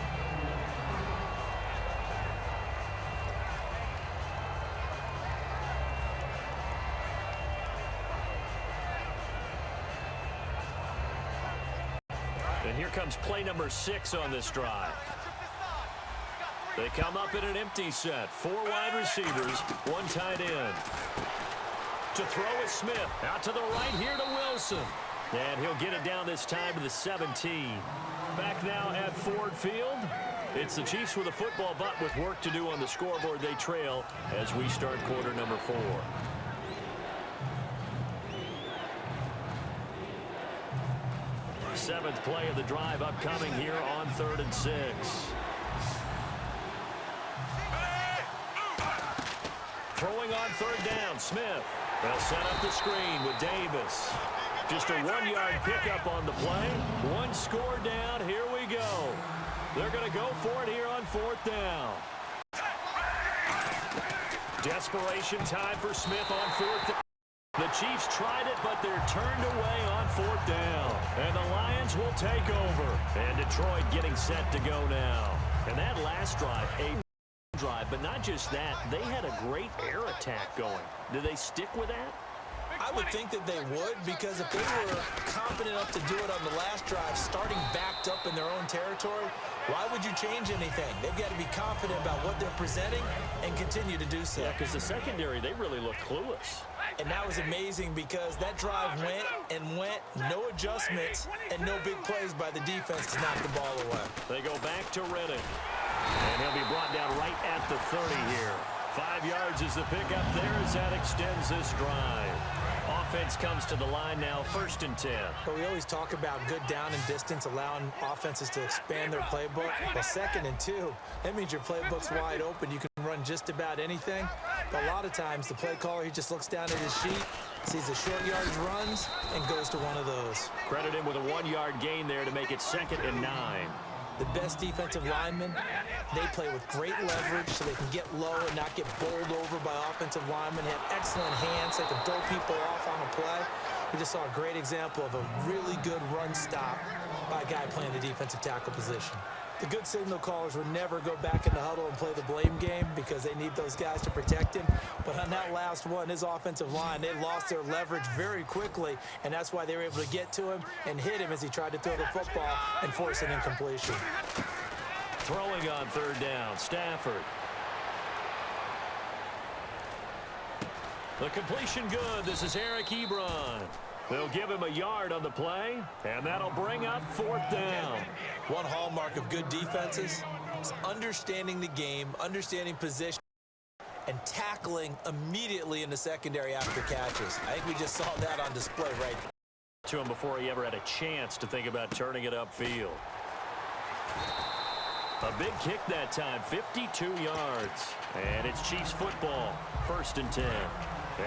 And here comes play number 6 on this drive. They come up in an empty set. 4 wide receivers, 1 tight end. To throw is Smith. Out to the right here to Wilson. And he'll get it down this time to the 17. Back now at Ford Field. It's the Chiefs with a football, but with work to do on the scoreboard, they trail as we start quarter number 4. Seventh play of the drive upcoming here on 3rd and 6. Throwing on 3rd down, Smith. They'll set up the screen with Davis. Just a 1-yard pickup on the play. 1 score down. Here we go. They're going to go for it here on 4th down. Desperation time for Smith on 4th down. The Chiefs tried it, but they're turned away on 4th down. And the Lions will take over. And Detroit getting set to go now. And that last drive, a drive, but not just that, they had a great air attack going. Do they stick with that? I would think that they would, because if they were confident enough to do it on the last drive, starting backed up in their own territory, why would you change anything? They've got to be confident about what they're presenting and continue to do so. Yeah, because the secondary, they really look clueless. And that was amazing because that drive went and went, no adjustments, and no big plays by the defense to knock the ball away. They go back to Redding. And he'll be brought down right at the 30 here. 5 yards is the pickup there as that extends this drive. Offense comes to the line now, 1st and 10. But we always talk about good down and distance, allowing offenses to expand their playbook. Well, 2nd and 2, that means your playbook's wide open. You can run just about anything. But a lot of times, the play caller, he just looks down at his sheet, sees the short yardage runs, and goes to one of those. Credit him with a 1-yard gain there to make it 2nd and 9. The best defensive linemen, they play with great leverage so they can get low and not get bowled over by offensive linemen. They have excellent hands. They can throw people off on a play. We just saw a great example of a really good run stop by a guy playing the defensive tackle position. The good signal callers would never go back in the huddle and play the blame game because they need those guys to protect him. But on that last one, his offensive line, they lost their leverage very quickly, and that's why they were able to get to him and hit him as he tried to throw the football and force an incompletion. Throwing on third down, Stafford. The completion good. This is Eric Ebron. They'll give him a yard on the play, and that'll bring up fourth down. One hallmark of good defenses is understanding the game, understanding position, and tackling immediately in the secondary after catches. I think we just saw that on display right there. To him before he ever had a chance to think about turning it upfield. A big kick that time, 52 yards. And it's Chiefs football, 1st and 10.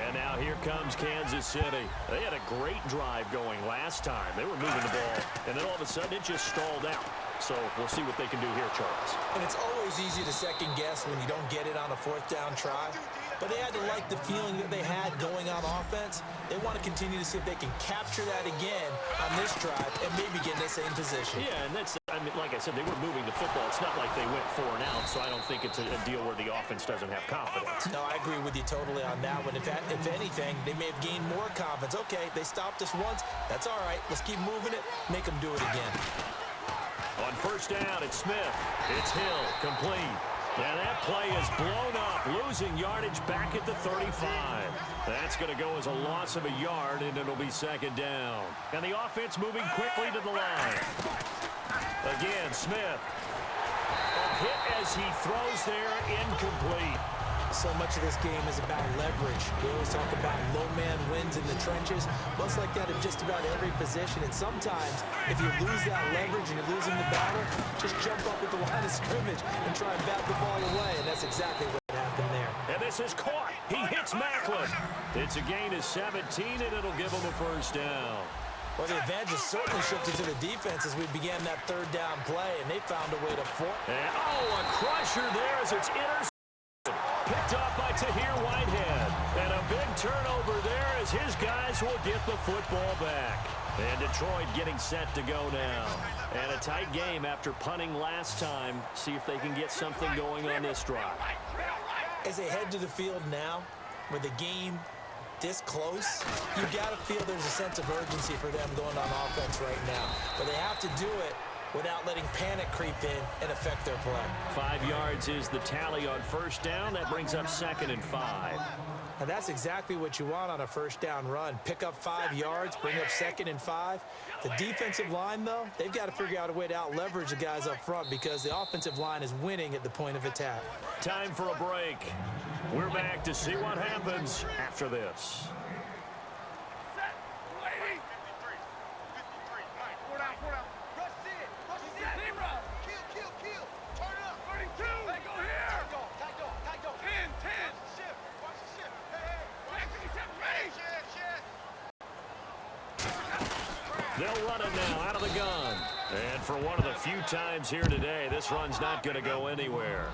And now here comes Kansas City. They had a great drive going last time. They were moving the ball, and then all of a sudden it just stalled out. So we'll see what they can do here, Charles. And it's always easy to second guess when you don't get it on a 4th down try. But they had to like the feeling that they had going on offense. They want to continue to see if they can capture that again on this drive and maybe get in the same position. Yeah, and that's, I mean, like I said, they were moving the football. It's not like they went 4 and out, so I don't think it's a deal where the offense doesn't have confidence. No, I agree with you totally on that one. If anything, they may have gained more confidence. Okay, they stopped us once. That's all right. Let's keep moving it. Make them do it again. On 1st down, it's Smith. It's Hill, complete. And that play is blown up, losing yardage back at the 35. That's going to go as a loss of a yard, and it'll be 2nd down. And the offense moving quickly to the line. Again, Smith. A hit as he throws there, incomplete. So much of this game is about leverage. We always talk about low man wins in the trenches. Well, it's like that in just about every position. And sometimes, if you lose that leverage and you're losing the battle, just jump up at the line of scrimmage and try and bat the ball away. And that's exactly what happened there. And this is caught. He hits Macklin. It's a gain of 17, and it'll give him a 1st down. Well, the advantage has certainly shifted to the defense as we began that 3rd down play, and they found a way to force. And, a crusher there as it's intercepted. Picked off by Tahir Whitehead. And a big turnover there as his guys will get the football back. And Detroit getting set to go now. And a tight game after punting last time. See if they can get something going on this drive. As they head to the field now, with the game this close, you got to feel there's a sense of urgency for them going on offense right now. But they have to do it without letting panic creep in and affect their play. 5 yards is the tally on 1st down. That brings up 2nd and 5. And that's exactly what you want on a 1st down run. Pick up 5 yards, bring up 2nd and 5. The defensive line, though, they've got to figure out a way to out-leverage the guys up front because the offensive line is winning at the point of attack. Time for a break. We're back to see what happens after this. They'll run it now out of the gun. And for one of the few times here today, this run's not going to go anywhere.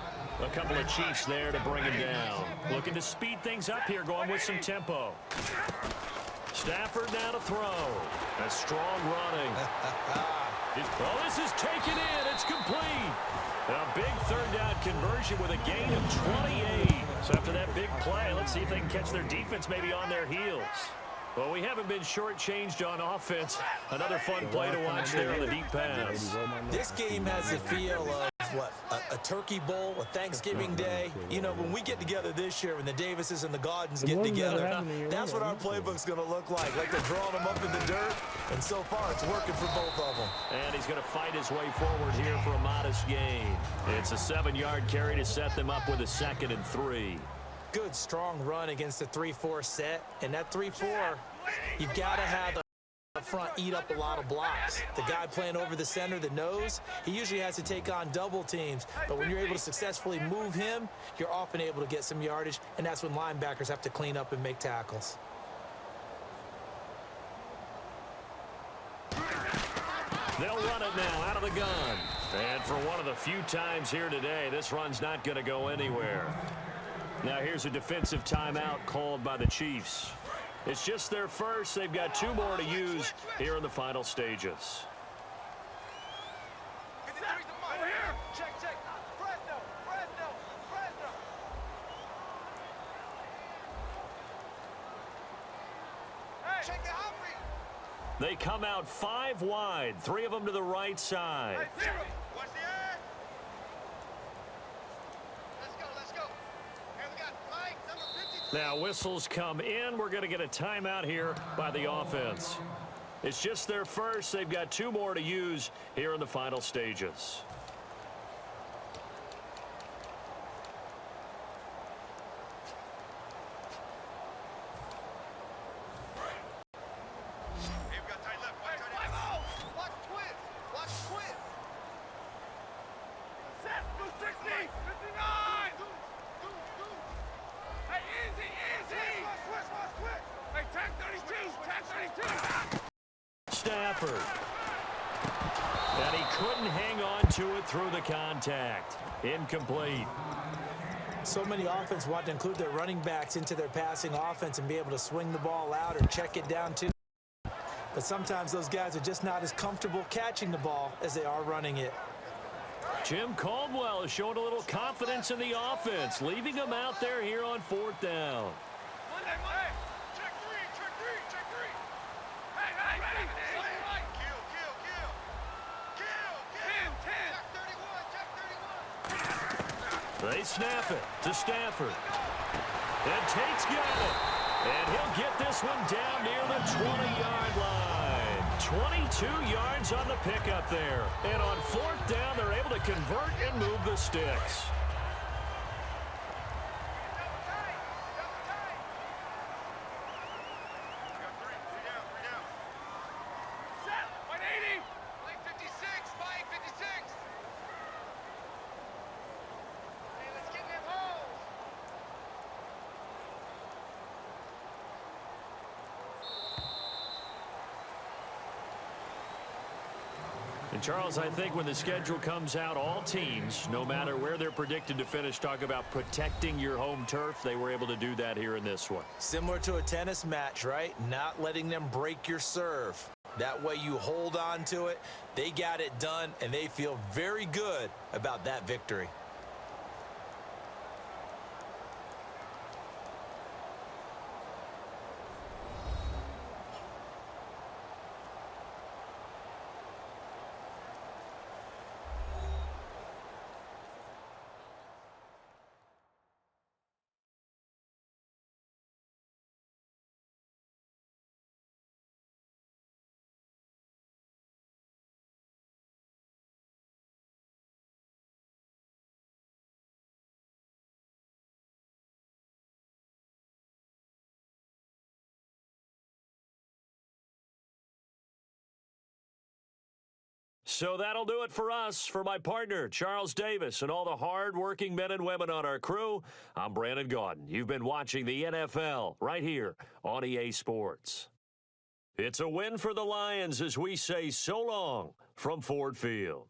A couple of Chiefs there to bring him down. Looking to speed things up here, going with some tempo. Stafford now to throw. A strong running. Oh, this is taken in. It's complete. A big 3rd down conversion with a gain of 28. So after that big play, let's see if they can catch their defense maybe on their heels. Well, we haven't been shortchanged on offense. Another fun play to watch there on the deep pass. This game has the feel of, what, a turkey bowl, a Thanksgiving day. You know, when we get together this year, when the Davises and the Gardens get together, that's what our playbook's going to look like. Like they're drawing them up in the dirt, and so far it's working for both of them. And he's going to fight his way forward here for a modest gain. It's a 7-yard carry to set them up with a 2nd and 3. Good, strong run against the 3-4 set. And that 3-4, you got to have the up front eat up a lot of blocks. The guy playing over the center, the nose, he usually has to take on double teams. But when you're able to successfully move him, you're often able to get some yardage, and that's when linebackers have to clean up and make tackles. They'll run it now out of the gun. And for one of the few times here today, this run's not going to go anywhere. Now here's a defensive timeout called by the Chiefs. It's just their first. They've got 2 more to use here in the final stages. They come out 5 wide, 3 of them to the right side. Watch the eye. Let's go. Hey, we got flag number 52. Now whistles come in. We're going to get a timeout here by the offense. It's just their first. They've got 2 more to use here in the final stages. Hey, we got tight left. Watch tight left. Watch twist. Set. 260. 59. Hey, easy. Twist. Hey, tag 32. Stafford. And he couldn't hang on to it through the contact. Incomplete. So many offenses want to include their running backs into their passing offense and be able to swing the ball out or check it down to. But sometimes those guys are just not as comfortable catching the ball as they are running it. Jim Caldwell is showing a little confidence in the offense, leaving them out there here on 4th down. Monday. Check three. Hey, ready. Kill. 10. They snap it to Stafford. And Tate's got it. And he'll get this one down near the 20-yard line. 22 yards on the pickup there. And on 4th down, they're able to convert and move the sticks. And Charles, I think when the schedule comes out, all teams, no matter where they're predicted to finish, talk about protecting your home turf. They were able to do that here in this one. Similar to a tennis match, right? Not letting them break your serve. That way you hold on to it. They got it done, and they feel very good about that victory. So that'll do it for us. For my partner, Charles Davis, and all the hard-working men and women on our crew, I'm Brandon Gaudin. You've been watching the NFL right here on EA Sports. It's a win for the Lions as we say so long from Ford Field.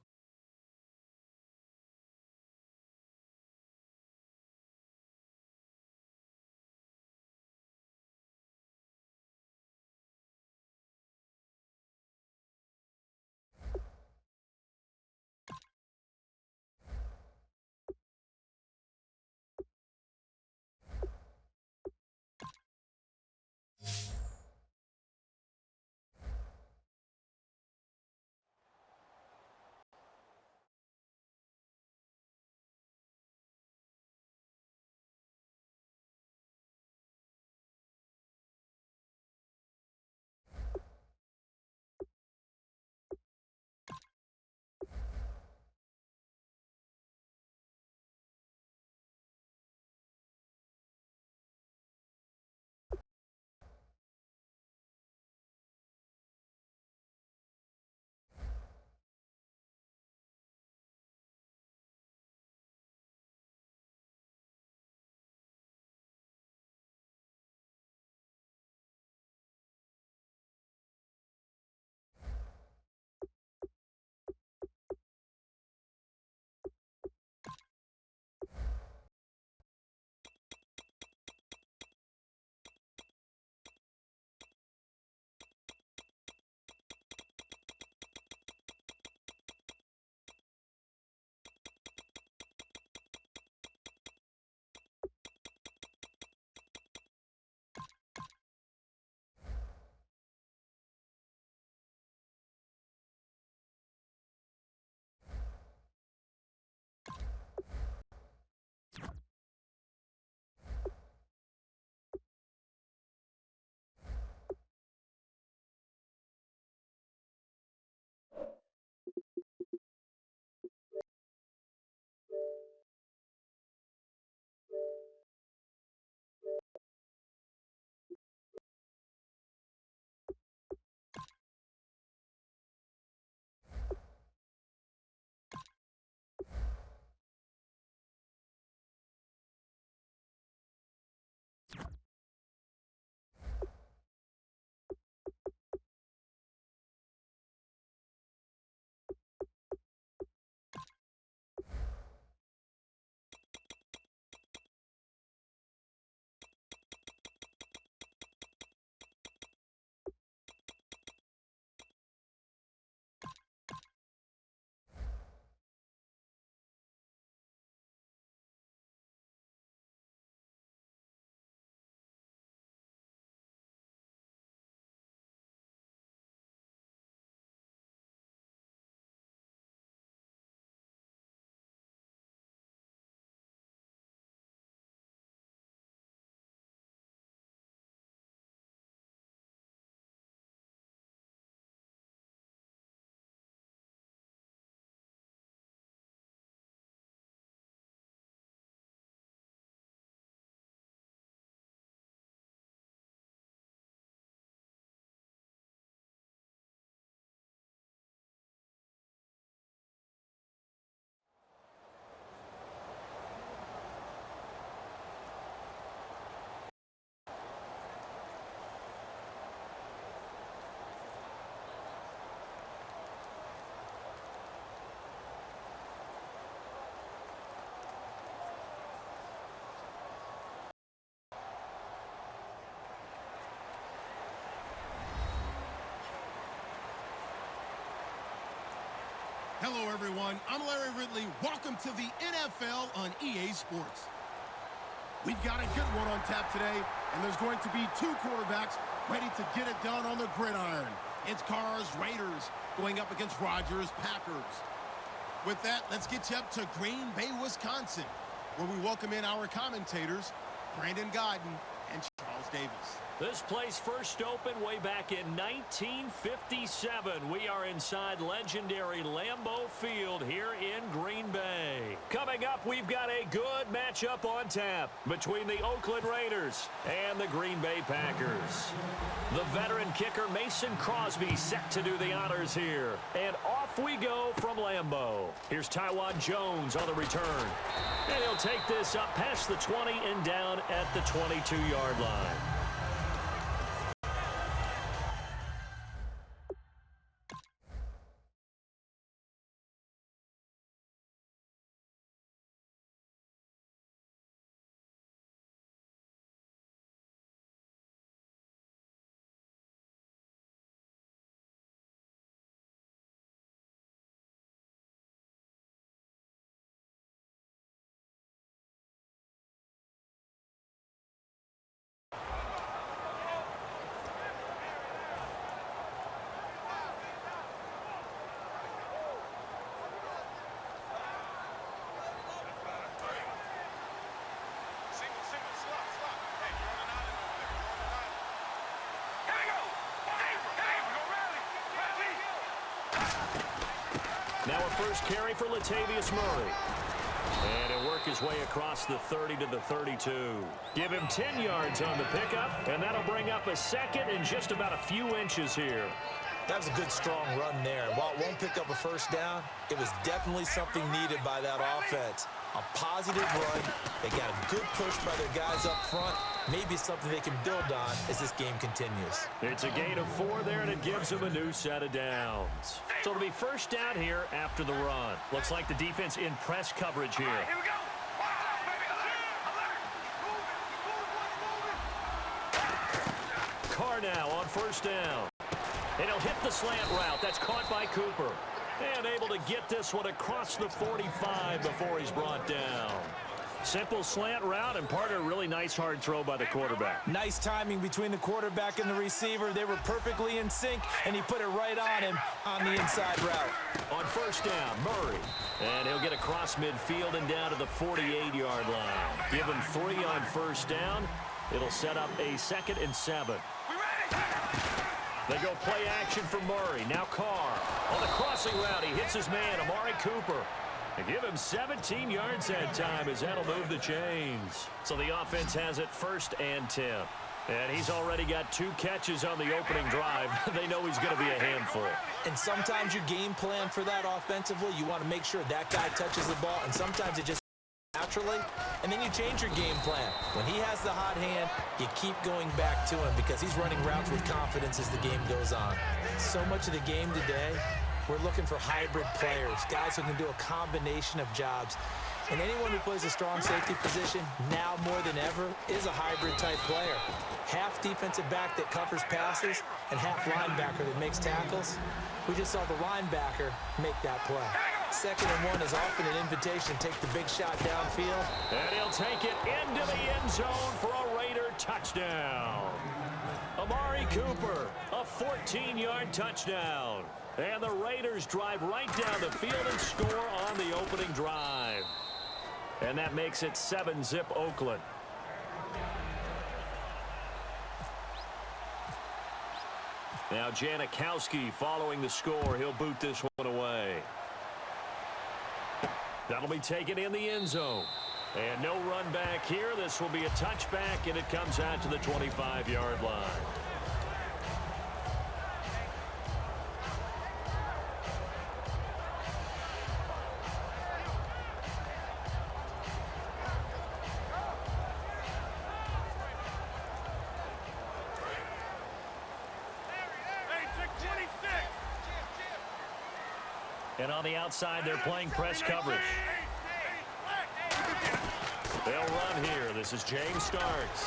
Hello, everyone. I'm Larry Ridley. Welcome to the NFL on EA Sports. We've got a good one on tap today, and there's going to be two quarterbacks ready to get it done on the gridiron. It's Carr's Raiders going up against Rodgers' Packers. With that, let's get you up to Green Bay, Wisconsin, where we welcome in our commentators, Brandon Godden and Charles Davis. This place first opened way back in 1957. We are inside legendary Lambeau Field here in Green Bay. Coming up, we've got a good matchup on tap between the Oakland Raiders and the Green Bay Packers. The veteran kicker Mason Crosby set to do the honors here. And off we go from Lambeau. Here's Taiwan Jones on the return. And he'll take this up past the 20 and down at the 22-yard line. Now a first carry for Latavius Murray. And he'll work his way across the 30 to the 32. Give him 10 yards on the pickup, and that'll bring up a second and just about a few inches here. That was a good, strong run there. While it won't pick up a first down, it was definitely something needed by that offense. A positive run. They got a good push by their guys up front. Maybe something they can build on as this game continues. It's a gain of 4 there, and it gives them a new set of downs. So it'll be first down here after the run. Looks like the defense in press coverage here. Here we go. Carr now on first down. And he'll hit the slant route. That's caught by Cooper. And able to get this one across the 45 before he's brought down. Simple slant route, and part of a really nice hard throw by the quarterback. Nice timing between the quarterback and the receiver. They were perfectly in sync, and he put it right on him on the inside route. On first down, Murray. And he'll get across midfield and down to the 48-yard line. Give him 3 on first down. It'll set up a 2nd and 7. They go play action for Murray. Now Carr. On the crossing route, he hits his man, Amari Cooper. And give him 17 yards that time as that'll move the chains. So the offense has it 1st and 10. And he's already got 2 catches on the opening drive. They know he's going to be a handful. And sometimes you game plan for that offensively. You want to make sure that guy touches the ball, and sometimes it just naturally, and then you change your game plan. When he has the hot hand, you keep going back to him because he's running routes with confidence as the game goes on. So much of the game today, we're looking for hybrid players, guys who can do a combination of jobs. And anyone who plays a strong safety position, now more than ever, is a hybrid type player. Half defensive back that covers passes and half linebacker that makes tackles. We just saw the linebacker make that play. 2nd and 1 is often an invitation to take the big shot downfield. And he'll take it into the end zone for a Raider touchdown. Amari Cooper, a 14-yard touchdown. And the Raiders drive right down the field and score on the opening drive. And that makes it 7-zip Oakland. Now Janikowski following the score. He'll boot this one away. That'll be taken in the end zone. And no run back here. This will be a touchback, and it comes out to the 25-yard line. And on the outside, they're playing press coverage. They'll run here. This is James Starks.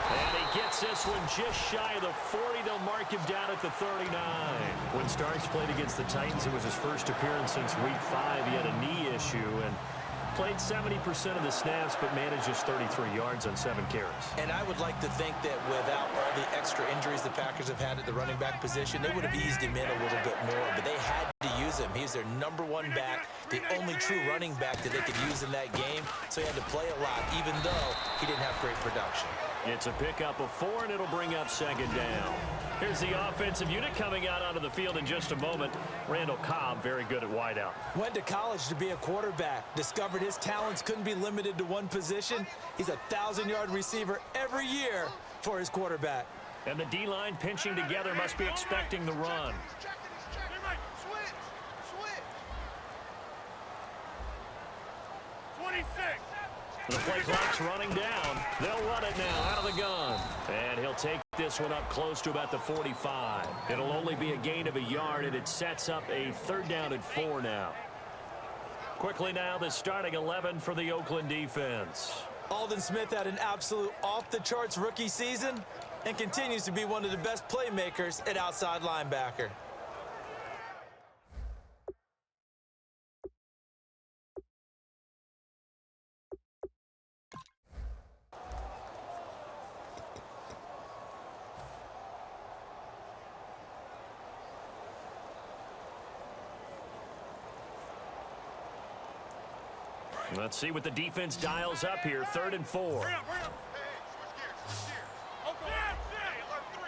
And he gets this one just shy of the 40. They'll mark him down at the 39. When Starks played against the Titans, it was his first appearance since Week 5. He had a knee issue and played 70% of the snaps, but managed just 33 yards on 7 carries. And I would like to think that without all the extra injuries the Packers have had at the running back position, they would have eased him in a little bit more, but they had to use him. He's their #1 back, the only true running back that they could use in that game, so he had to play a lot, even though he didn't have great production. It's a pickup of 4, and it'll bring up 2nd down. Here's the offensive unit coming out onto the field in just a moment. Randall Cobb, very good at wideout. Went to college to be a quarterback. Discovered his talents couldn't be limited to one position. He's a 1,000-yard receiver every year for his quarterback. And the D-line pinching together must be expecting the run. Switch. 26. The play clock's running down. They'll run it now out of the gun. And he'll take this one up close to about the 45. It'll only be a gain of a yard, and it sets up a 3rd down and 4 now. Quickly now, the starting 11 for the Oakland defense. Aldon Smith had an absolute off-the-charts rookie season and continues to be one of the best playmakers at outside linebacker. Let's see what the defense dials up here. 3rd and 4. Hey, switch gears. Alert 3.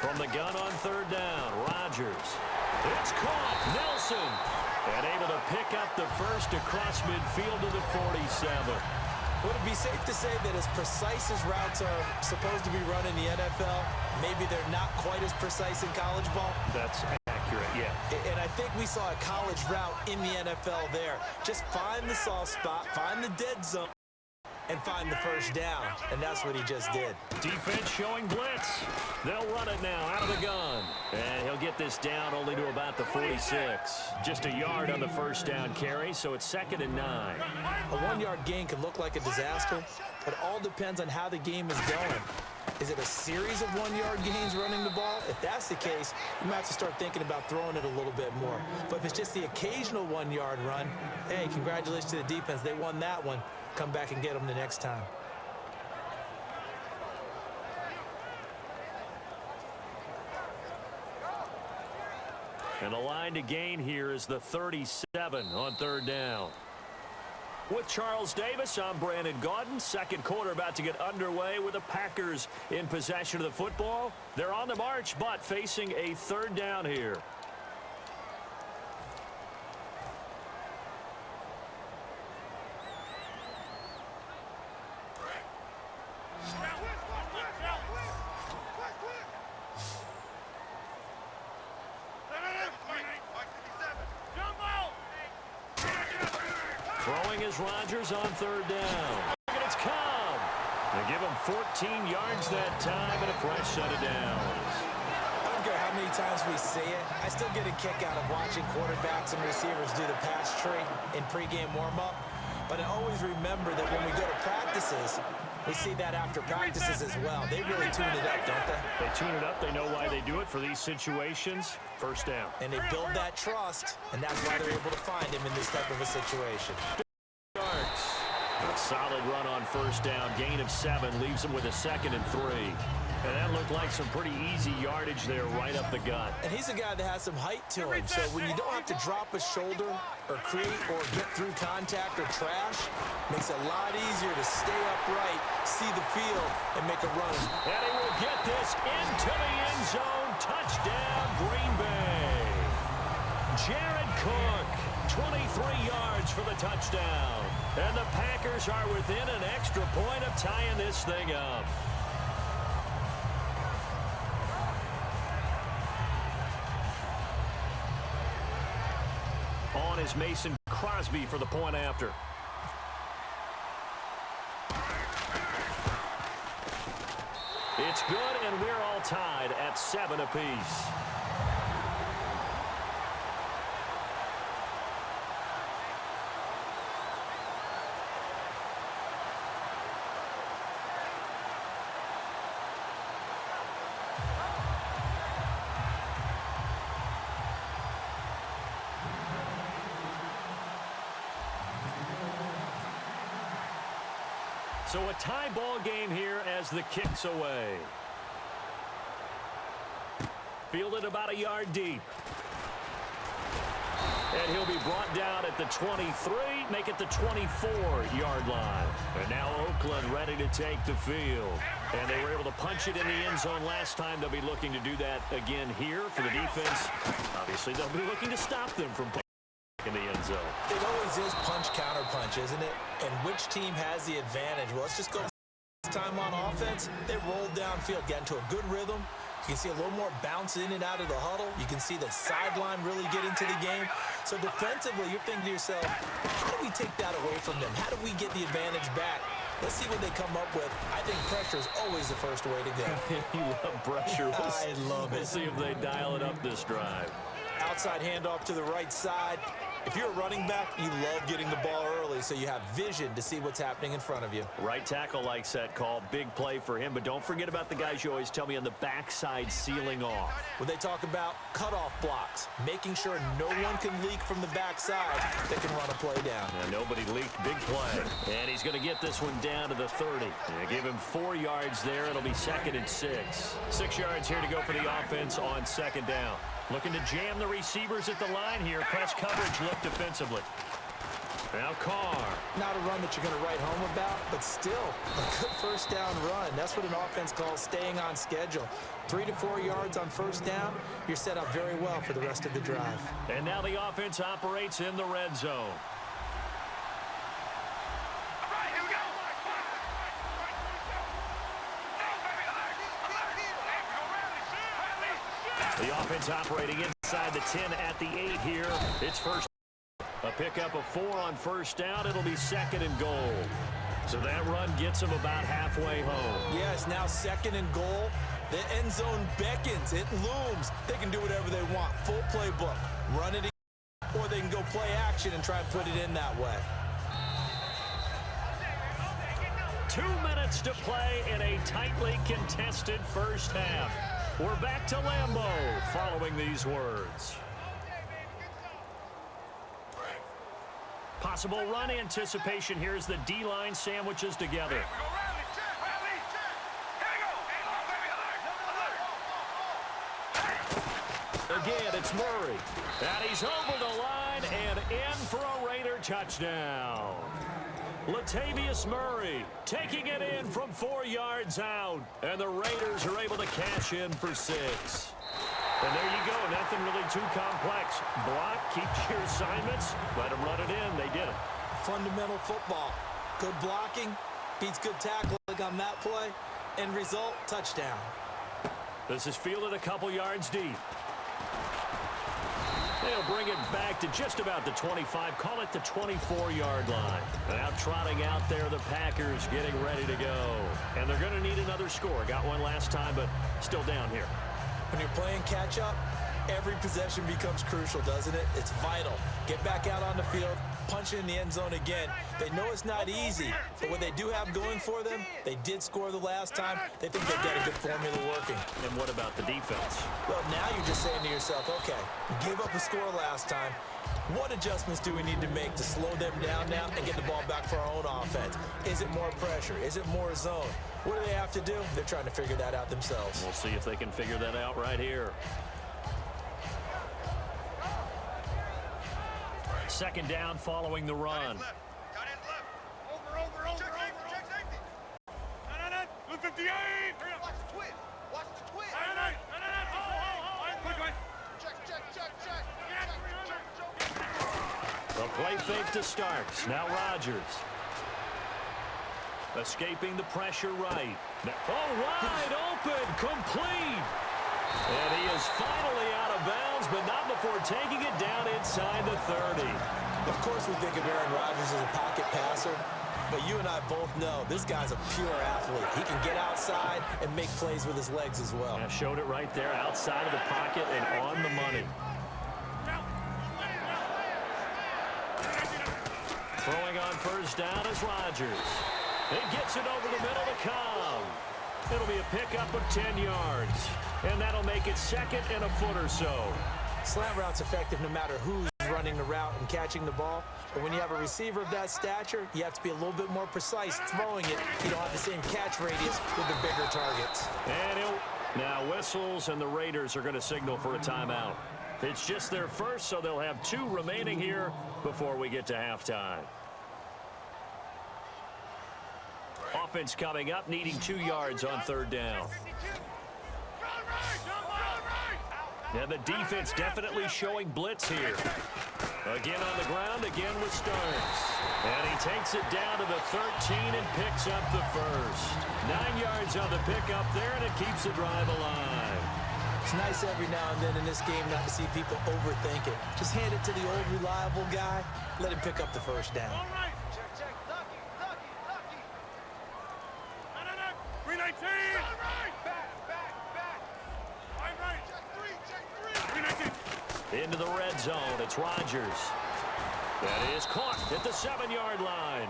From the gun on 3rd down, Rodgers. It's caught. Nelson. And able to pick up the first across midfield to the 47. Would it be safe to say that as precise as routes are supposed to be run in the NFL, maybe they're not quite as precise in college ball? That's accurate, yeah. And I think we saw a college route in the NFL there. Just find the soft spot, find the dead zone, and find the first down. And that's what he just did. Defense showing blitz. They'll run it now out of the gun. And he'll get this down only to about the 46. Just a yard on the first down carry, so it's 2nd and 9. A 1-yard gain can look like a disaster, but it all depends on how the game is going. Is it a series of 1-yard gains running the ball? If that's the case, you might have to start thinking about throwing it a little bit more. But if it's just the occasional 1-yard run, hey, congratulations to the defense. They won that one. Come back and get them the next time. And the line to gain here is the 37 on 3rd down. With Charles Davis, I'm Brandon Gaudin. Second quarter about to get underway with the Packers in possession of the football. They're on the march, but facing a 3rd down here. Throwing is Rodgers on 3rd down. And it's Cobb. They give him 14 yards that time and a fresh set of downs. I don't care how many times we see it. I still get a kick out of watching quarterbacks and receivers do the pass tree in pregame warm-up. But I always remember that when we go to practices, we see that after practices as well. They really tune it up, don't they? They tune it up. They know why they do it for these situations. First down. And they build that trust, and that's why they're able to find him in this type of a situation. A solid run on first down. Gain of 7 leaves them with a 2nd and 3. And that looked like some pretty easy yardage there right up the gut. And he's a guy that has some height to him. So when you don't have to drop a shoulder or create or get through contact or trash, makes it a lot easier to stay upright, see the field, and make a run. And he will get this into the end zone. Touchdown, Green Bay. Jared Cook, 23 yards for the touchdown. And the Packers are within an extra point of tying this thing up. On is Mason Crosby for the point after. It's good, and we're all tied at 7 apiece. So a tie ball game here as the kick's away. Fielded about a yard deep. And he'll be brought down at the 23, make it the 24-yard line. And now Oakland ready to take the field. And they were able to punch it in the end zone last time. They'll be looking to do that again here for the defense. Obviously, they'll be looking to stop them from in the end zone. It always is punch-counter-punch, isn't it? And which team has the advantage? Well, let's just go time on offense. They rolled downfield, get into a good rhythm. You can see a little more bounce in and out of the huddle. You can see the sideline really get into the game. So defensively, you're thinking to yourself, how do we take that away from them? How do we get the advantage back? Let's see what they come up with. I think pressure is always the first way to go. You love pressure. I love it. We'll see if they dial it up this drive. Outside handoff to the right side. If you're a running back, you love getting the ball early so you have vision to see what's happening in front of you. Right tackle likes that call. Big play for him. But don't forget about the guys you always tell me on the backside sealing off. When they talk about cutoff blocks, making sure no one can leak from the backside, they can run a play down. And nobody leaked. Big play. And he's going to get this one down to the 30. And give him 4 yards there. It'll be 2nd and 6. 6 yards here to go for the offense on 2nd down. Looking to jam the receivers at the line here. Press coverage look defensively. Now Carr. Not a run that you're going to write home about, but still a good first down run. That's what an offense calls staying on schedule. 3 to 4 yards on first down. You're set up very well for the rest of the drive. And now the offense operates in the red zone. The offense operating inside the 10 at the 8 here. It's first. A pickup of 4 on first down. It'll be 2nd and goal. So that run gets them about halfway home. Yeah, it's now 2nd and goal. The end zone beckons. It looms. They can do whatever they want. Full playbook. Run it again, or they can go play action and try and put it in that way. 2 minutes to play in a tightly contested first half. We're back to Lambeau following these words. Possible run anticipation here as the D-line sandwiches together. Again, it's Murray. And he's over the line and in for a Raider touchdown. Latavius Murray taking it in from 4 yards out. And the Raiders are able to cash in for 6. And there you go. Nothing really too complex. Block, keep to your assignments. Let them run it in. They did it. Fundamental football. Good blocking beats good tackling on that play. End result, touchdown. This is fielded a couple yards deep. They'll bring it back to just about the 25. Call it the 24-yard line. Now trotting out there, the Packers getting ready to go. And they're going to need another score. Got one last time, but still down here. When you're playing catch-up, every possession becomes crucial, doesn't it? It's vital. Get back out on the field, punch it in the end zone again. They know it's not easy, but what they do have going for them, they did score the last time. They think they've got a good formula working. And what about the defense? Well, now you're just saying to yourself, okay, we gave up a score last time. What adjustments do we need to make to slow them down now and get the ball back for our own offense? Is it more pressure? Is it more zone? What do they have to do? They're trying to figure that out themselves. We'll see if they can figure that out right here. 2nd down following the run. The play fake to start. Now Rodgers. Escaping the pressure right. Oh, wide open. Complete. And he is finally out of bounds, but not before taking it down inside the 30. Of course we think of Aaron Rodgers as a pocket passer, but you and I both know this guy's a pure athlete. He can get outside and make plays with his legs as well. Yeah, showed it right there outside of the pocket and on the money. Throwing on first down is Rodgers. He gets it over the middle to Cobb. It'll be a pickup of 10 yards. And that'll make it 2nd and a foot or so. Slant route's effective no matter who's running the route and catching the ball. But when you have a receiver of that stature, you have to be a little bit more precise throwing it. You don't have the same catch radius with the bigger targets. And now whistles, and the Raiders are going to signal for a timeout. It's just their first, so they'll have 2 remaining here before we get to halftime. Offense coming up, needing 2 yards on 3rd down. And the defense definitely showing blitz here. Again on the ground, again with Starks. And he takes it down to the 13 and picks up the first. 9 yards on the pickup there, and it keeps the drive alive. It's nice every now and then in this game not to see people overthink it. Just hand it to the old reliable guy. Let him pick up the first down. All right. Check. Lucky. 319. All right. Back. All right. Check 3. Into the red zone, it's Rodgers. That is caught at the 7-yard line.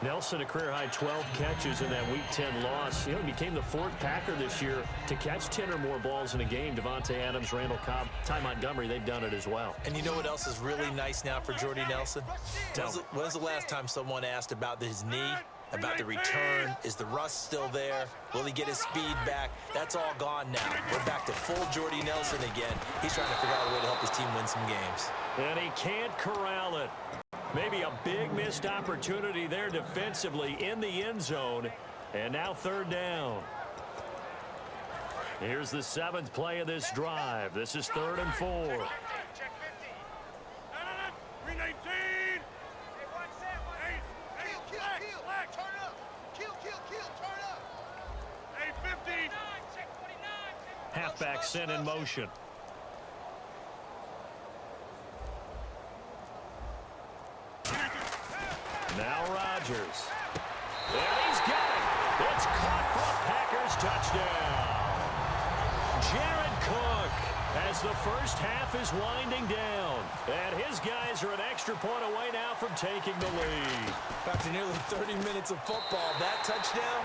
Nelson, a career-high 12 catches in that Week 10 loss. He became the 4th Packer this year to catch 10 or more balls in a game. Devontae Adams, Randall Cobb, Ty Montgomery, they've done it as well. And you know what else is really nice now for Jordy Nelson? When's the last time someone asked about his knee, about the return? Is the rust still there? Will he get his speed back? That's all gone now. We're back to full Jordy Nelson again. He's trying to figure out a way to help his team win some games. And he can't corral it. Maybe a big missed opportunity there defensively in the end zone. And now 3rd down. Here's the 7th play of this drive. This is 3rd and 4. Check 50. 319. Hey, watch that one. Kill. Turn up. Kill. Turn up. Hey, 50. Check 49. Halfback sent in motion. Now Rodgers. And he's got it. It's caught for a Packers touchdown. Jared Cook as the first half is winding down. And his guys are an extra point away now from taking the lead. After nearly 30 minutes of football, that touchdown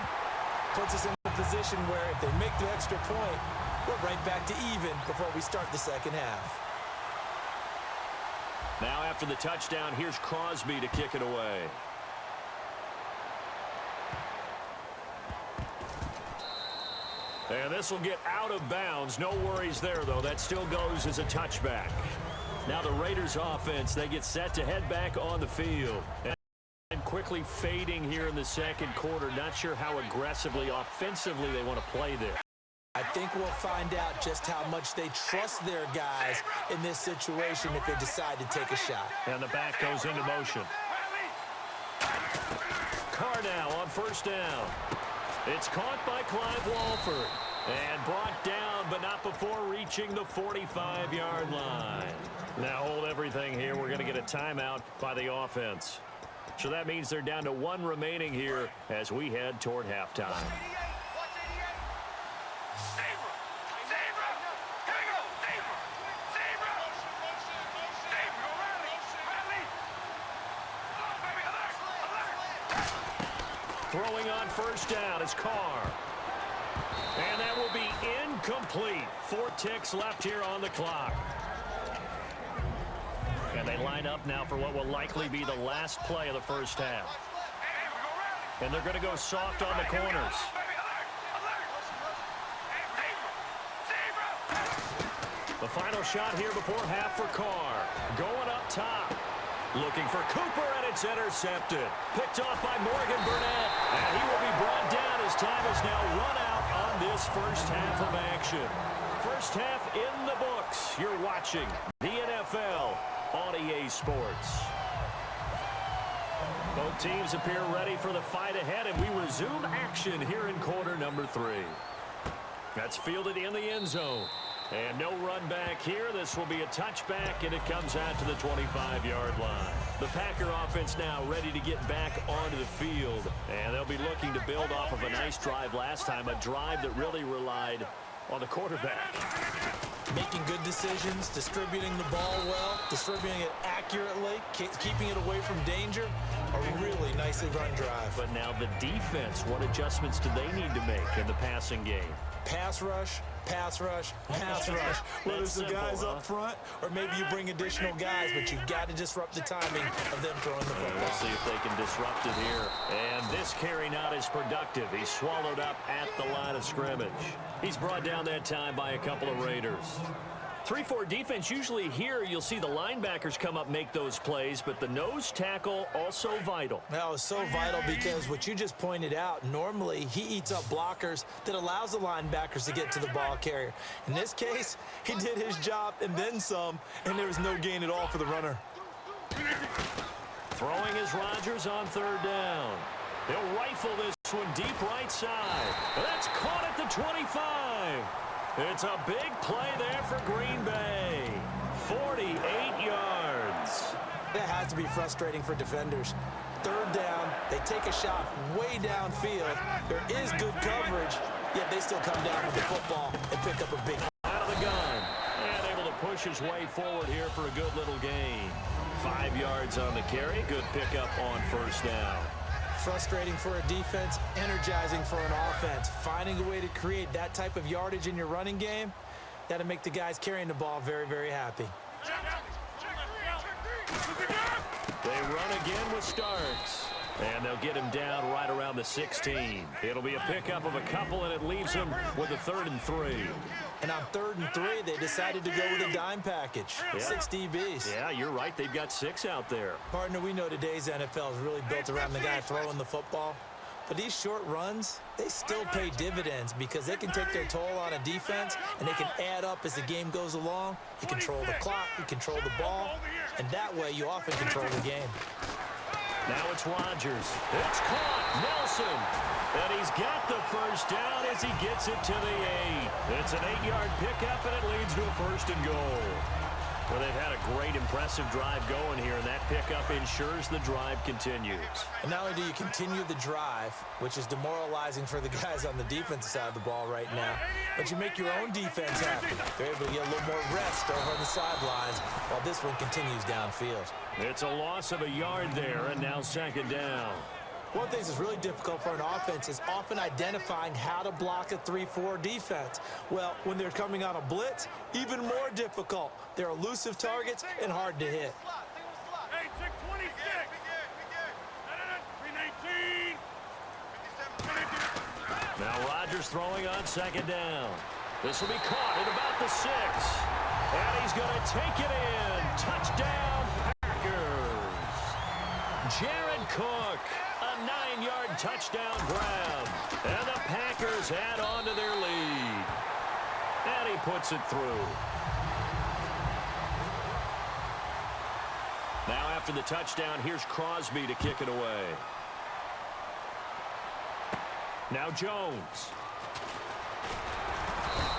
puts us in a position where if they make the extra point, we're right back to even before we start the second half. Now after the touchdown, here's Crosby to kick it away. And this will get out of bounds. No worries there, though. That still goes as a touchback. Now the Raiders offense, they get set to head back on the field. And quickly fading here in the 2nd quarter. Not sure how aggressively, offensively they want to play there. I think we'll find out just how much they trust their guys in this situation if they decide to take a shot. And the back goes into motion. Carr now on 1st down. It's caught by Clive Walford. And brought down, but not before reaching the 45-yard line. Now hold everything here. We're going to get a timeout by the offense. So that means they're down to 1 remaining here as we head toward halftime. Throwing on 1st down is Carr. And that will be incomplete. 4 ticks left here on the clock. And they line up now for what will likely be the last play of the first half. And they're going to go soft on the corners. The final shot here before half for Carr. Going up top. Looking for Cooper, and it's intercepted. Picked off by Morgan Burnett. And he will be brought down as time is now run out on this first half of action. First half in the books. You're watching the NFL on EA Sports. Both teams appear ready for the fight ahead, and we resume action here in quarter number 3. That's fielded in the end zone. And no run back here. This will be a touchback, and it comes out to the 25-yard line. The Packer offense now ready to get back onto the field, and they'll be looking to build off of a nice drive last time, a drive that really relied on the quarterback. Making good decisions, distributing the ball well, distributing it accurately, keeping it away from danger. A really nicely run drive. But now the defense, what adjustments do they need to make in the passing game? Pass rush, Pass rush, whether it's the guys up front or maybe you bring additional guys, but you've got to disrupt the timing of them throwing the football. We'll see if they can disrupt it here. And this carry not as productive. He's swallowed up at the line of scrimmage. He's brought down that time by a couple of Raiders. 3-4 defense, usually here you'll see the linebackers come up, make those plays, but the nose tackle also vital. No, it's so vital because what you just pointed out, normally he eats up blockers that allows the linebackers to get to the ball carrier. In this case, he did his job and then some, and there was no gain at all for the runner. Throwing is Rodgers on third down. He'll rifle this one deep right side. That's caught at the 25. It's a big play there for Green Bay. 48 yards. That has to be frustrating for defenders. Third down, they take a shot way downfield. There is good coverage, yet they still come down with the football and pick up a big. Out of the gun. And able to push his way forward here for a good little gain. 5 yards on the carry. Good pickup on first down. Frustrating for a defense, energizing for an offense. Finding a way to create that type of yardage in your running game, that'll make the guys carrying the ball very, very happy. They run again with Starks. And they'll get him down right around the 16. It'll be a pickup of a couple, and it leaves him with a 3rd and 3. And on 3rd and 3, they decided to go with a dime package. Yeah. 6 DBs. Yeah, you're right. They've got 6 out there. Partner, we know today's NFL is really built around the guy throwing the football. But these short runs, they still pay dividends because they can take their toll on a defense, and they can add up as the game goes along. You control the clock, you control the ball, and that way you often control the game. Now it's Rodgers. It's caught. Nelson. And he's got the first down as he gets it to the 8. It's an 8-yard pickup, and it leads to a 1st and goal. Well, they've had a great, impressive drive going here, and that pickup ensures the drive continues. And not only do you continue the drive, which is demoralizing for the guys on the defensive side of the ball right now, but you make your own defense happy. They're able to get a little more rest over on the sidelines while this one continues downfield. It's a loss of a yard there, and now 2nd down. One thing that's really difficult for an offense is often identifying how to block a 3-4 defense. Well, when they're coming on a blitz, even more difficult. They're elusive targets and hard to hit. Hey, 626. 319. Now Rodgers throwing on 2nd down. This will be caught at about the 6. And he's going to take it in. Touchdown, Packers. Jared Cook. A 9-yard touchdown grab. And the Packers add on to their lead. And he puts it through. Now after the touchdown, here's Crosby to kick it away. Now Jones.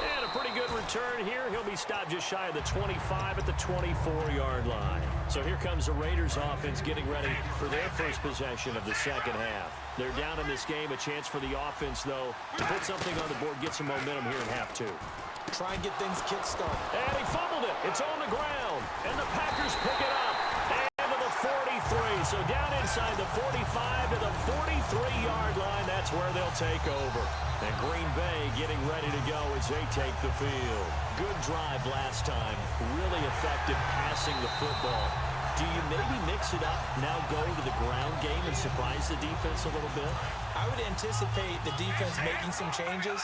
And a pretty good return here. He'll be stopped just shy of the 25 at the 24-yard line. So here comes the Raiders offense getting ready for their first possession of the 2nd half. They're down in this game. A chance for the offense, though, to put something on the board, get some momentum here in half 2. Try and get things kick-started. And he fumbled it. It's on the ground. And the Packers pick it up. And to the 43. So down inside the 45 to the 43-yard line. That's where they'll take over. And Green Bay getting ready to go as they take the field. Good drive last time. Really effective passing the football. Do you maybe mix it up, now go to the ground game and surprise the defense a little bit? I would anticipate the defense making some changes,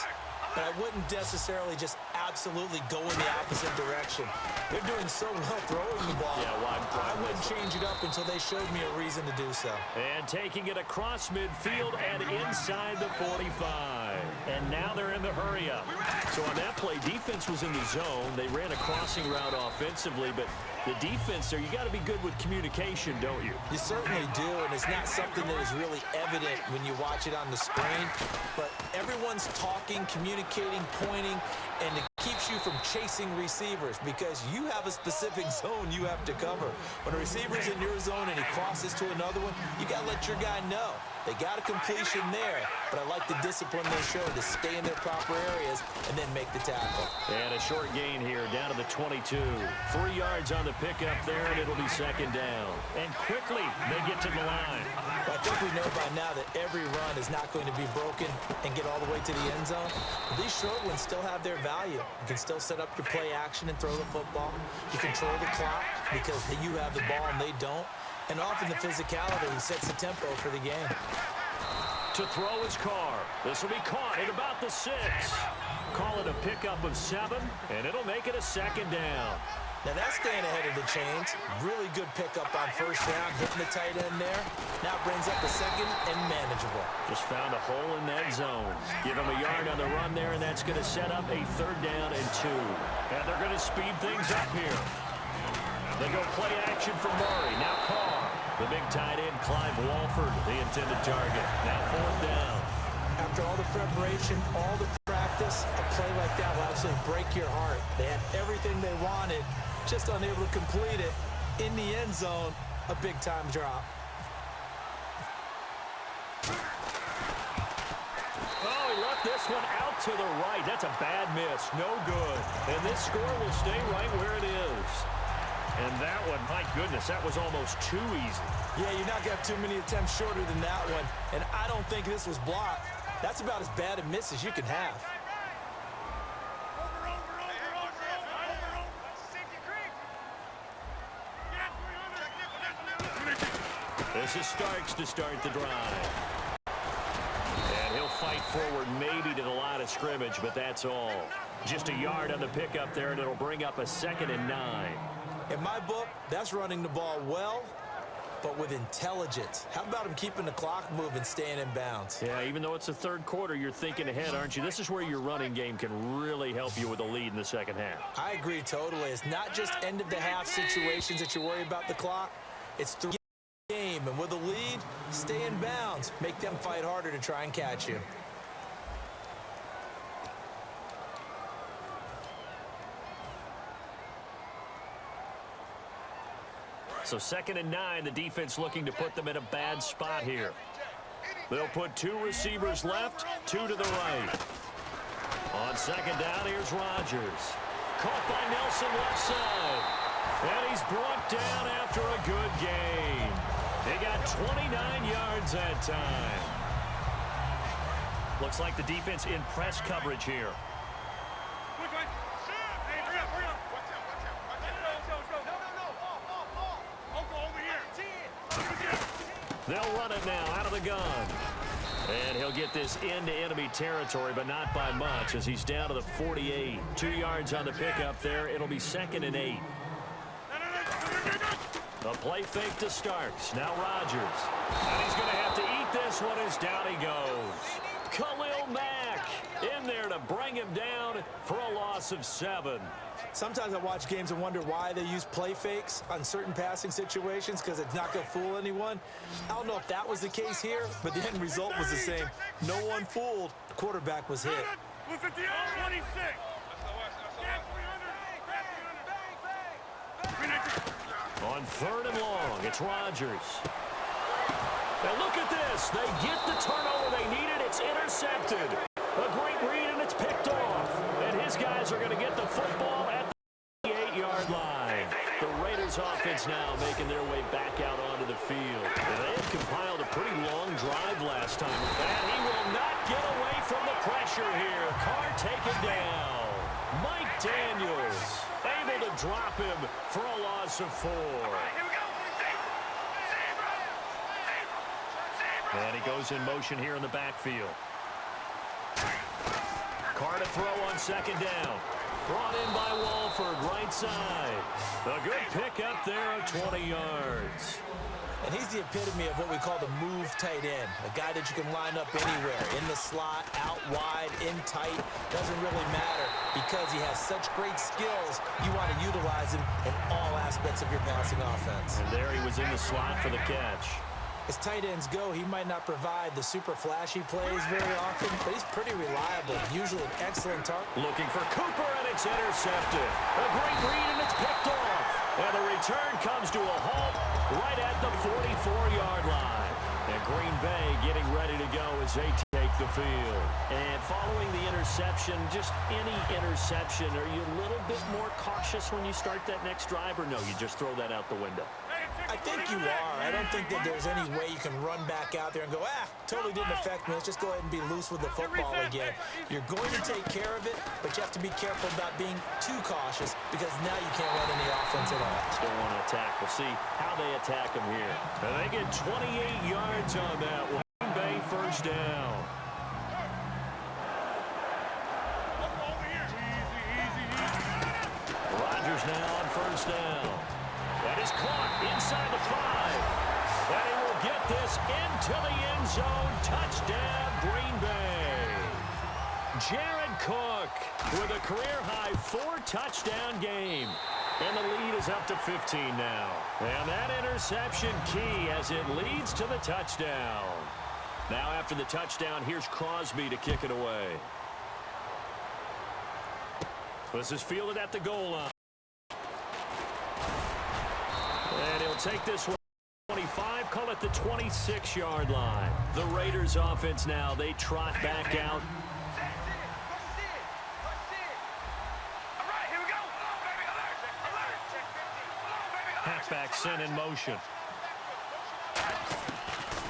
but I wouldn't necessarily just absolutely go in the opposite direction. They're doing so well throwing the ball. Yeah, I wouldn't change it up until they showed me a reason to do so. And taking it across midfield and inside the 45. And now they're in the hurry-up. So on that play, defense was in the zone. They ran a crossing route offensively, but the defense there, you got to be good with communication, don't you? You certainly do, and it's not something that is really evident when you watch it on the screen. But everyone's talking, communicating, pointing, and to keep prevents you from chasing receivers because you have a specific zone you have to cover. When a receiver's in your zone and he crosses to another one, you got to let your guy know. They got a completion there, but I like the discipline they show to stay in their proper areas and then make the tackle. And a short gain here down to the 22. 3 yards on the pickup there, and it'll be second down. And quickly, they get to the line. Well, I think we know by now that every run is not going to be broken and get all the way to the end zone. But these short ones still have their value. You can still set up your play action and throw the football. You control the clock because you have the ball and they don't. And often the physicality sets the tempo for the game. To throw his Carr. This will be caught at about the 6. Call it a pickup of 7, and it'll make it a second down. Now that's staying ahead of the chains. Really good pickup on first down, hitting the tight end there. Now brings up a second and manageable. Just found a hole in that zone. Give him a yard on the run there, and that's going to set up a 3rd down and 2. And they're going to speed things up here. They go play action for Murray. Now Carr. The big tight end, Clive Walford, the intended target. Now 4th down. After all the preparation, all the practice, a play like that will absolutely break your heart. They had everything they wanted, just unable to complete it. In the end zone, a big-time drop. Oh, he left this one out to the right. That's a bad miss. No good. And this score will stay right where it is. And that one, my goodness, that was almost too easy. Yeah, you're not going to have too many attempts shorter than that one. And I don't think this was blocked. That's about as bad a miss as you can have. This is Starks to start the drive. And he'll fight forward maybe to the line of scrimmage, but that's all. Just a yard on the pickup there, and it'll bring up a 2nd and 9. In my book, that's running the ball well, but with intelligence. How about him keeping the clock moving, staying in bounds? Yeah, even though it's the 3rd quarter, you're thinking ahead, aren't you? This is where your running game can really help you with a lead in the second half. I agree totally. It's not just end-of-the-half situations that you worry about the clock. It's through the game, and with a lead, stay in bounds. Make them fight harder to try and catch you. So 2nd and 9, the defense looking to put them in a bad spot here. They'll put 2 receivers left, 2 to the right. On 2nd down, here's Rodgers. Caught by Nelson left side. And he's brought down after a good gain. They got 29 yards that time. Looks like the defense in press coverage here. They'll run it now out of the gun. And he'll get this into enemy territory, but not by much as he's down to the 48. 2 yards on the pickup there. It'll be 2nd and 8. The play fake to Starks. Now Rodgers. And he's going to have to eat this one as down he goes. Khalil Mack in there to bring him down for a loss of 7. Sometimes I watch games and wonder why they use play fakes on certain passing situations because it's not going to fool anyone. I don't know if that was the case here, but the end result was the same. No one fooled. The quarterback was hit. On 3rd and long, it's Rodgers. Now look at this. They get the turnover they needed. It's intercepted. A great read, and it's picked off. And his guys are going to get the football at the 8-yard line. The Raiders offense now making their way back out onto the field. And they had compiled a pretty long drive last time. And he will not get away from the pressure here. Carr taken down. Mike Daniels able to drop him for a loss of 4. And he goes in motion here in the backfield. Carr to throw on 2nd down. Brought in by Walford, right side. A good pick up there of 20 yards. And he's the epitome of what we call the move tight end. A guy that you can line up anywhere. In the slot, out wide, in tight. Doesn't really matter because he has such great skills. You want to utilize him in all aspects of your passing offense. And there he was in the slot for the catch. As tight ends go, he might not provide the super flashy plays very often, but he's pretty reliable, usually an excellent target. Looking for Cooper, and it's intercepted. A great read, and it's picked off. And the return comes to a halt right at the 44-yard line. And Green Bay getting ready to go as they take the field. And following the interception, just any interception, are you a little bit more cautious when you start that next drive, or no, you just throw that out the window? I think you are. I don't think that there's any way you can run back out there and go, totally didn't affect me. Let's just go ahead and be loose with the football again. You're going to take care of it, but you have to be careful about being too cautious because now you can't run any offense at all. Still want to attack. We'll see how they attack him here. And they get 28 yards on that one. Green Bay first down. Rodgers now on first down. That is caught inside the 5. And he will get this into the end zone. Touchdown, Green Bay. Jared Cook with a career-high 4-touchdown game. And the lead is up to 15 now. And that interception key as it leads to the touchdown. Now after the touchdown, here's Crosby to kick it away. This is fielded at the goal line. And he'll take this one. 25, call it the 26-yard line. The Raiders offense now, they trot back out. Halfback sent in motion.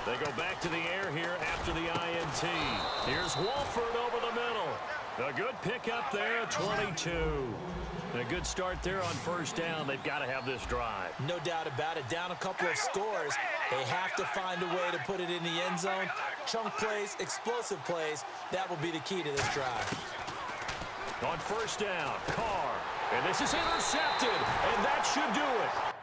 They go back to the air here after the INT. Here's Wolford over the middle. A good pickup there, 22. A good start there on first down. They've got to have this drive. No doubt about it. Down a couple of scores. They have to find a way to put it in the end zone. Chunk plays, explosive plays. That will be the key to this drive. On first down, Carr. And this is intercepted. And that should do it.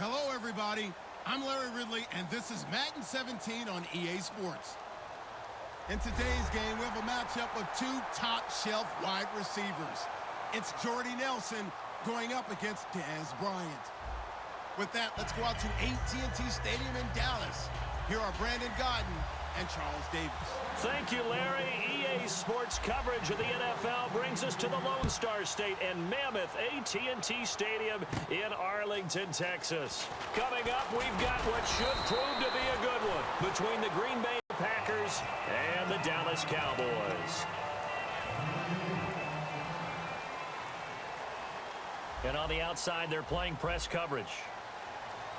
Hello, everybody. I'm Larry Ridley, and this is Madden 17 on EA Sports. In today's game, we have a matchup of two top-shelf wide receivers. It's Jordy Nelson going up against Dez Bryant. With that, let's go out to AT&T Stadium in Dallas. Here are Brandon Godden and Charles Davis. Thank you, Larry. EA Sports coverage of the NFL brings us to the Lone Star State and mammoth AT&T Stadium in Arlington, Texas. Coming up, we've got what should prove to be a good one between the Green Bay Packers and the Dallas Cowboys. And on the outside, they're playing press coverage.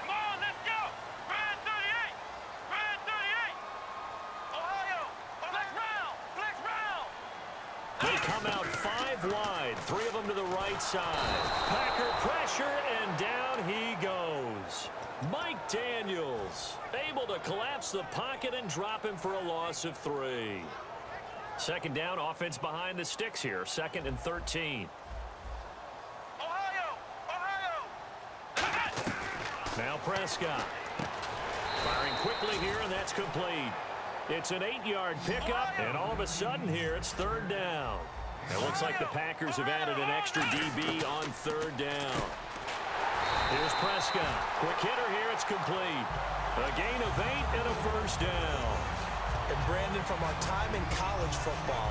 Come on, let's go! Red 38! Red 38! Ohio! Flex round! Flex round! They come out 5 wide, 3 of them to the right side. Packer pressure, and down he goes. Mike Daniels able to collapse the pocket and drop him for a loss of 3. Second down, offense behind the sticks here. 2nd and 13. Now Prescott. Firing quickly here, and that's complete. It's an 8-yard pickup, and all of a sudden here, it's 3rd down. It looks like the Packers have added an extra DB on 3rd down. Here's Prescott. Quick hitter here, it's complete. A gain of 8 and a 1st down. And Brandon, from our time in college football,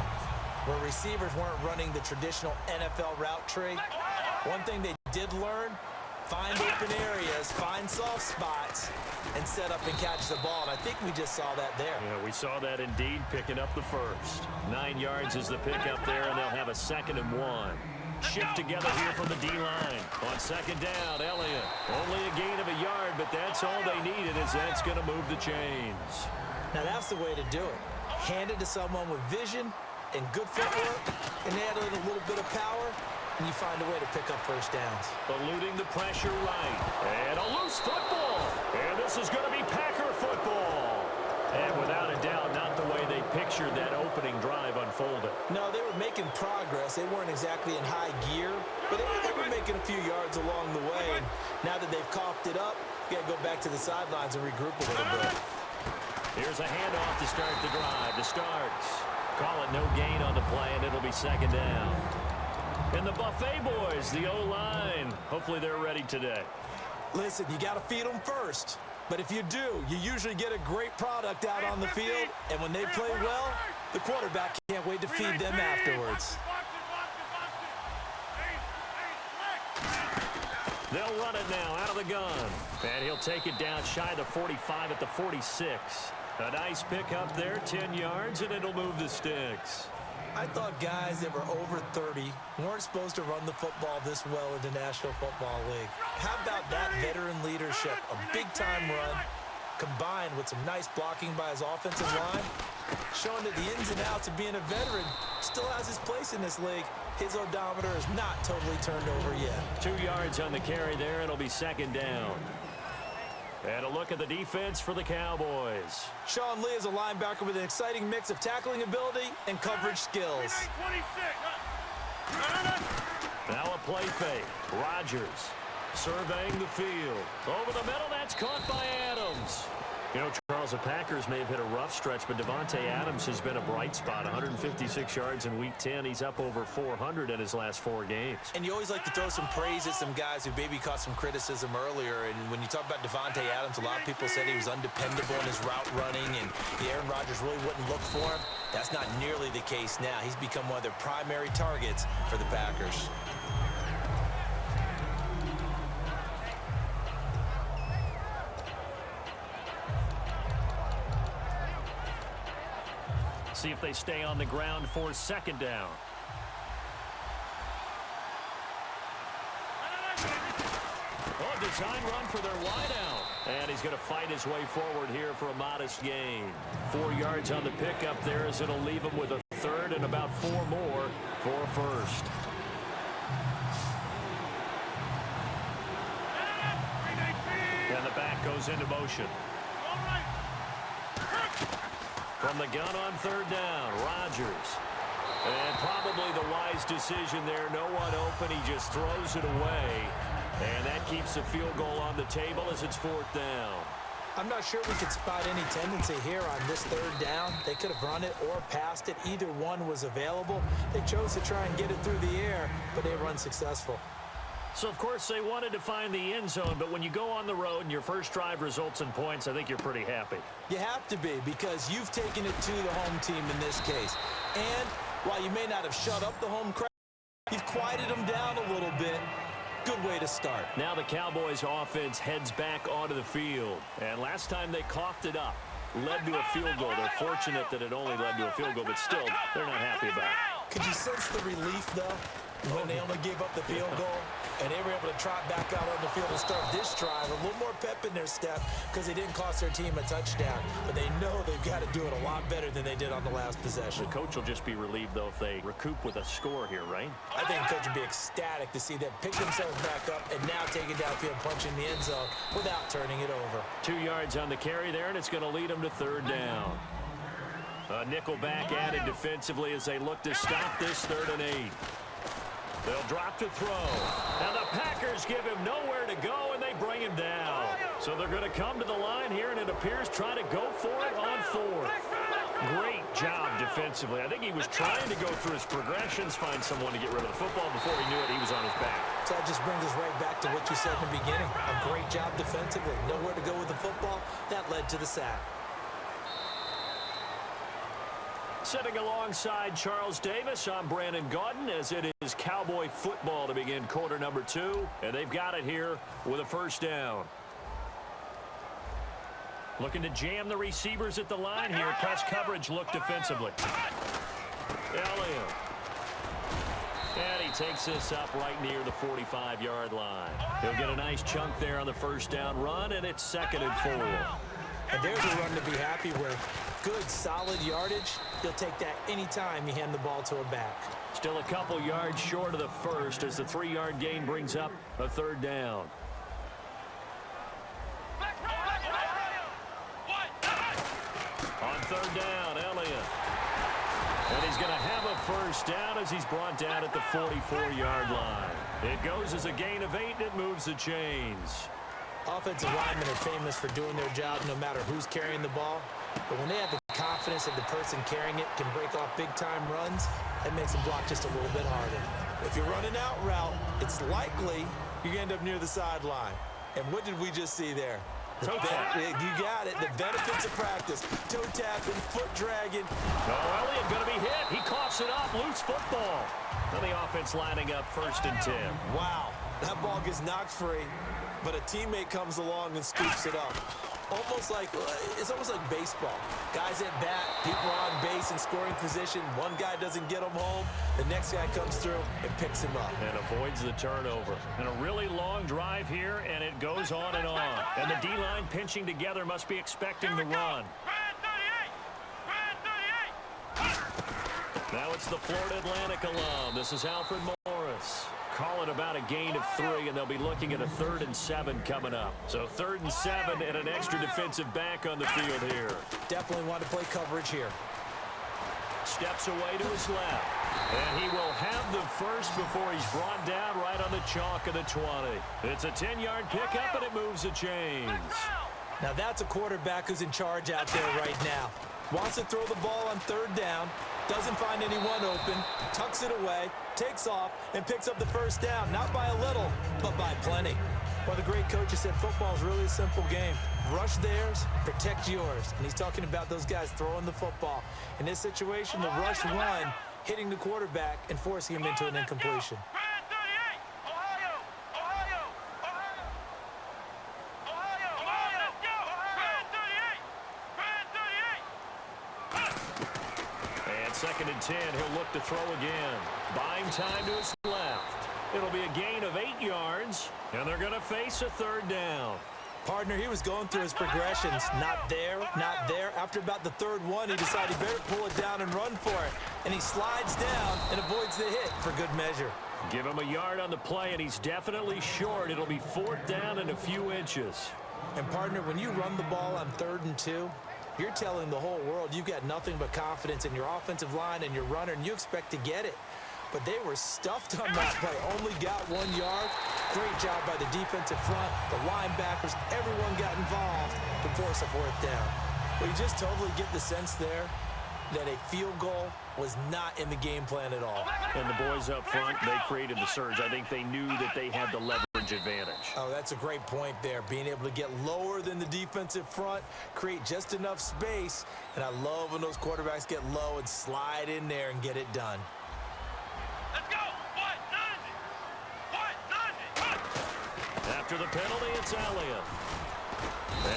where receivers weren't running the traditional NFL route tree, one thing they did learn: find open areas, find soft spots, and set up and catch the ball. And I think we just saw that there. Yeah, we saw that indeed, picking up the 1st. 9 yards is the pickup there, and they'll have a 2nd and 1. Shift together here from the D-line. On 2nd down, Elliott. Only a gain of a yard, but that's all they needed, as that's going to move the chains. Now that's the way to do it. Hand it to someone with vision and good footwork, and add a little bit of power, and you find a way to pick up 1st downs. Eluding the pressure right. And a loose football. And this is going to be Packer football. And without a doubt, not the way they pictured that opening drive unfolded. No, they were making progress. They weren't exactly in high gear, but they were making a few yards along the way. And now that they've coughed it up, you got to go back to the sidelines and regroup a little bit. Here's a handoff to start the drive. The starts. Call it no gain on the play, and it'll be 2nd down. And the Buffet boys, the O-line, hopefully they're ready today. Listen, you got to feed them first. But if you do, you usually get a great product out on the field. And when they play well, the quarterback can't wait to feed them afterwards. They'll run it now out of the gun. And he'll take it down shy of the 45 at the 46. A nice pickup there, 10 yards, and it'll move the sticks. I thought guys that were over 30 weren't supposed to run the football this well in the National Football League. How about that veteran leadership? A big-time run combined with some nice blocking by his offensive line, showing that the ins and outs of being a veteran still has his place in this league. His odometer is not totally turned over yet. 2 yards on the carry there. It'll be 2nd down. And a look at the defense for the Cowboys. Sean Lee is a linebacker with an exciting mix of tackling ability and coverage skills. Now a play fake. Rodgers surveying the field. Over the middle, that's caught by Adams. You know, Charles, the Packers may have hit a rough stretch, but Davante Adams has been a bright spot. 156 yards in Week 10. He's up over 400 in his last 4 games. And you always like to throw some praise at some guys who maybe caught some criticism earlier. And when you talk about Davante Adams, a lot of people said he was undependable in his route running and Aaron Rodgers really wouldn't look for him. That's not nearly the case now. He's become one of their primary targets for the Packers. See if they stay on the ground for 2nd down. Oh, design run for their wideout. And he's going to fight his way forward here for a modest gain. 4 yards on the pickup there as it'll leave him with a 3rd and about 4 more for a 1st. And the back goes into motion. From the gun on 3rd down, Rodgers. And probably the wise decision there. No one open. He just throws it away. And that keeps the field goal on the table as it's 4th down. I'm not sure we could spot any tendency here on this 3rd down. They could have run it or passed it. Either one was available. They chose to try and get it through the air, but they were unsuccessful. So, of course, they wanted to find the end zone, but when you go on the road and your first drive results in points, I think you're pretty happy. You have to be, because you've taken it to the home team in this case. And while you may not have shut up the home crowd, you've quieted them down a little bit. Good way to start. Now the Cowboys offense heads back onto the field. And last time they coughed it up, led to a field goal. They're fortunate that it only led to a field goal, but still, they're not happy about it. Could you sense the relief, though, when they only gave up the field goal? And they were able to trot back out on the field and start this drive. A little more pep in their step because they didn't cost their team a touchdown. But they know they've got to do it a lot better than they did on the last possession. The coach will just be relieved, though, if they recoup with a score here, right? I think the coach would be ecstatic to see them pick themselves back up and now take it downfield, punch in the end zone without turning it over. 2 yards on the carry there, and it's going to lead them to 3rd down. A nickel back added defensively as they look to stop this 3rd and 8. They'll drop to throw. And the Packers give him nowhere to go, and they bring him down. So they're going to come to the line here, and it appears trying to go for it on 4th. Great job defensively. I think he was trying to go through his progressions, find someone to get rid of the football. Before he knew it, he was on his back. So that just brings us right back to what you said in the beginning. A great job defensively. Nowhere to go with the football. That led to the sack. Sitting alongside Charles Davis, I'm Brandon Gaudin, as it is Cowboy football to begin quarter number 2. And they've got it here with a 1st down. Looking to jam the receivers at the line here. Press coverage look defensively. Elliott. And he takes this up right near the 45-yard line. He'll get a nice chunk there on the 1st down run, and it's 2nd and 4. And there's a run to be happy with. Good, solid yardage. You'll take that anytime you hand the ball to a back. Still a couple yards short of the 1st as the 3-yard gain brings up a 3rd down. On 3rd down, Elliott. And he's going to have a 1st down as he's brought down at the 44-yard line. It goes as a gain of 8, and it moves the chains. Offensive linemen are famous for doing their job no matter who's carrying the ball. But when they have the confidence that the person carrying it can break off big-time runs, that makes them block just a little bit harder. If you're running out route, it's likely you're going to end up near the sideline. And what did we just see there? Toe tap. You got it. The benefits of practice. Toe tapping, foot dragging. Oh, Elliott going to be hit. He coughs it up. Loose football. And the offense lining up 1st and 10. Wow. That ball gets knocked free, but a teammate comes along and scoops it up. It's almost like baseball. Guys at bat, people are on base in scoring position. One guy doesn't get him home. The next guy comes through and picks him up. And avoids the turnover. And a really long drive here, and it goes on and on. And the D-line pinching together must be expecting the run. Now it's the Florida Atlantic alum. This is Alfred Morris. Call it about a gain of 3, and they'll be looking at a 3rd and 7 coming up. So 3rd and 7 and an extra defensive back on the field here. Definitely want to play coverage here. Steps away to his left. And he will have the 1st before he's brought down right on the chalk of the 20. It's a 10-yard pickup, and it moves the chains. Now that's a quarterback who's in charge out there right now. Wants to throw the ball on 3rd down. Doesn't find anyone open, tucks it away, takes off, and picks up the 1st down. Not by a little, but by plenty. One of the great coaches said football is really a simple game. Rush theirs, protect yours. And he's talking about those guys throwing the football. In this situation, the rush one, hitting the quarterback and forcing him into an incompletion. Second and 10, he'll look to throw again. Buying time to his left. It'll be a gain of 8 yards, and they're going to face a 3rd down. Partner, he was going through his progressions. Not there, not there. After about the 3rd one, he decided he better pull it down and run for it. And he slides down and avoids the hit for good measure. Give him a yard on the play, and he's definitely short. It'll be 4th down and a few inches. And, partner, when you run the ball on 3rd and 2, you're telling the whole world you've got nothing but confidence in your offensive line and your runner, and you expect to get it. but they were stuffed on that play. Only got 1 yard. Great job by the defensive front, the linebackers. Everyone got involved to force a 4th down. Well, you just totally get the sense there that a field goal was not in the game plan at all. And the boys up front, they created the surge. I think they knew that they had the leverage advantage. Oh, that's a great point there. Being able to get lower than the defensive front, create just enough space. And I love when those quarterbacks get low and slide in there and get it done. Let's go. 190. After the penalty, it's Elliott.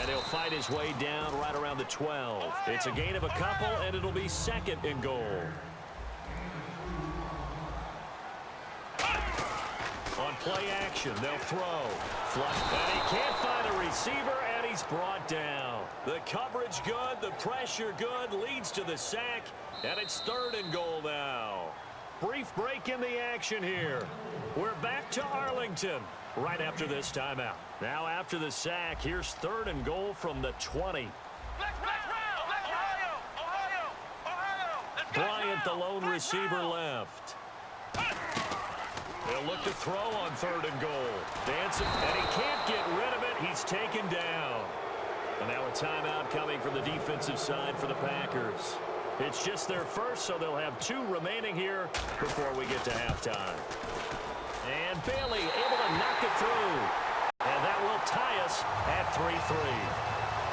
And he'll fight his way down right around the 12. It's a gain of a couple, and it'll be 2nd and goal. On play action, they'll throw. Flush, and he can't find a receiver, and he's brought down. The coverage good, the pressure good, leads to the sack, and it's 3rd and goal now. Brief break in the action here. We're back to Arlington right after this timeout. Now after the sack, here's 3rd and goal from the 20. Bryant, the lone receiver, left. They'll look to throw on 3rd and goal. Dancing, and he can't get rid of it. He's taken down. And now a timeout coming from the defensive side for the Packers. It's just their first, so they'll have 2 remaining here before we get to halftime. And Bailey able to knock it through. And that will tie us at 3-3.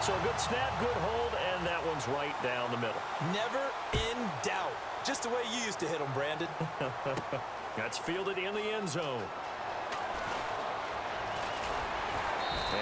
So a good snap, good hold, and that one's right down the middle. Never in doubt. Just the way you used to hit them, Brandon. That's fielded in the end zone.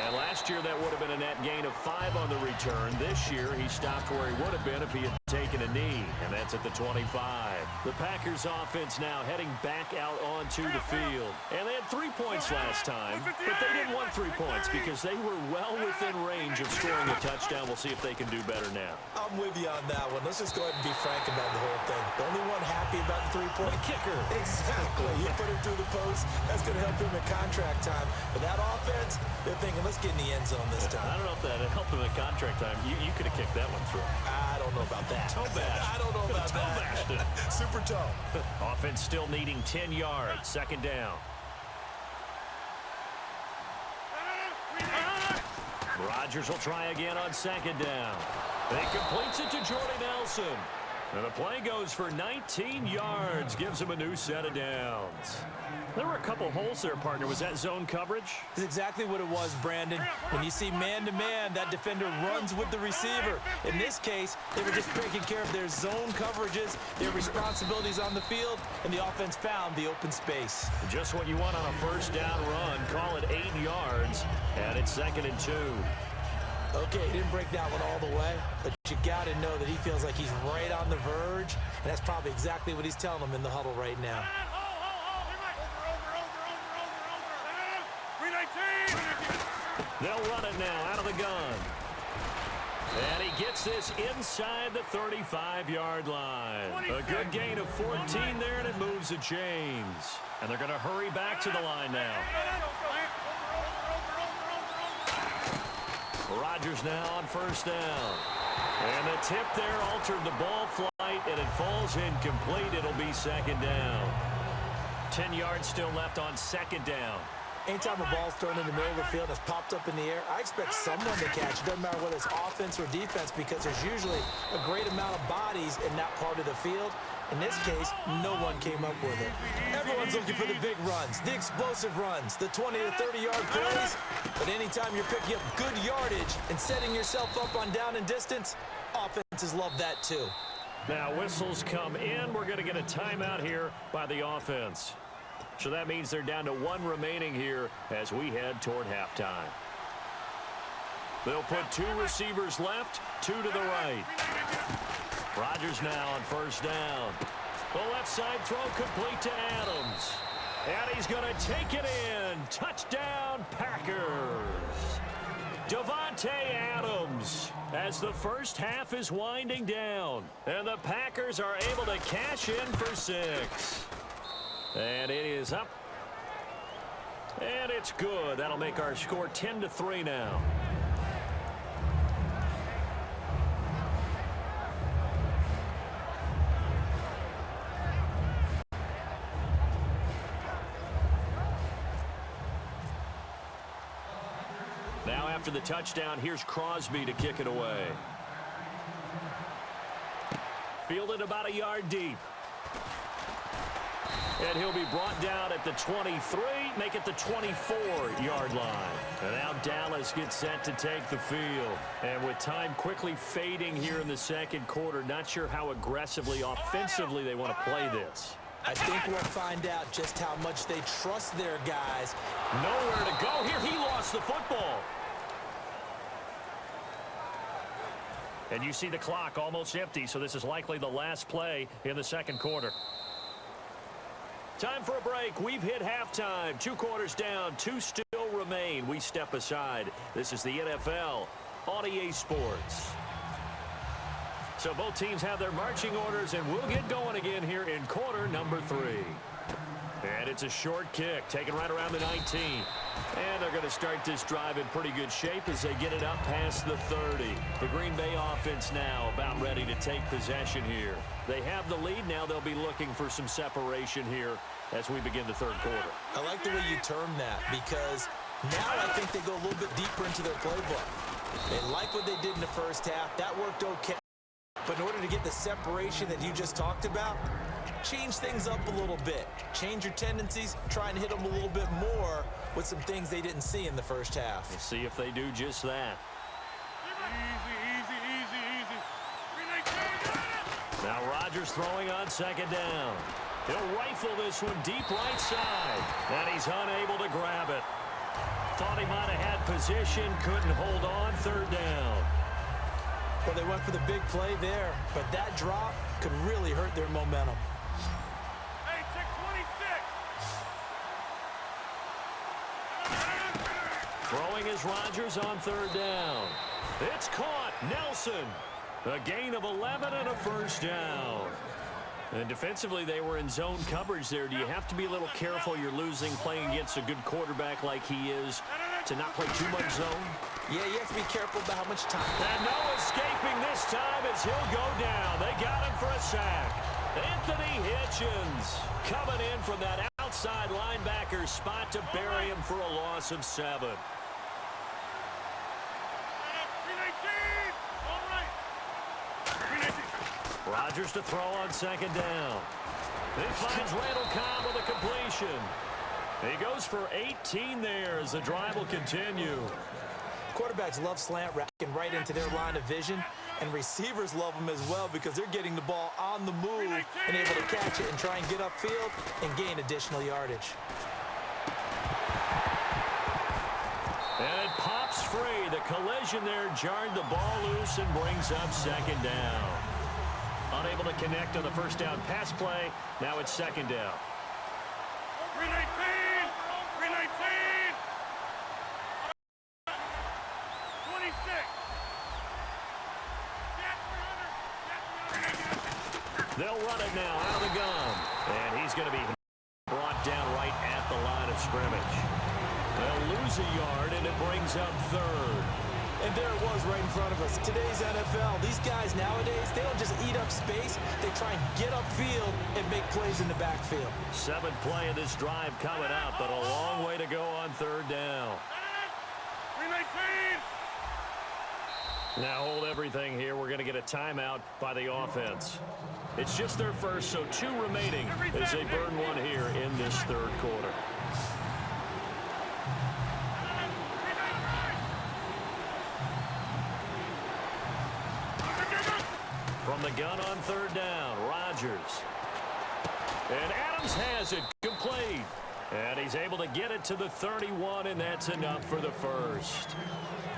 And last year, that would have been a net gain of 5 on the return. This year, he stopped where he would have been if he had taken a knee, and that's at the 25. The Packers offense now heading back out onto the field. And they had 3 points last time, but they didn't want 3 points because they were well within range of scoring a touchdown. We'll see if they can do better now. I'm with you on that one. Let's just go ahead and be frank about the whole thing. The only one happy about the 3-point kicker. Exactly. You put him through the post. That's going to help him in contract time. But that offense, they're thinking, let's get in the end zone this time. I don't know if that helped him in contract time. You could have kicked that one through. I don't know about that. Toe bash. I don't know about Toe that. bashed it. Super toe. Offense still needing 10 yards. 2nd down. Rodgers will try again on 2nd down. He completes it to Jordy Nelson. And the play goes for 19 yards. Gives him a new set of downs. There were a couple holes there, partner. Was that zone coverage? That's exactly what it was, Brandon. When you see man-to-man, that defender runs with the receiver. In this case, they were just taking care of their zone coverages, their responsibilities on the field, and the offense found the open space. Just what you want on a 1st down run. Call it 8 yards, and it's 2nd and 2. Okay, he didn't break that one all the way, but you got to know that he feels like he's right on the verge, and that's probably exactly what he's telling them in the huddle right now. They'll run it now out of the gun. And he gets this inside the 35-yard line. A good gain of 14 there, and it moves the chains. And they're going to hurry back to the line now. Rodgers now on 1st down. And the tip there altered the ball flight, and it falls incomplete. It'll be 2nd down. 10 yards still left on 2nd down. Anytime a ball's thrown in the middle of the field and it's popped up in the air, I expect someone to catch. It doesn't matter whether it's offense or defense because there's usually a great amount of bodies in that part of the field. In this case, no one came up with it. Everyone's looking for the big runs, the explosive runs, the 20 to 30-yard plays. But anytime you're picking up good yardage and setting yourself up on down and distance, offenses love that too. Now whistles come in. We're going to get a timeout here by the offense. So that means they're down to 1 remaining here as we head toward halftime. They'll put 2 receivers left, 2 to the right. Rodgers now on 1st down. The left side throw complete to Adams. And he's going to take it in. Touchdown, Packers. Davante Adams as the first half is winding down. And the Packers are able to cash in for 6. And it is up. And it's good. That'll make our score 10-3 now. Now after the touchdown, here's Crosby to kick it away. Fielded about a yard deep. And he'll be brought down at the 23, make it the 24-yard line. And now Dallas gets set to take the field. And with time quickly fading here in the second quarter, not sure how aggressively, offensively they want to play this. I think we'll find out just how much they trust their guys. Nowhere to go here. He lost the football. And you see the clock almost empty, so this is likely the last play in the second quarter. Time for a break. We've hit halftime. 2 quarters down. 2 still remain. We step aside. This is the NFL on EA Sports. So both teams have their marching orders, and we'll get going again here in quarter number 3. And it's a short kick, taken right around the 19. And they're going to start this drive in pretty good shape as they get it up past the 30. The Green Bay offense now about ready to take possession here. They have the lead. Now they'll be looking for some separation here as we begin the third quarter. I like the way you term that because now I think they go a little bit deeper into their playbook. They like what they did in the first half. That worked okay. But in order to get the separation that you just talked about, change things up a little bit. Change your tendencies, try and hit them a little bit more with some things they didn't see in the first half. We'll see if they do just that. Now Rodgers throwing on second down. He'll rifle this one deep right side. And he's unable to grab it. Thought he might have had position, couldn't hold on, third down. Well, they went for the big play there, but that drop could really hurt their momentum. Hey, check 26. Throwing is Rodgers on third down. It's caught. Nelson. A gain of 11 and a first down. And defensively, they were in zone coverage there. Do you have to be a little careful? You're losing playing against a good quarterback like he is to not play too much zone? Yeah, you have to be careful about how much time. And no escaping this time as he'll go down. They got him for a sack. Anthony Hitchens coming in from that outside linebacker spot to bury him for a loss of 7. Rodgers to throw on second down. He finds Randall Cobb with a completion. He goes for 18 there as the drive will continue. Quarterbacks love slant racking right into their line of vision, and receivers love them as well because they're getting the ball on the move and able to catch it and try and get upfield and gain additional yardage. And it pops free. The collision there jarred the ball loose and brings up second down. Unable to connect on the first down pass play. Now it's second down. 319! 319! 26! They'll run it now out of the gun. And he's going to be brought down right at the line of scrimmage. They'll lose a yard, and it brings up third. And there it was right in front of us. Today's NFL, these guys nowadays, they don't just eat up space. They try and get upfield and make plays in the backfield. 7th play of this drive coming up, but a long way to go on third down. 319! Now hold everything here. We're going to get a timeout by the offense. It's just their first, so 2 remaining as they burn one here in this third quarter. From the gun on third down, Rodgers. And Adams has it complete. And he's able to get it to the 31, and that's enough for the first.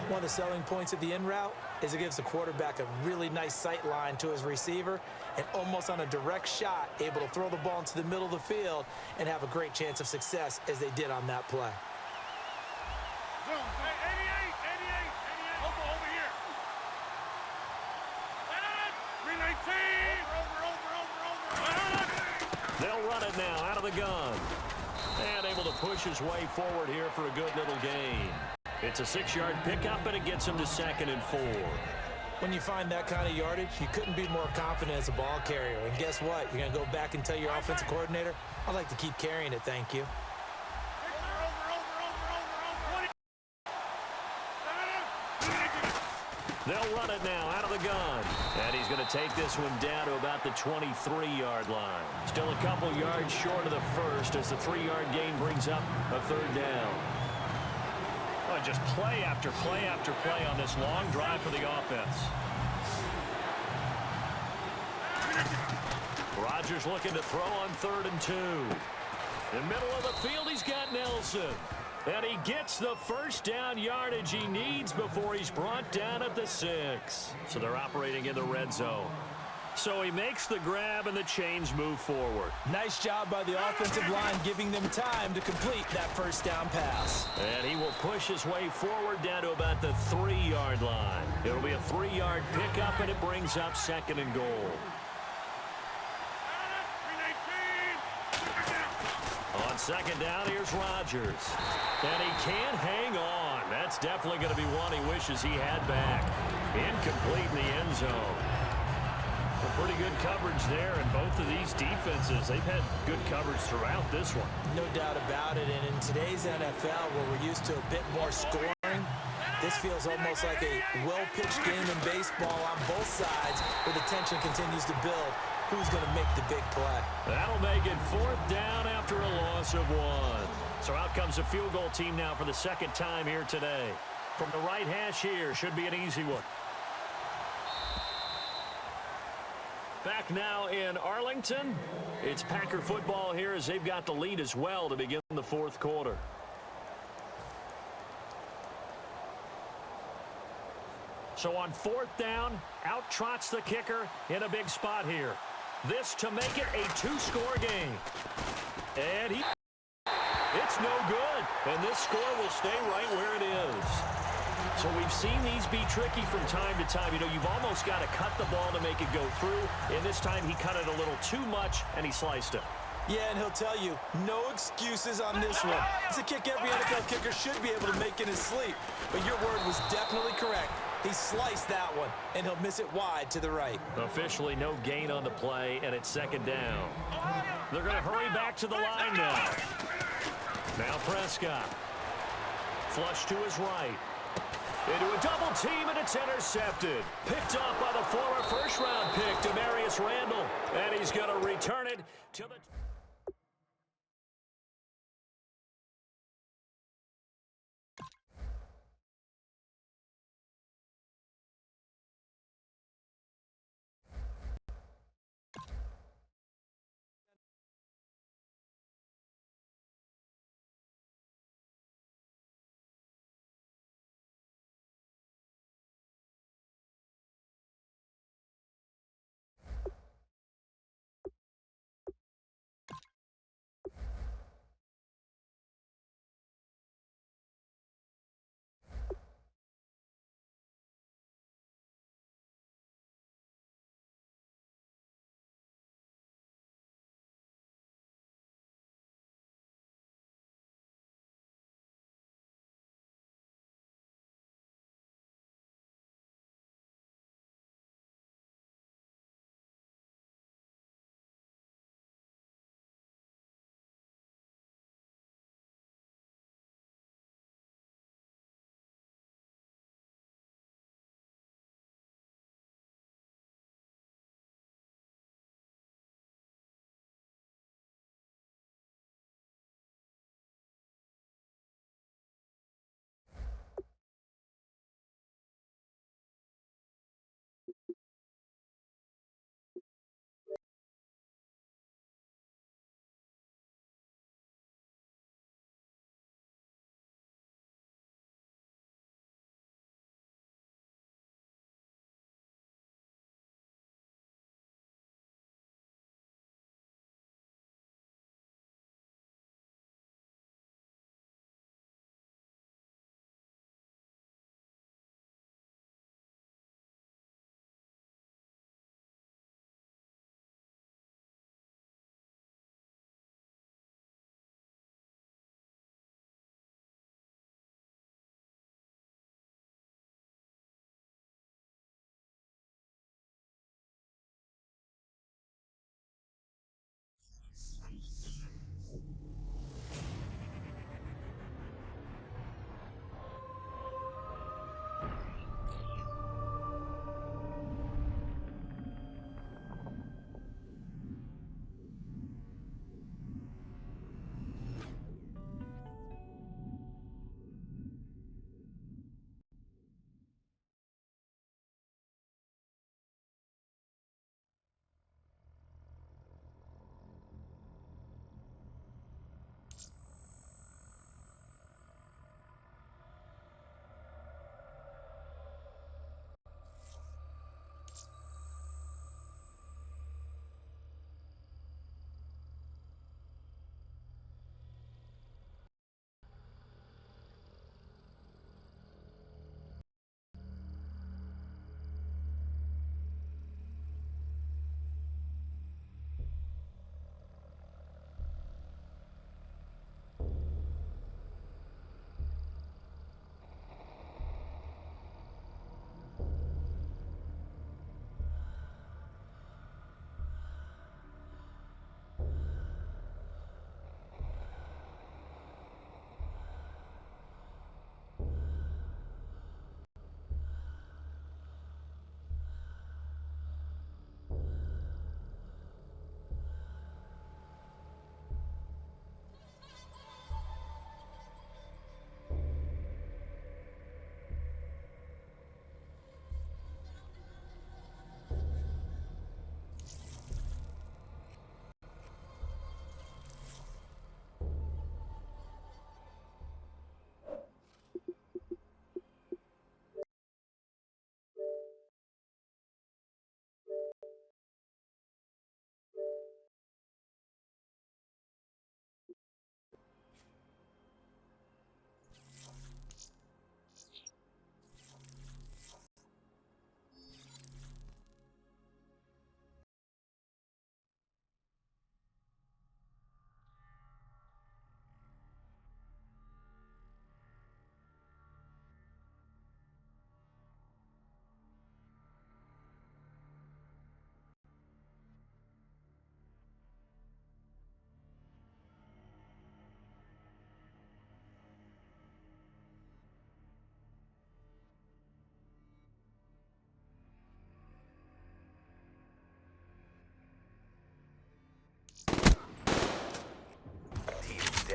One of the selling points of the in route is it gives the quarterback a really nice sight line to his receiver and almost on a direct shot able to throw the ball into the middle of the field and have a great chance of success as they did on that play. Hey, 88! 88! Over here! 319! They'll run it now out of the gun. And able to push his way forward here for a good little gain. It's a 6-yard pickup, and it gets him to 2nd and 4. When you find that kind of yardage, you couldn't be more confident as a ball carrier. And guess what? You're going to go back and tell your offensive coordinator, I'd like to keep carrying it, thank you. They'll run it now out of the gun. And he's going to take this one down to about the 23-yard line. Still a couple yards short of the first as the 3-yard gain brings up a third down. Oh, just play after play after play on this long drive for the offense. Rodgers looking to throw on 3rd and 2. In the middle of the field, he's got Nelson. And he gets the first down yardage he needs before he's brought down at the 6. So they're operating in the red zone. So he makes the grab and the chains move forward. Nice job by the offensive line giving them time to complete that first down pass. And he will push his way forward down to about the 3-yard line. It'll be a 3-yard pickup, and it brings up 2nd and goal. On 2nd down, here's Rodgers. And he can't hang on. That's definitely going to be one he wishes he had back. Incomplete in the end zone. Pretty good coverage there, and both of these defenses, they've had good coverage throughout this one. No doubt about it, and in today's NFL, where we're used to a bit more scoring, this feels almost like a well-pitched game in baseball on both sides, where the tension continues to build. Who's going to make the big play? That'll make it 4th down after a loss of 1. So out comes the field goal team now for the 2nd time here today. From the right hash here, should be an easy one. Back now in Arlington. It's Packer football here as they've got the lead as well to begin the 4th quarter. So on 4th down, out trots the kicker in a big spot here. This to make it a 2-score game. And it's no good. And this score will stay right where it is. So we've seen these be tricky from time to time. You know, you've almost got to cut the ball to make it go through. And this time he cut it a little too much, and he sliced it. Yeah, and he'll tell you, no excuses on this one. It's a kick every NFL kicker should be able to make in his sleep. But your word was definitely correct. He sliced that one, and he'll miss it wide to the right. Officially no gain on the play, and it's 2nd down. They're going to hurry back to the line now. Now Prescott. Flush to his right. Into a double team, and it's intercepted. Picked up by the former first-round pick, Demarius Randall. And he's going to return it to the...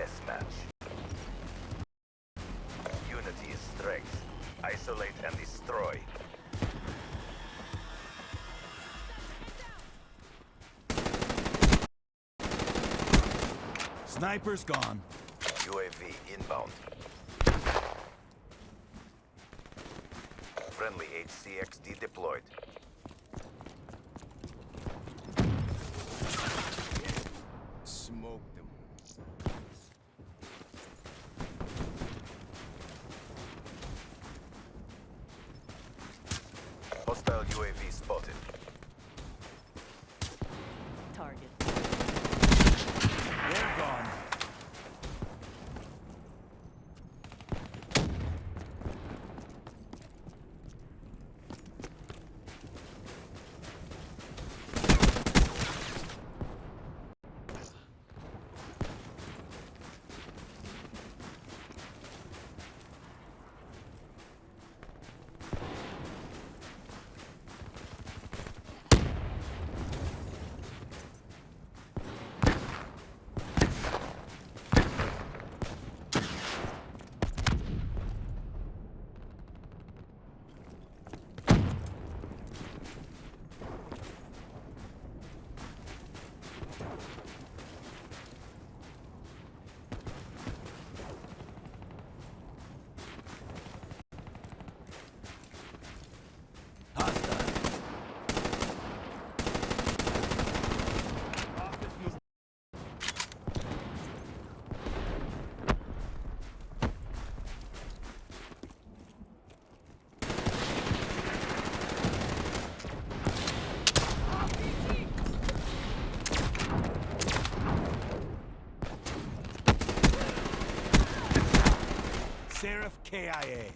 deathmatch. Unity is strength. Isolate and destroy. Sniper's gone. UAV inbound. Friendly HCXD deployed. Smoke them. Hostile UAV spotted. Target. They're gone. Seraph KIA.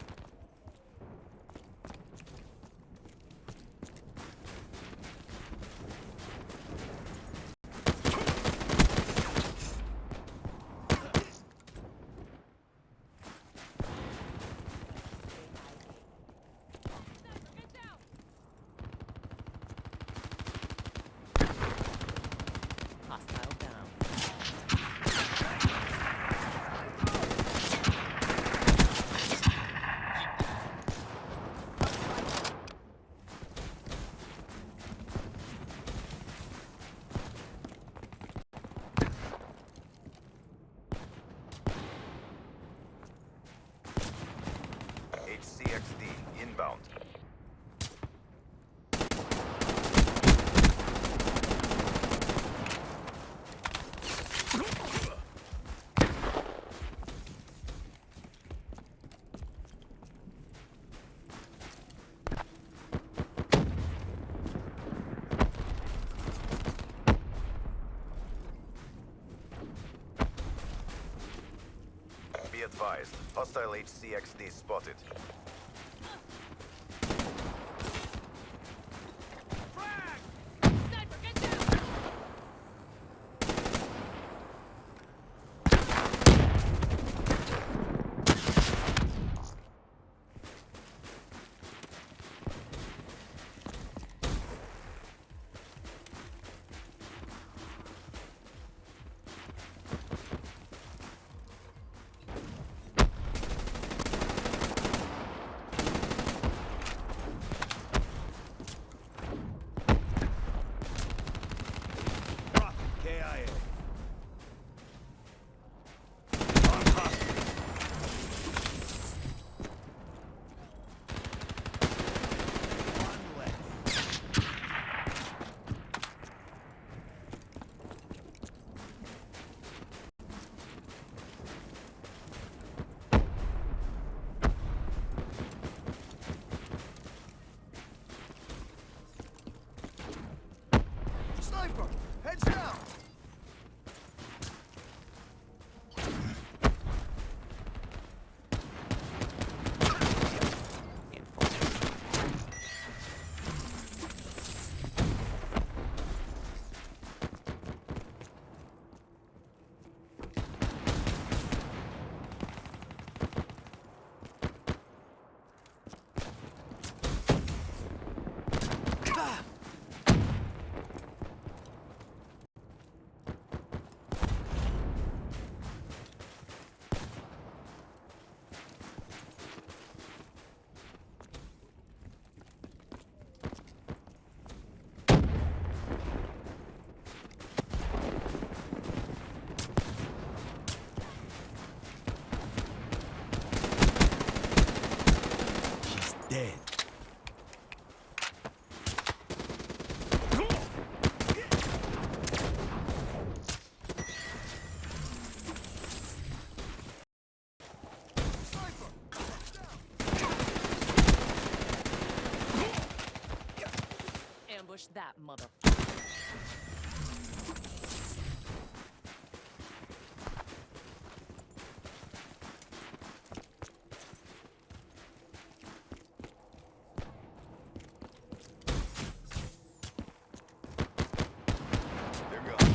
Hostile down. HCXD inbound. Be advised, hostile HCXD spotted. Sniper, get down! mother. They're gone.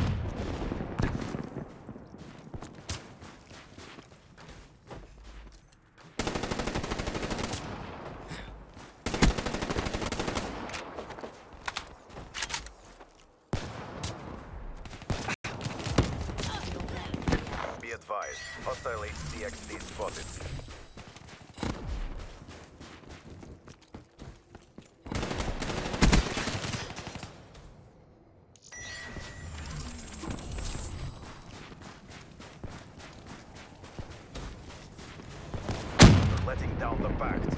Be advised, hostile HCXD spotted. We're letting down the pact.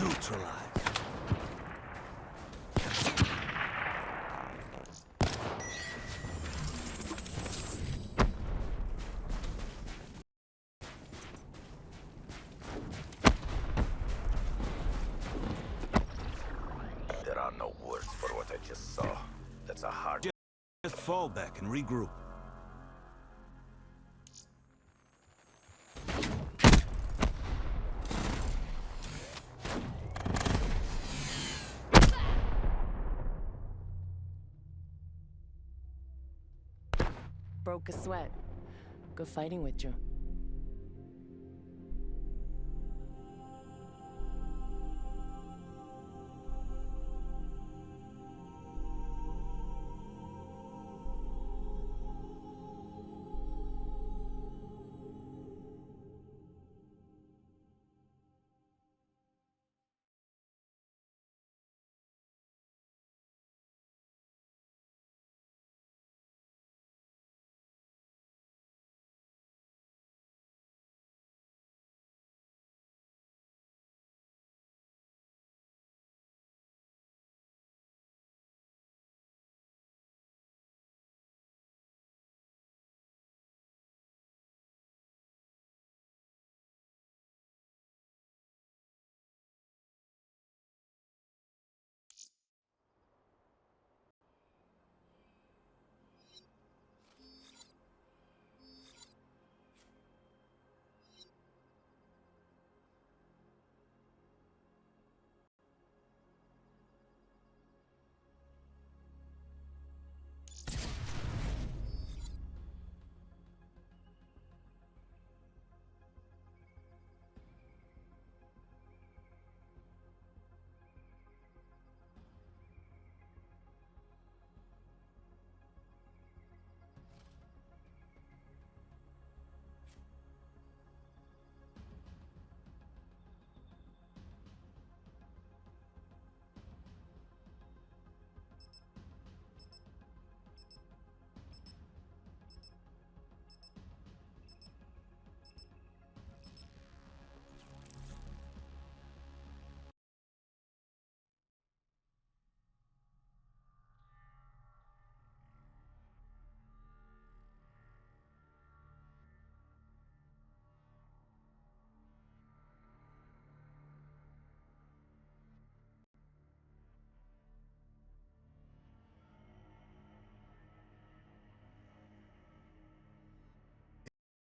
Neutralized. There are no words for what I just saw. That's a hard... Just fall back and regroup. Broke a sweat. Good fighting with you.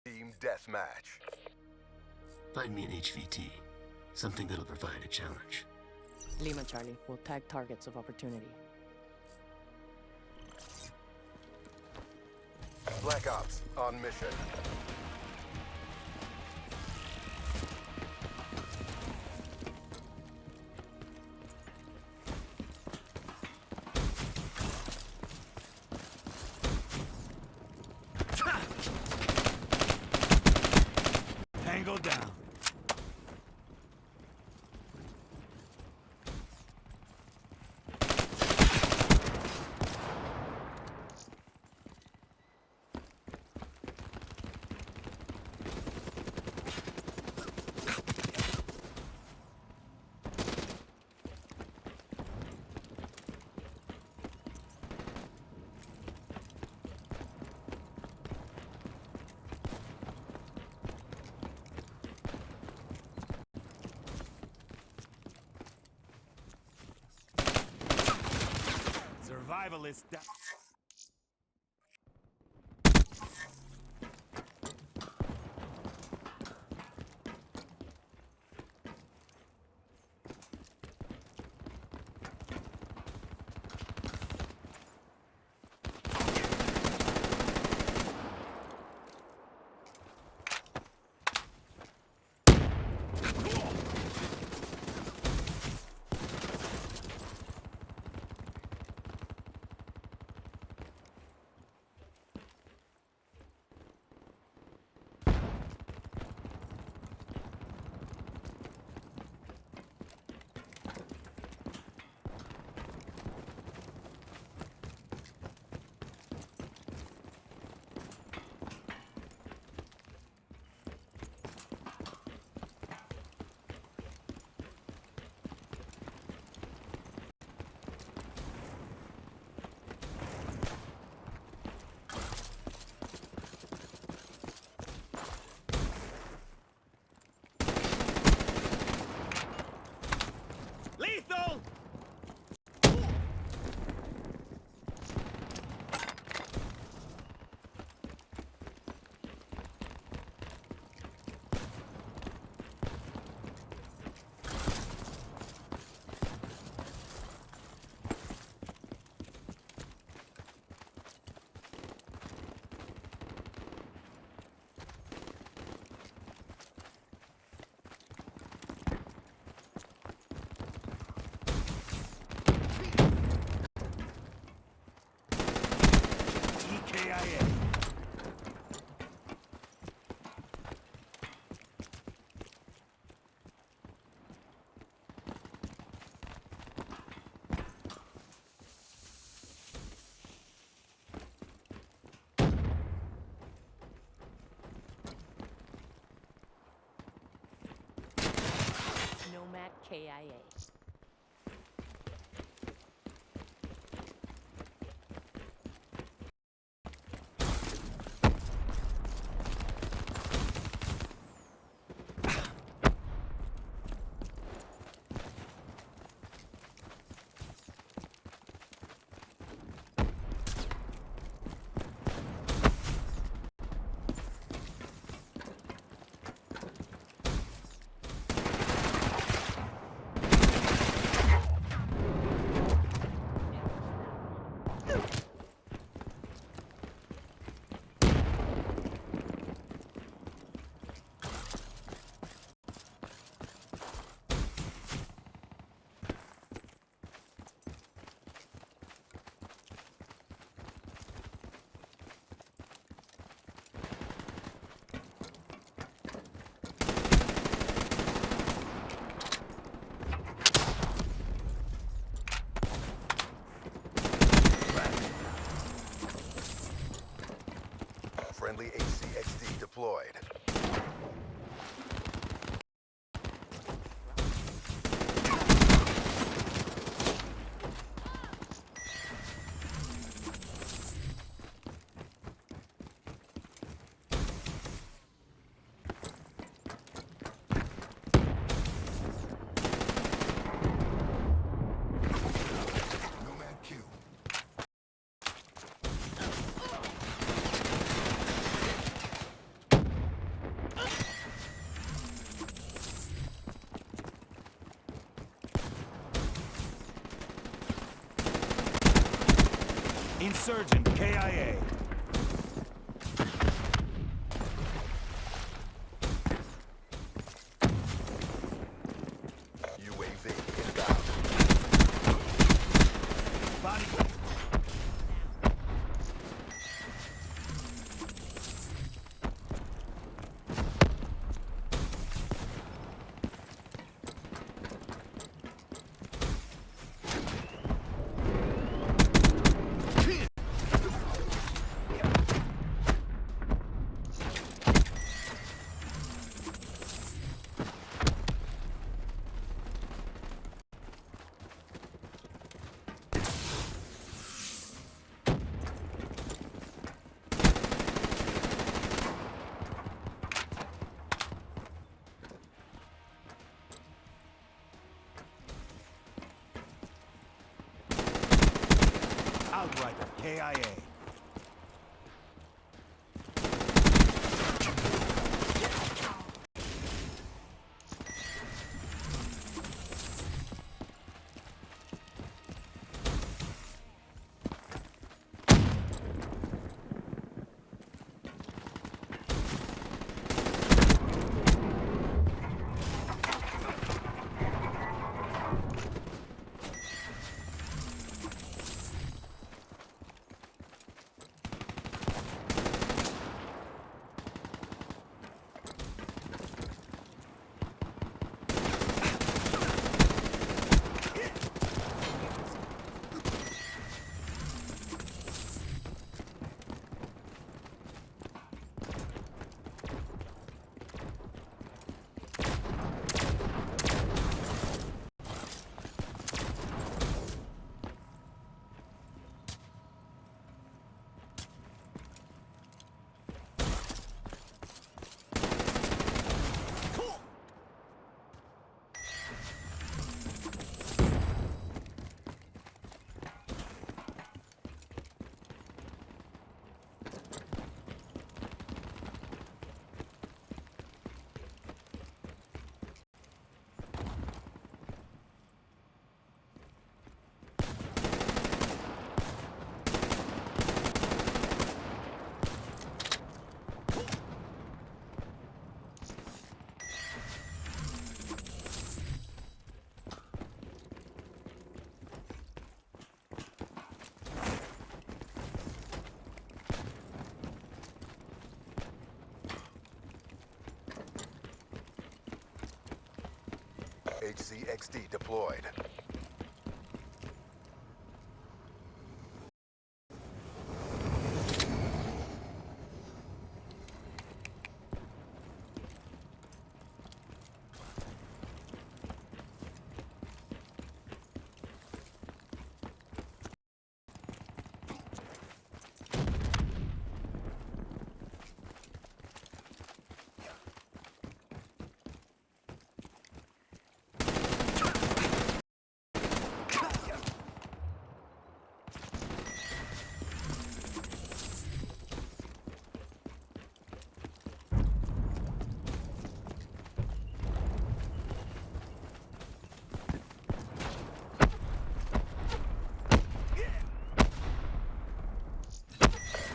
Team deathmatch. Find me an HVT. Something that'll provide a challenge. Lima, Charlie. We'll tag targets of opportunity. Black Ops on mission. Tango down. Marvelous. Lethal! EKIA. Nomad KIA. Friendly HCXD deployed. Nomad Q. Insurgent KIA. UAV inbound. Body. Outrider, KIA. HCXD deployed.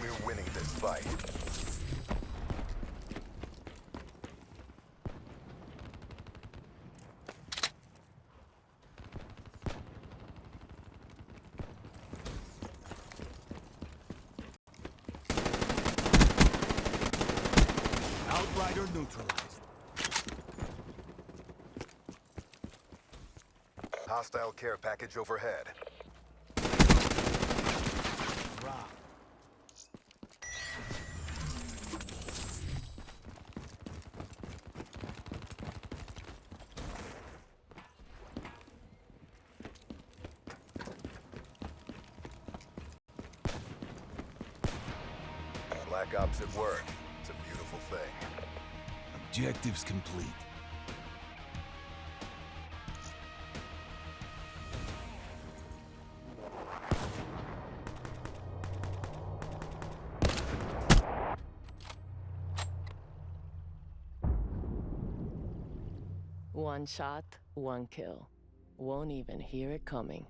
We're winning this fight. Outrider neutralized. Hostile care package overhead. Rock. Black Ops at work. It's a beautiful thing. Objectives complete. One shot, one kill. Won't even hear it coming.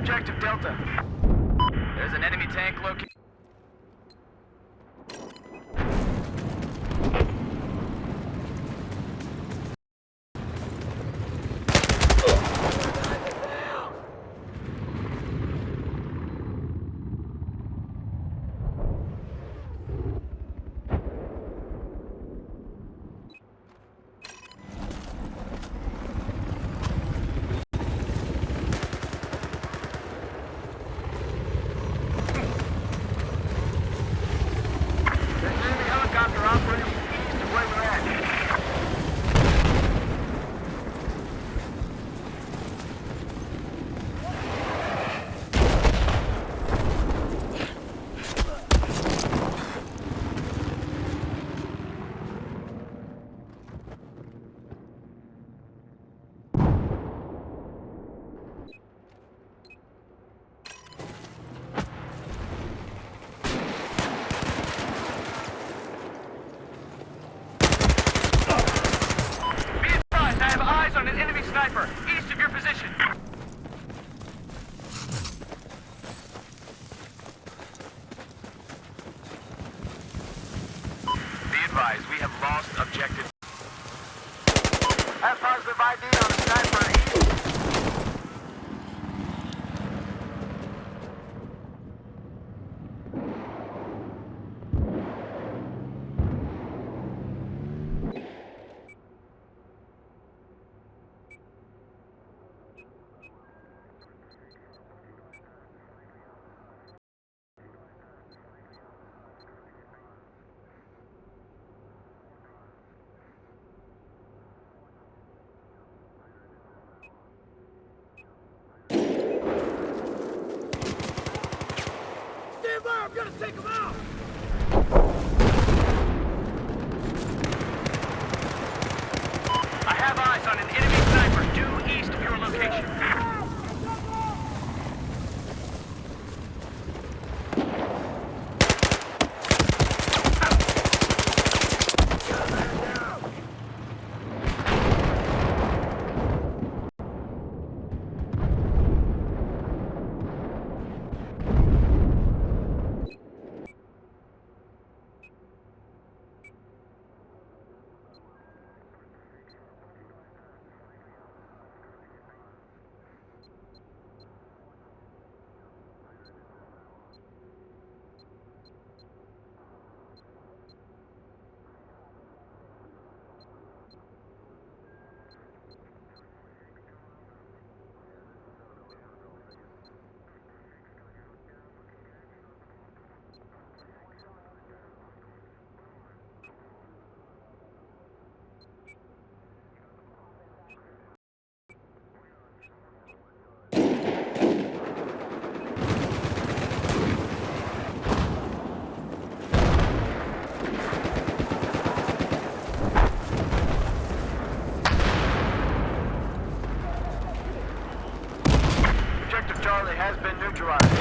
objective Delta. There's an enemy tank located. Sniper, east of your position. Be advised, we have lost objective. Have positive ID on the sniper east. I'm gonna take him out! I have eyes on an enemy sniper due east of your location. Charlie has been neutralized.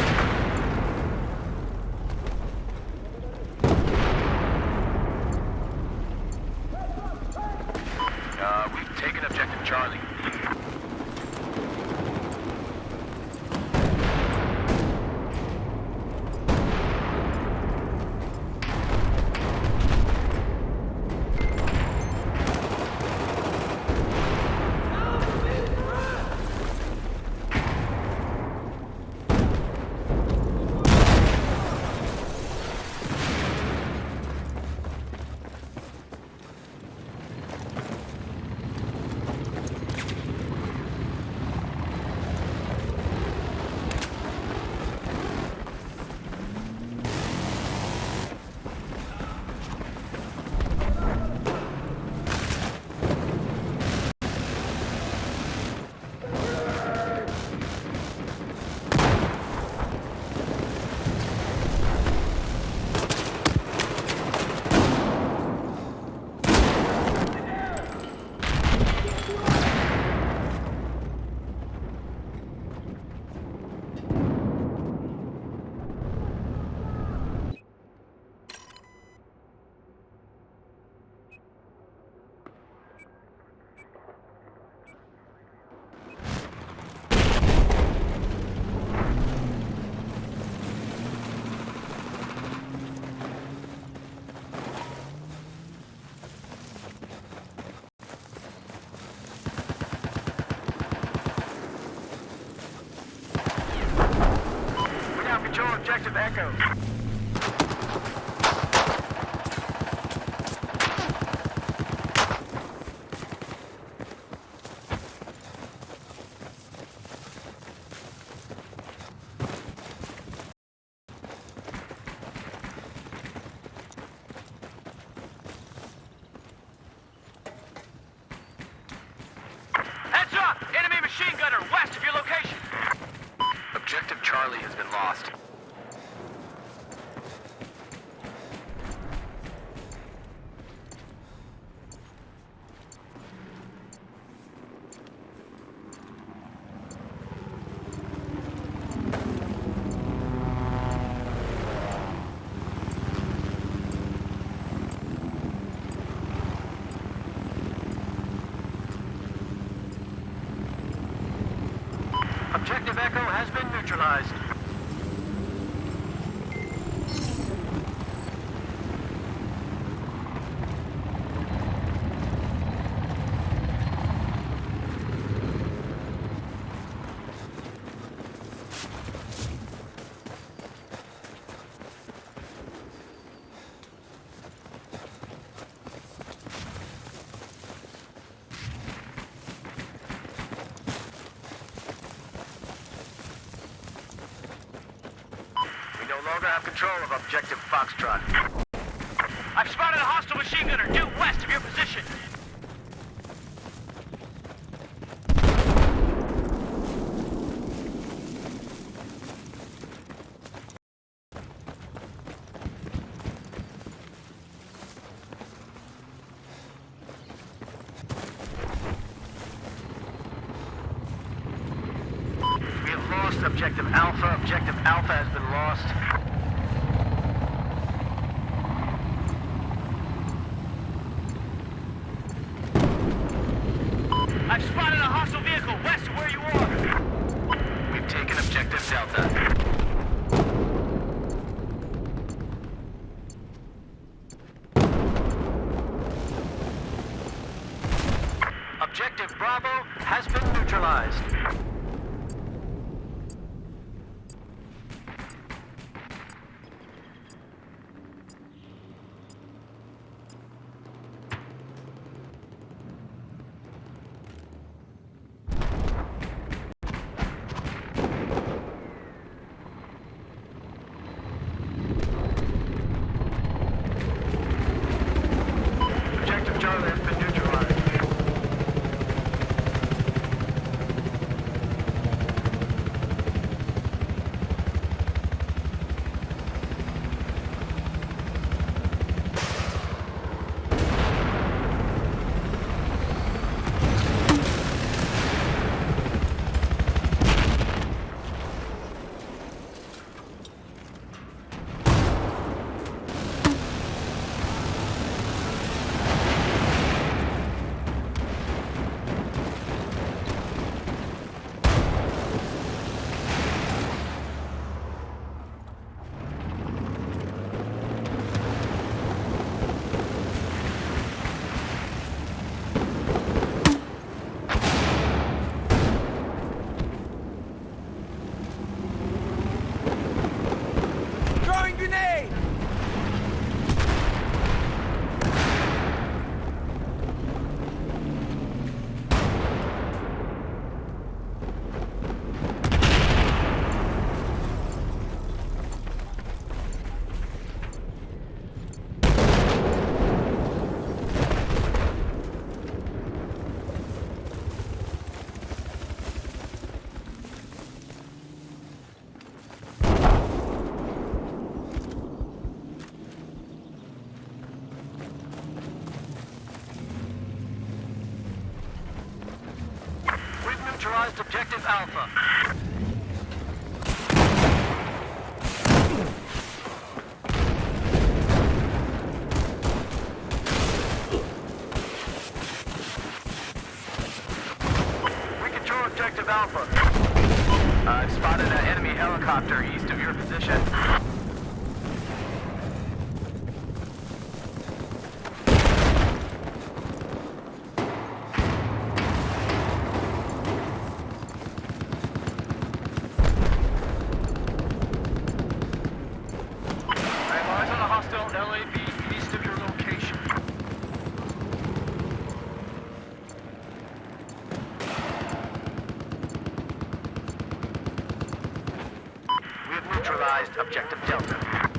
We've taken objective Charlie. control objective Echo. Heads up! Enemy machine gunner west of your location. Objective Charlie has been lost. Objective Echo has been neutralized. We no longer have control of Objective Foxtrot. I've spotted a hostile machine gunner due west of your position. We have lost Objective Alpha. Objective Alpha has been lost. I've spotted a hostile vehicle west of where you are. We've taken Objective Delta. Objective Bravo has been neutralized. Objective Charlie has been neutralized. Throwing grenade! We've neutralized Objective Alpha. We control Objective Alpha. I've spotted an enemy helicopter east of your position. neutralized Objective Delta.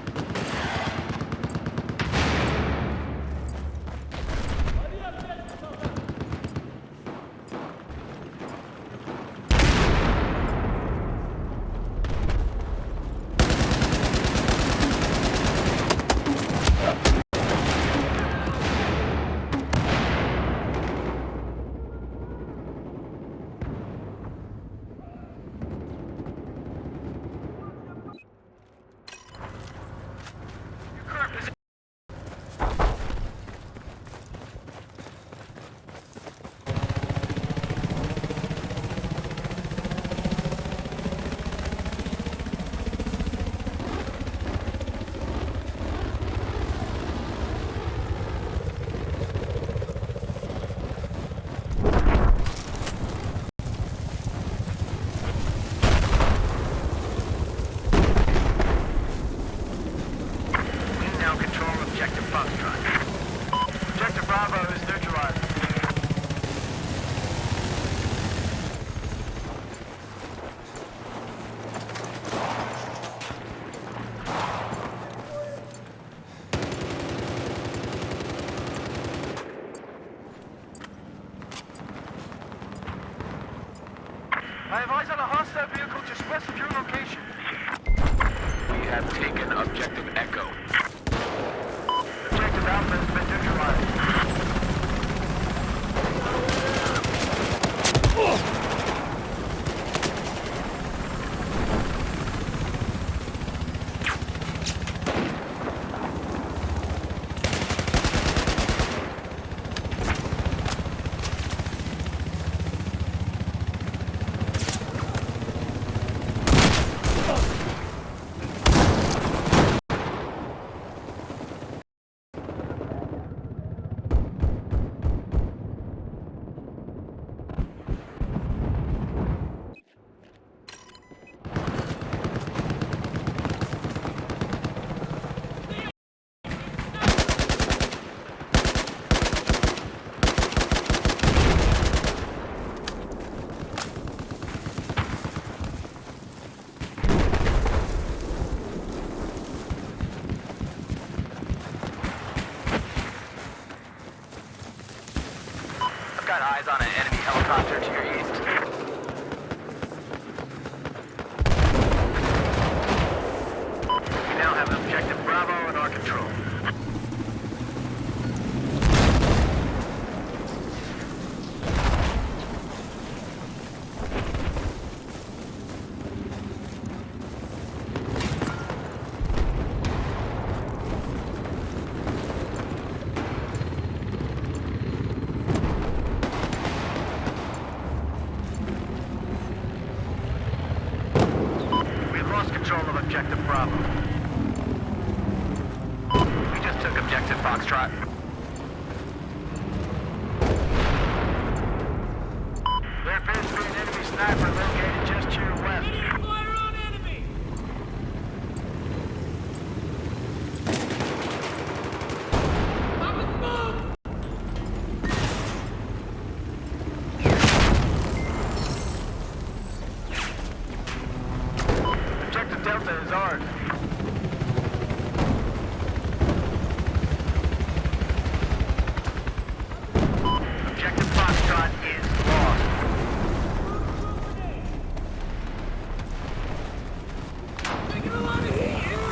I have eyes on a hostile vehicle just west of your location. We have taken Objective Echo. Objective Alpha has been neutralized. Got eyes on an enemy helicopter to your east. We now have Objective Bravo in our control. Control of Objective Bravo. We just took Objective Foxtrot. There appears to be an enemy sniper located just to your west. Fire on enemy! Objective Delta is ours. Objective Foxtrot is lost. Taking a lot of heat here!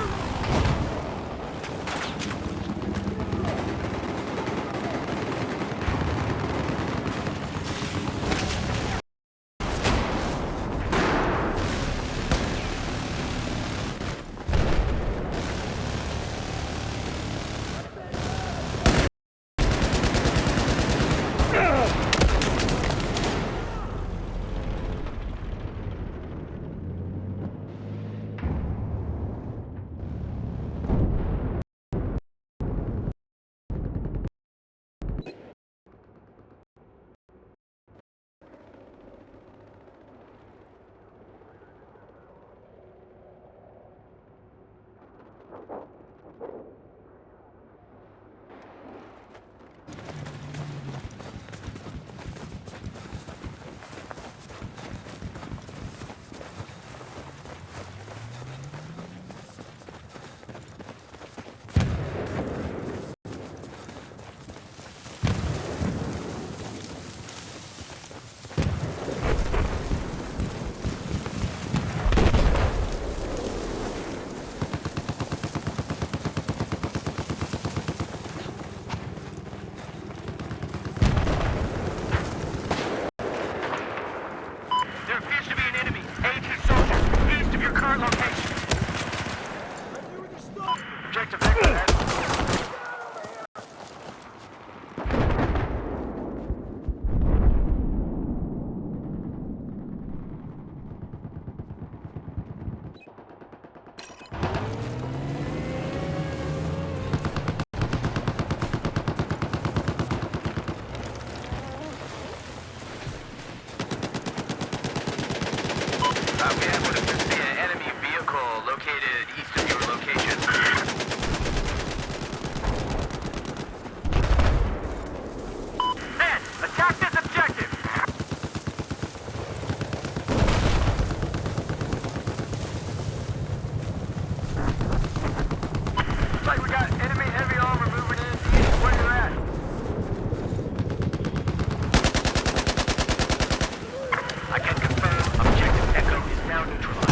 We have what appears to be an enemy vehicle located east of your location. Men, attack this objective! Looks like we got enemy heavy armor moving in the east. Where you're at? I can confirm objective Echo is now neutralized.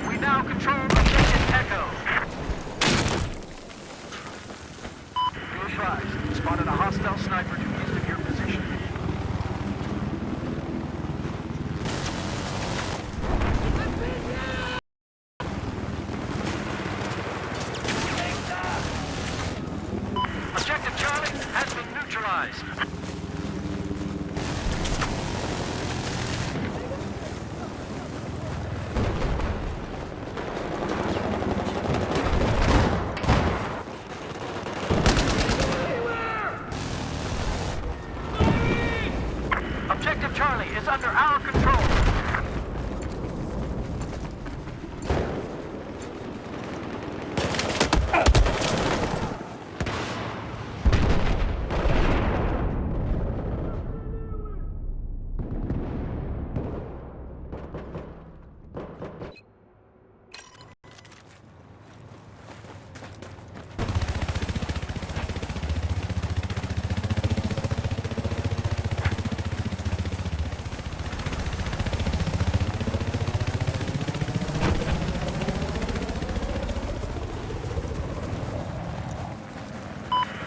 We now control objective Echo. Be advised, spotted a hostile sniper to east of your position. Objective Charlie has been neutralized. Objective Charlie is under our control.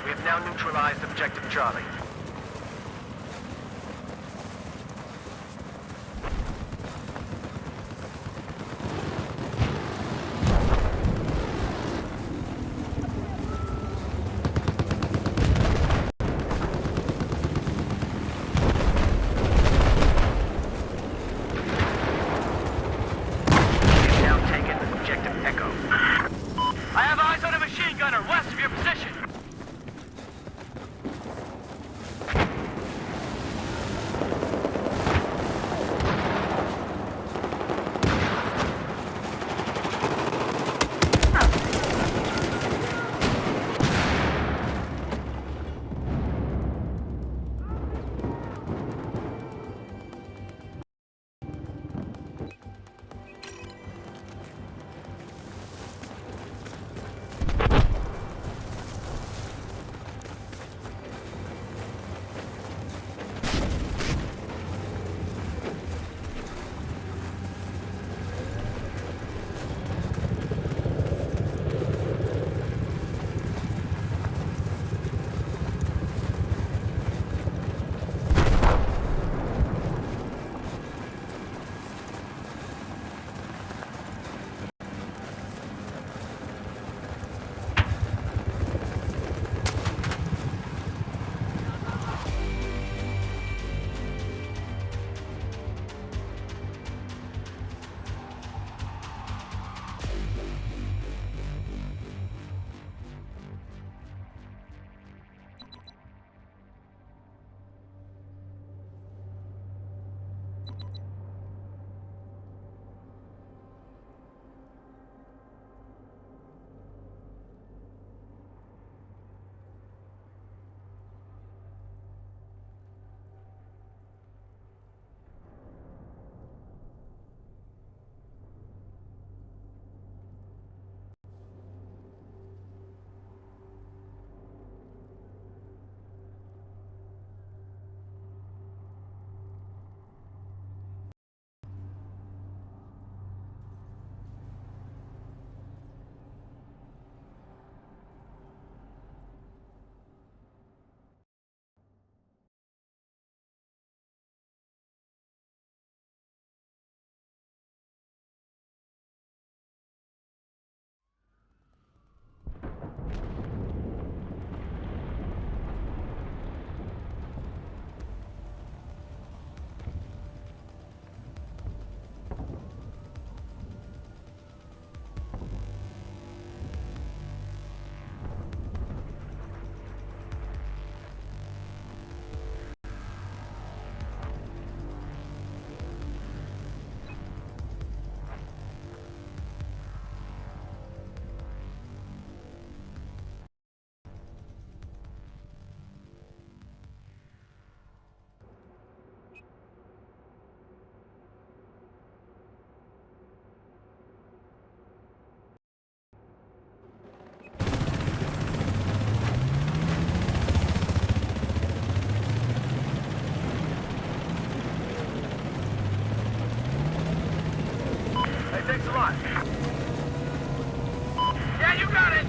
We have now neutralized objective Charlie. We have now taken objective Echo. I have eyes on a machine gunner west of your position. want. Yeah, you got it.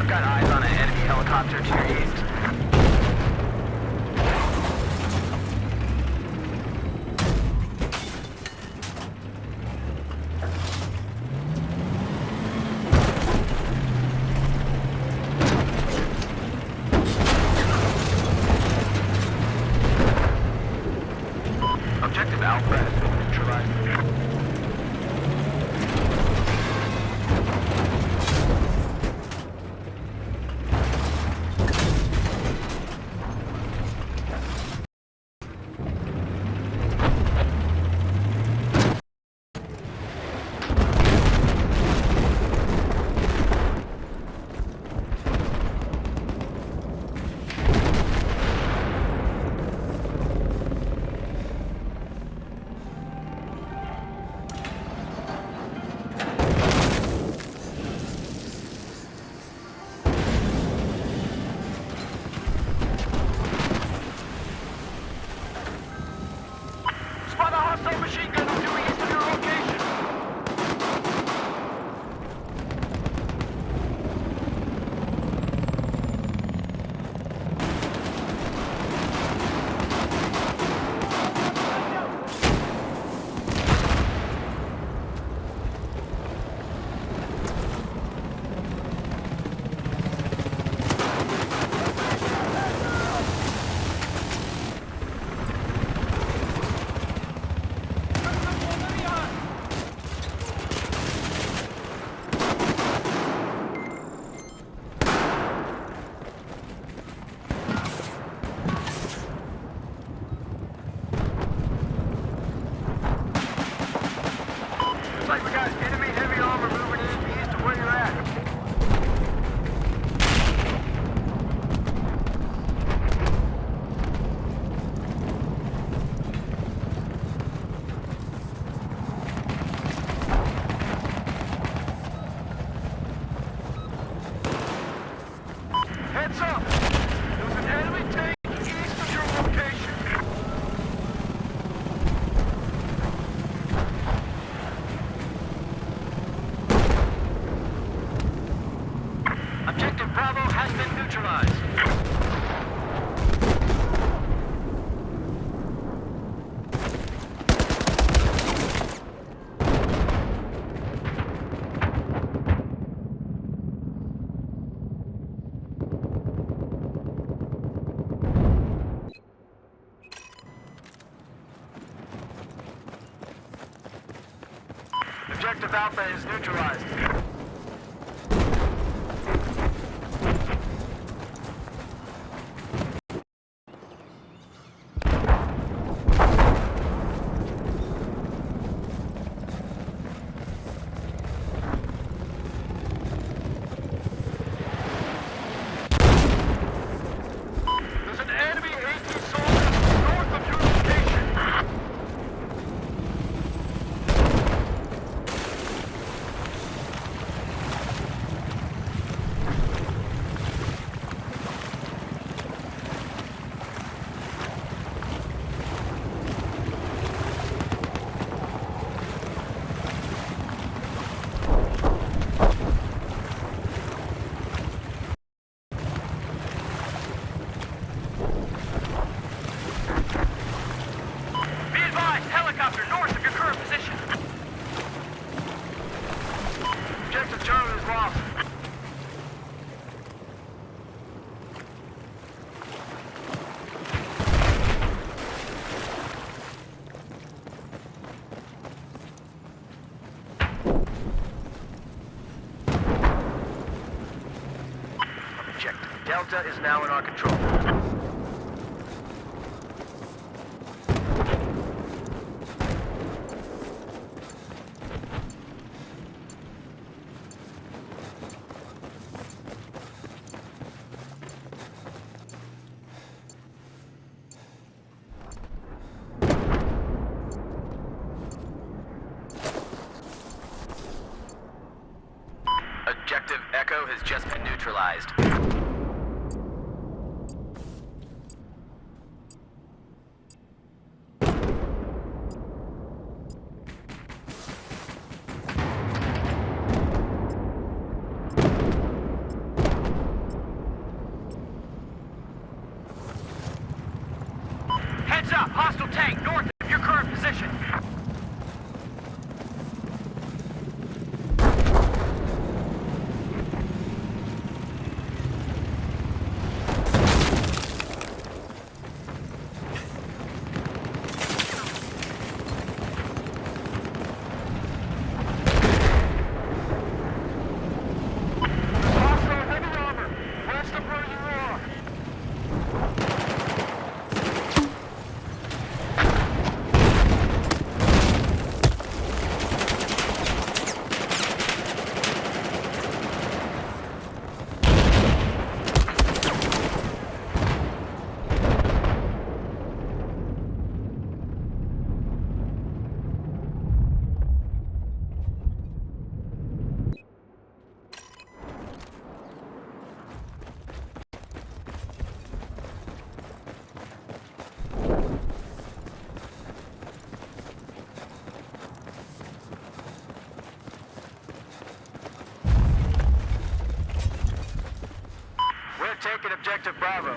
Got eyes on an enemy helicopter to your east. Objective Alpha has been neutralized. Spot a hostile machine gunner due east of your location. Looks like we got enemy heavy armor moving in east of where you're at. Heads up! There's an enemy tank east of your location. Objective Bravo has been neutralized. Objective Alpha is neutralized. There's an enemy AT soldier north of your location. Delta is now in our control. Objective Echo has just been neutralized. Heads up! Hostile tank north of your current position. Hostile heavy armor west of where you are. We're taking objective Bravo.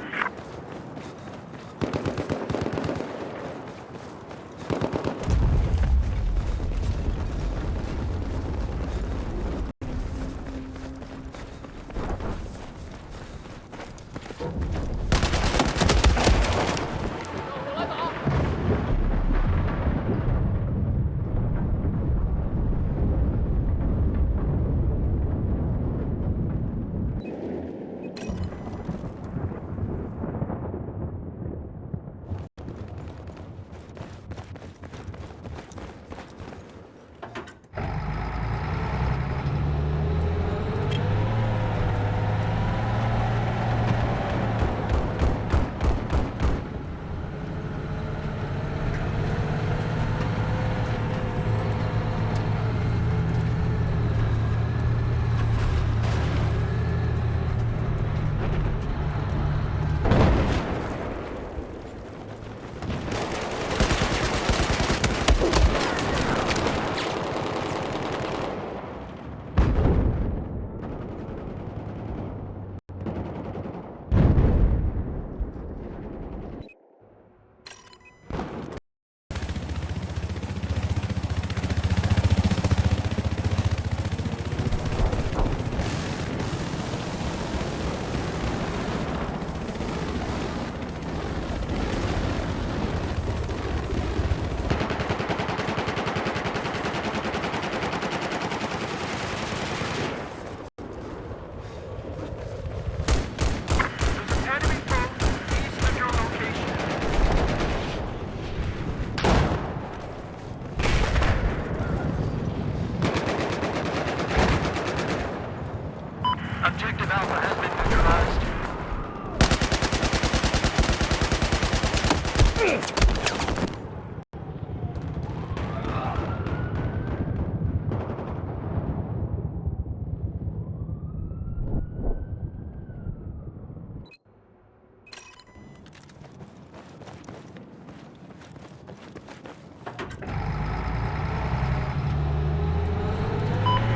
Objective Alpha has been neutralized.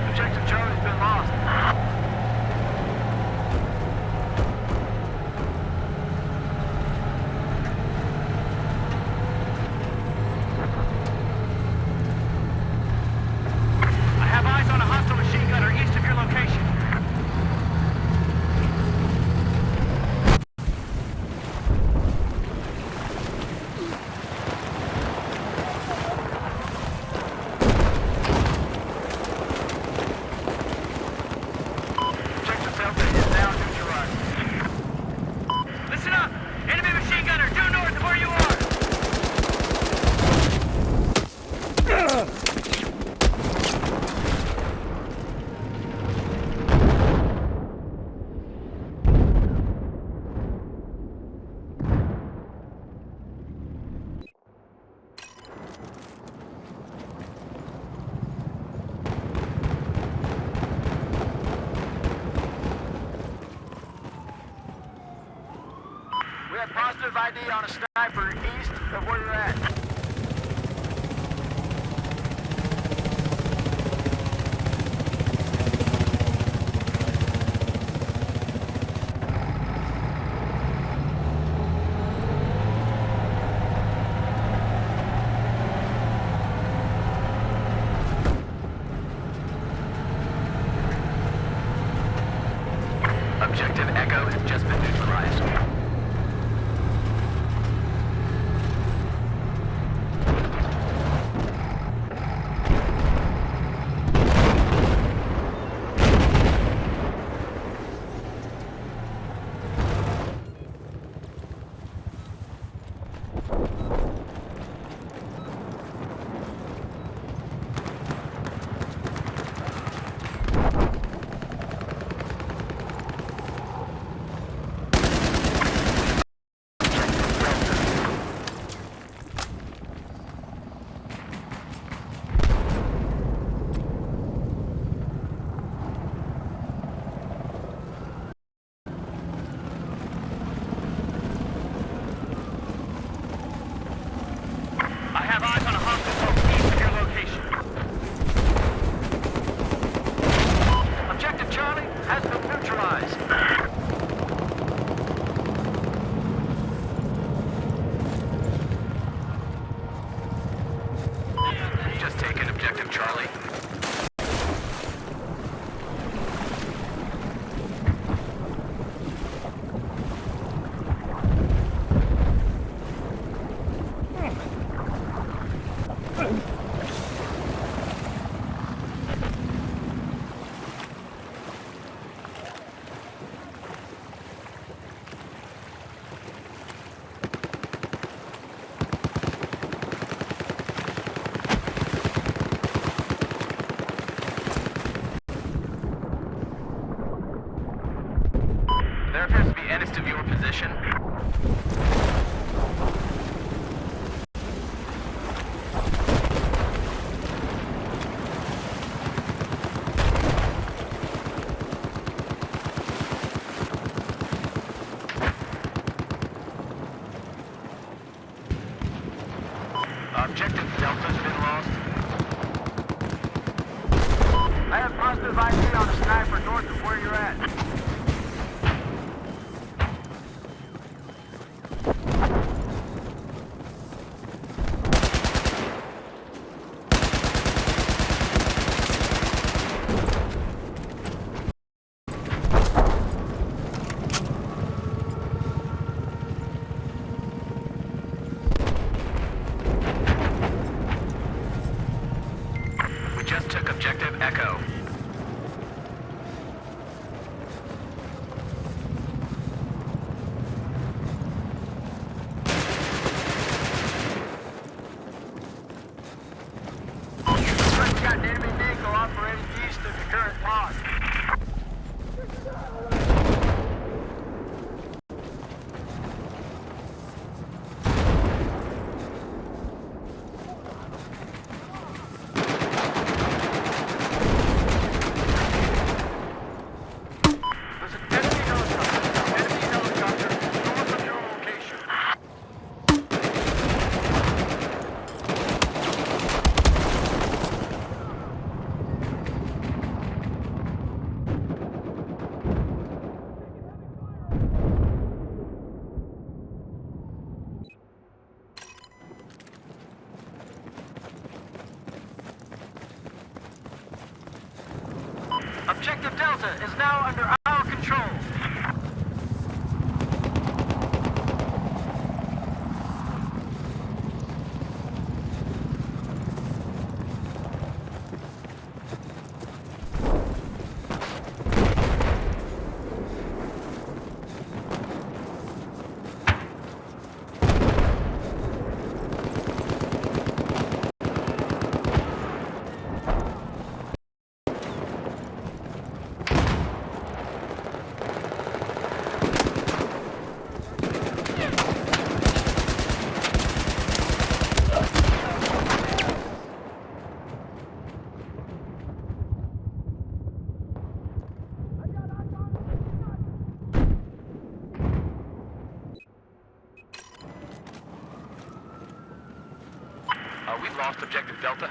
Objective Charlie's been lost. ID on a sniper east of where you're at. Objective Echo has just been neutralized. I have eyes on a hostile east of your location. Objective Charlie has been neutralized. Just taken Objective Charlie. There appears to be enemies of your position. Objective Delta's been lost. I have positive ID on a sniper north of where you're at. We just took Objective Echo. We got an enemy vehicle operating east of the current pod. There's an enemy helicopter north of your location. Objective Delta is now under our control. We've lost objective Delta.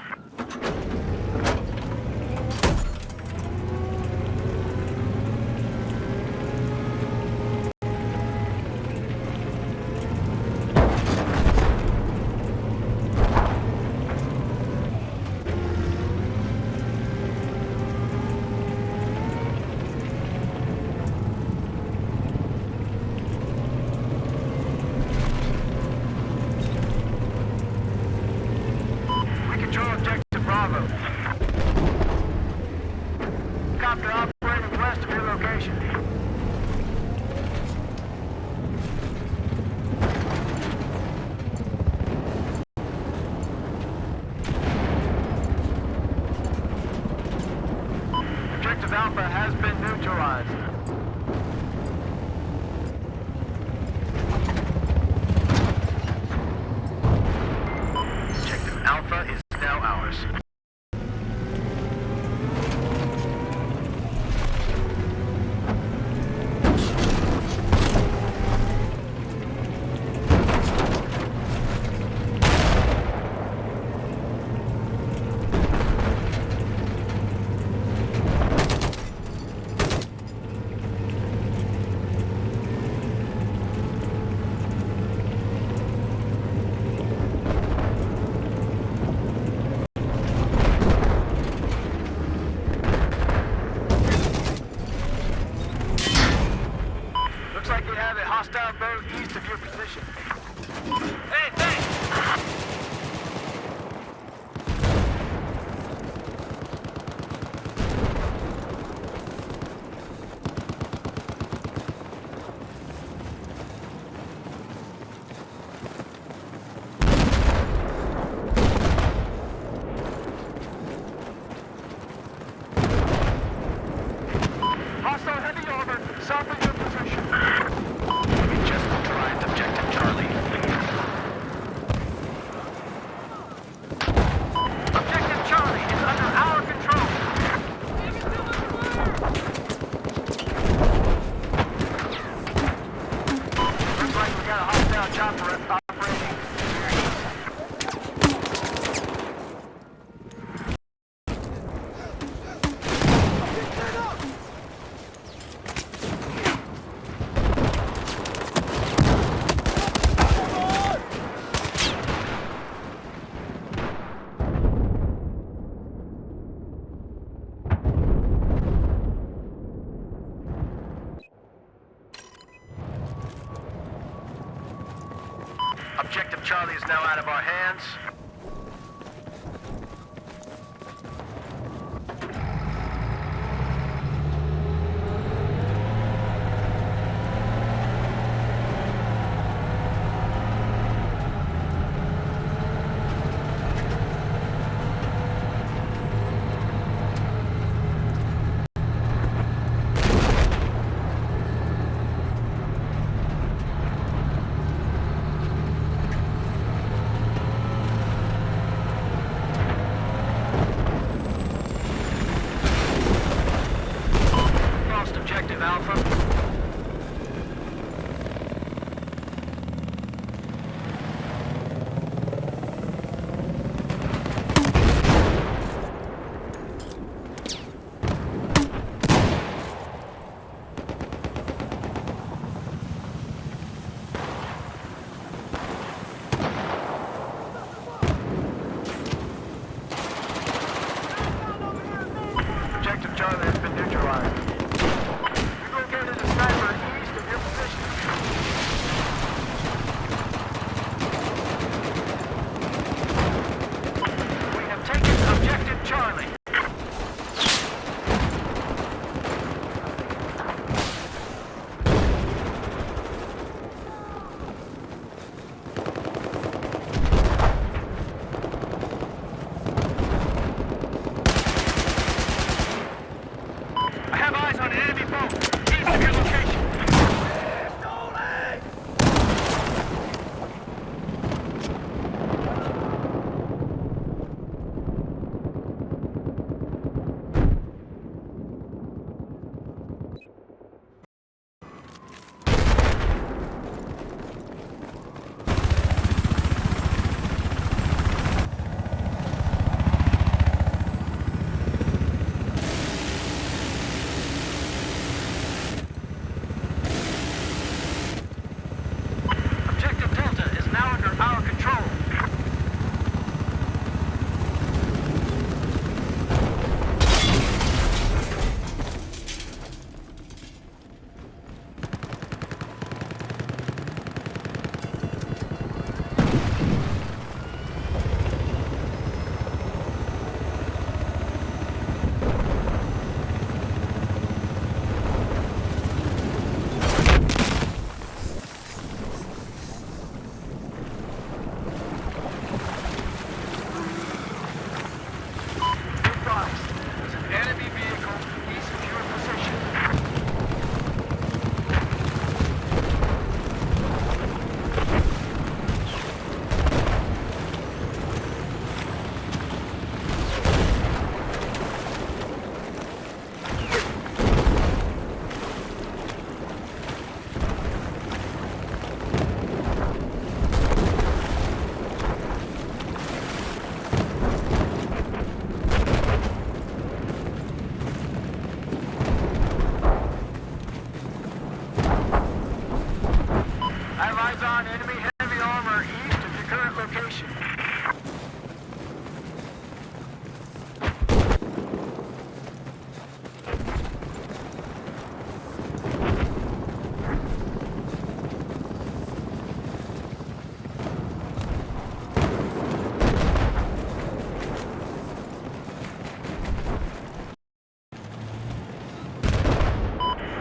We control objective Bravo. Copter operating west of your location. Objective Alpha has been neutralized. Objective Alpha is now ours. Looks like you have a hostile boat east of your position. Hey, thanks! Hostile heavy armor south of your position. We just neutralized objective Charlie. Objective Charlie is under our control. Looks like we got a hostile chopper operating. Objective Charlie is now out of our hands. location.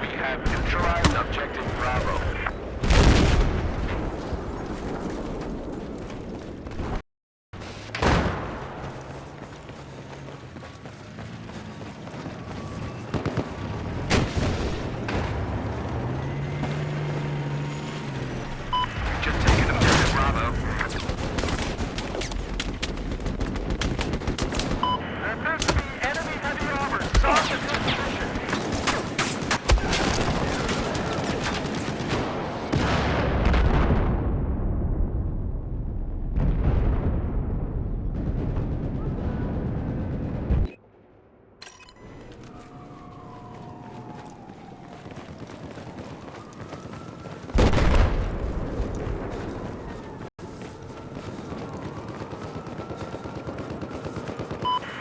We have neutralized objective Bravo. Just taken objective Bravo. There appears to be enemy heavy armor south of your position.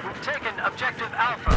We've taken objective Alpha.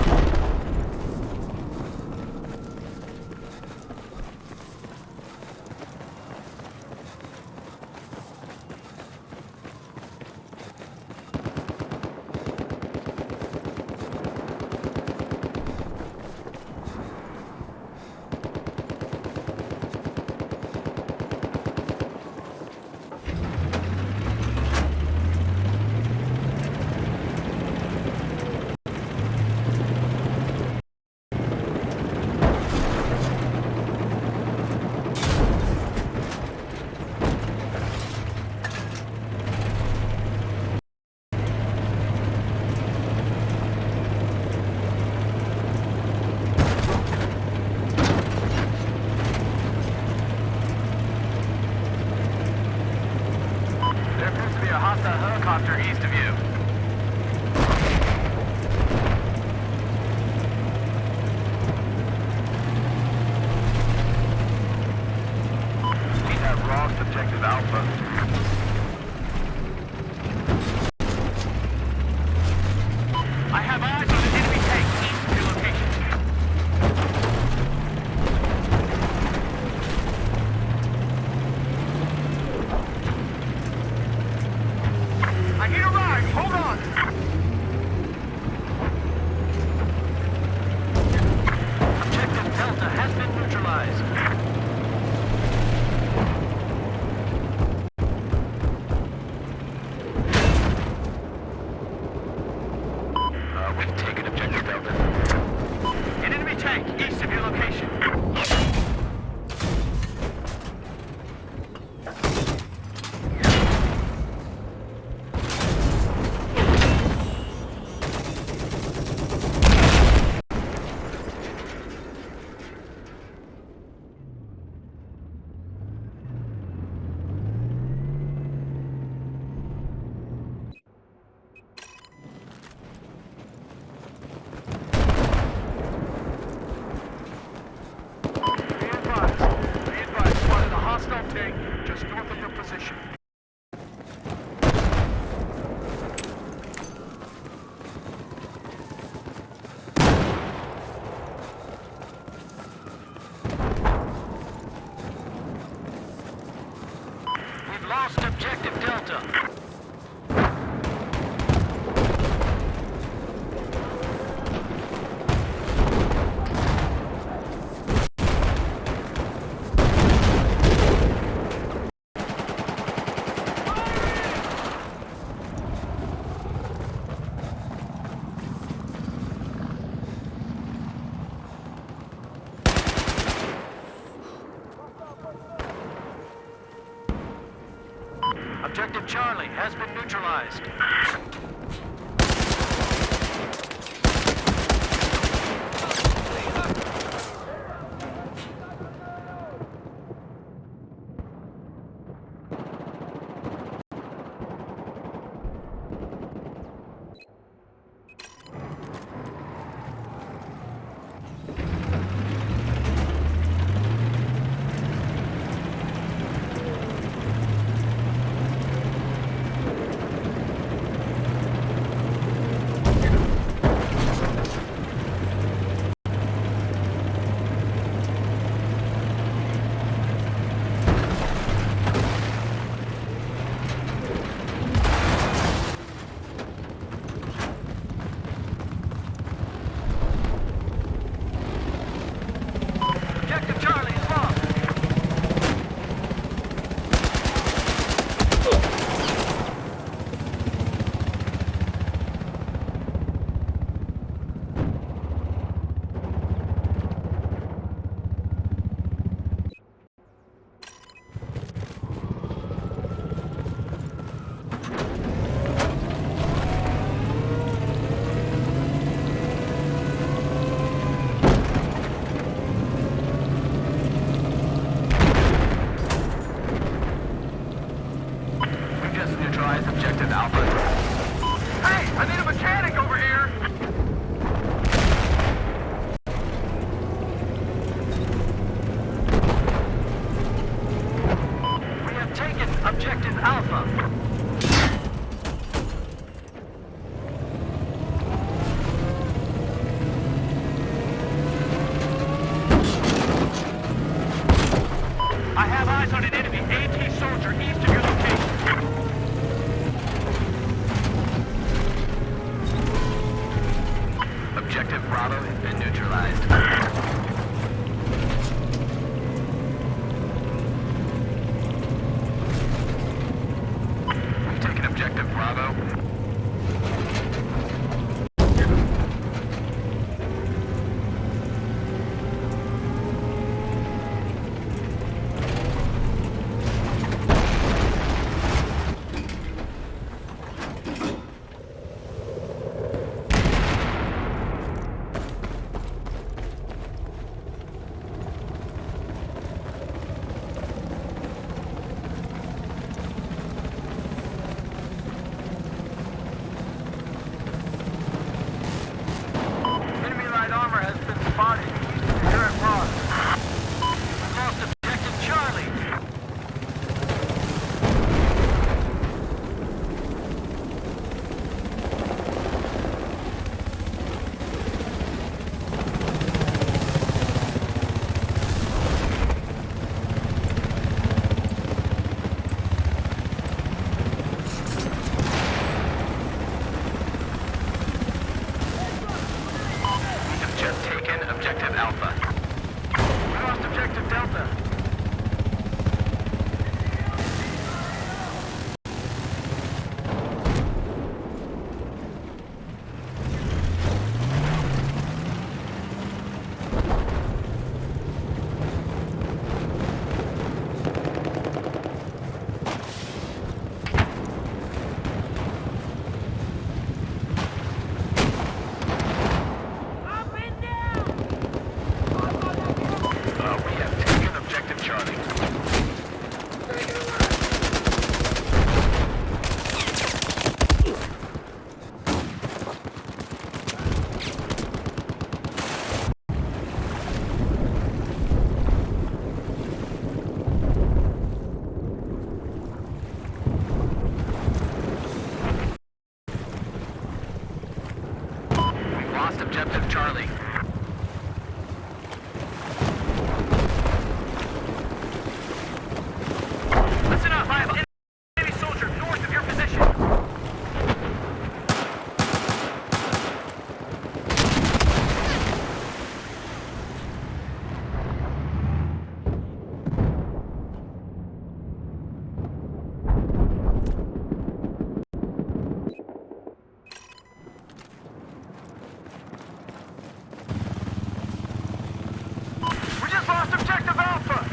There appears to be a hostile helicopter east of you. We have lost objective Alpha. I have eyes on an enemy tank east of your location. I need a ride. Hold on. Objective Delta has been neutralized. We've taken objective Delta. An enemy tank east of your location. Be advised, spotted a hostile tank just north of your position. We've lost objective Delta. Objective Charlie has been neutralized. Bravo has been neutralized. We've taken objective Bravo. Enemy light armor has been spotted. Secure it wrong. We lost objective Charlie. We have just taken objective Alpha. We lost objective Delta. We have taken objective Charlie. We've lost objective Charlie. Listen up, I have an enemy soldier north of your position. We just lost objective Alpha.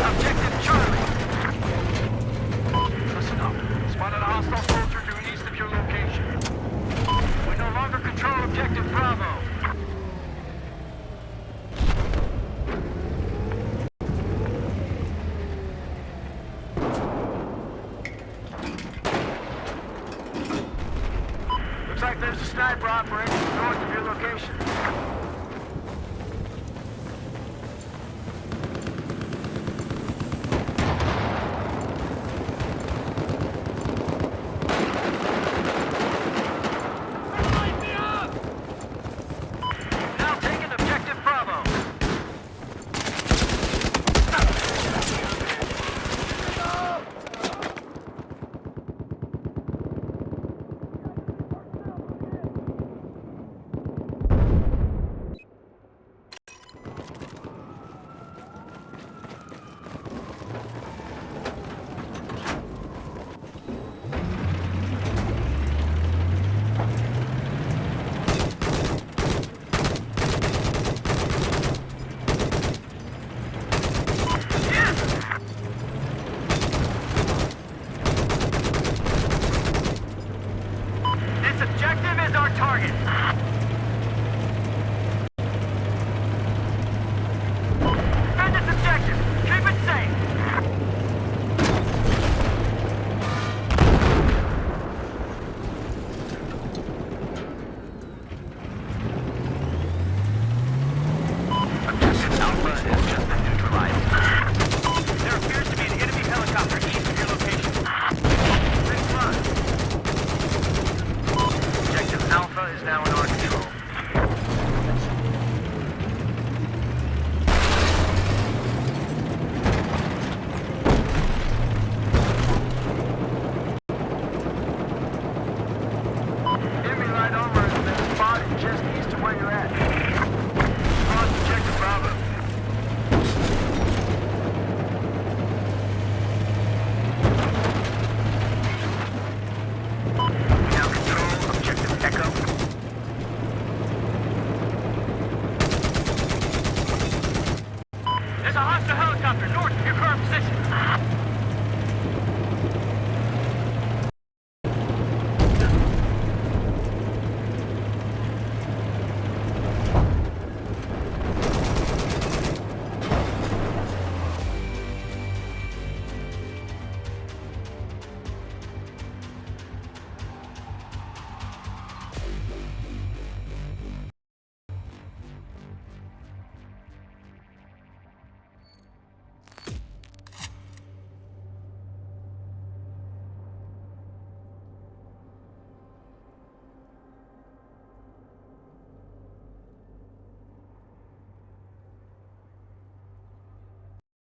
Objective Charlie. Listen up. Spotted a hostile soldier due east of your location. We no longer control objective Bravo. Looks like there's a sniper operating north of your location.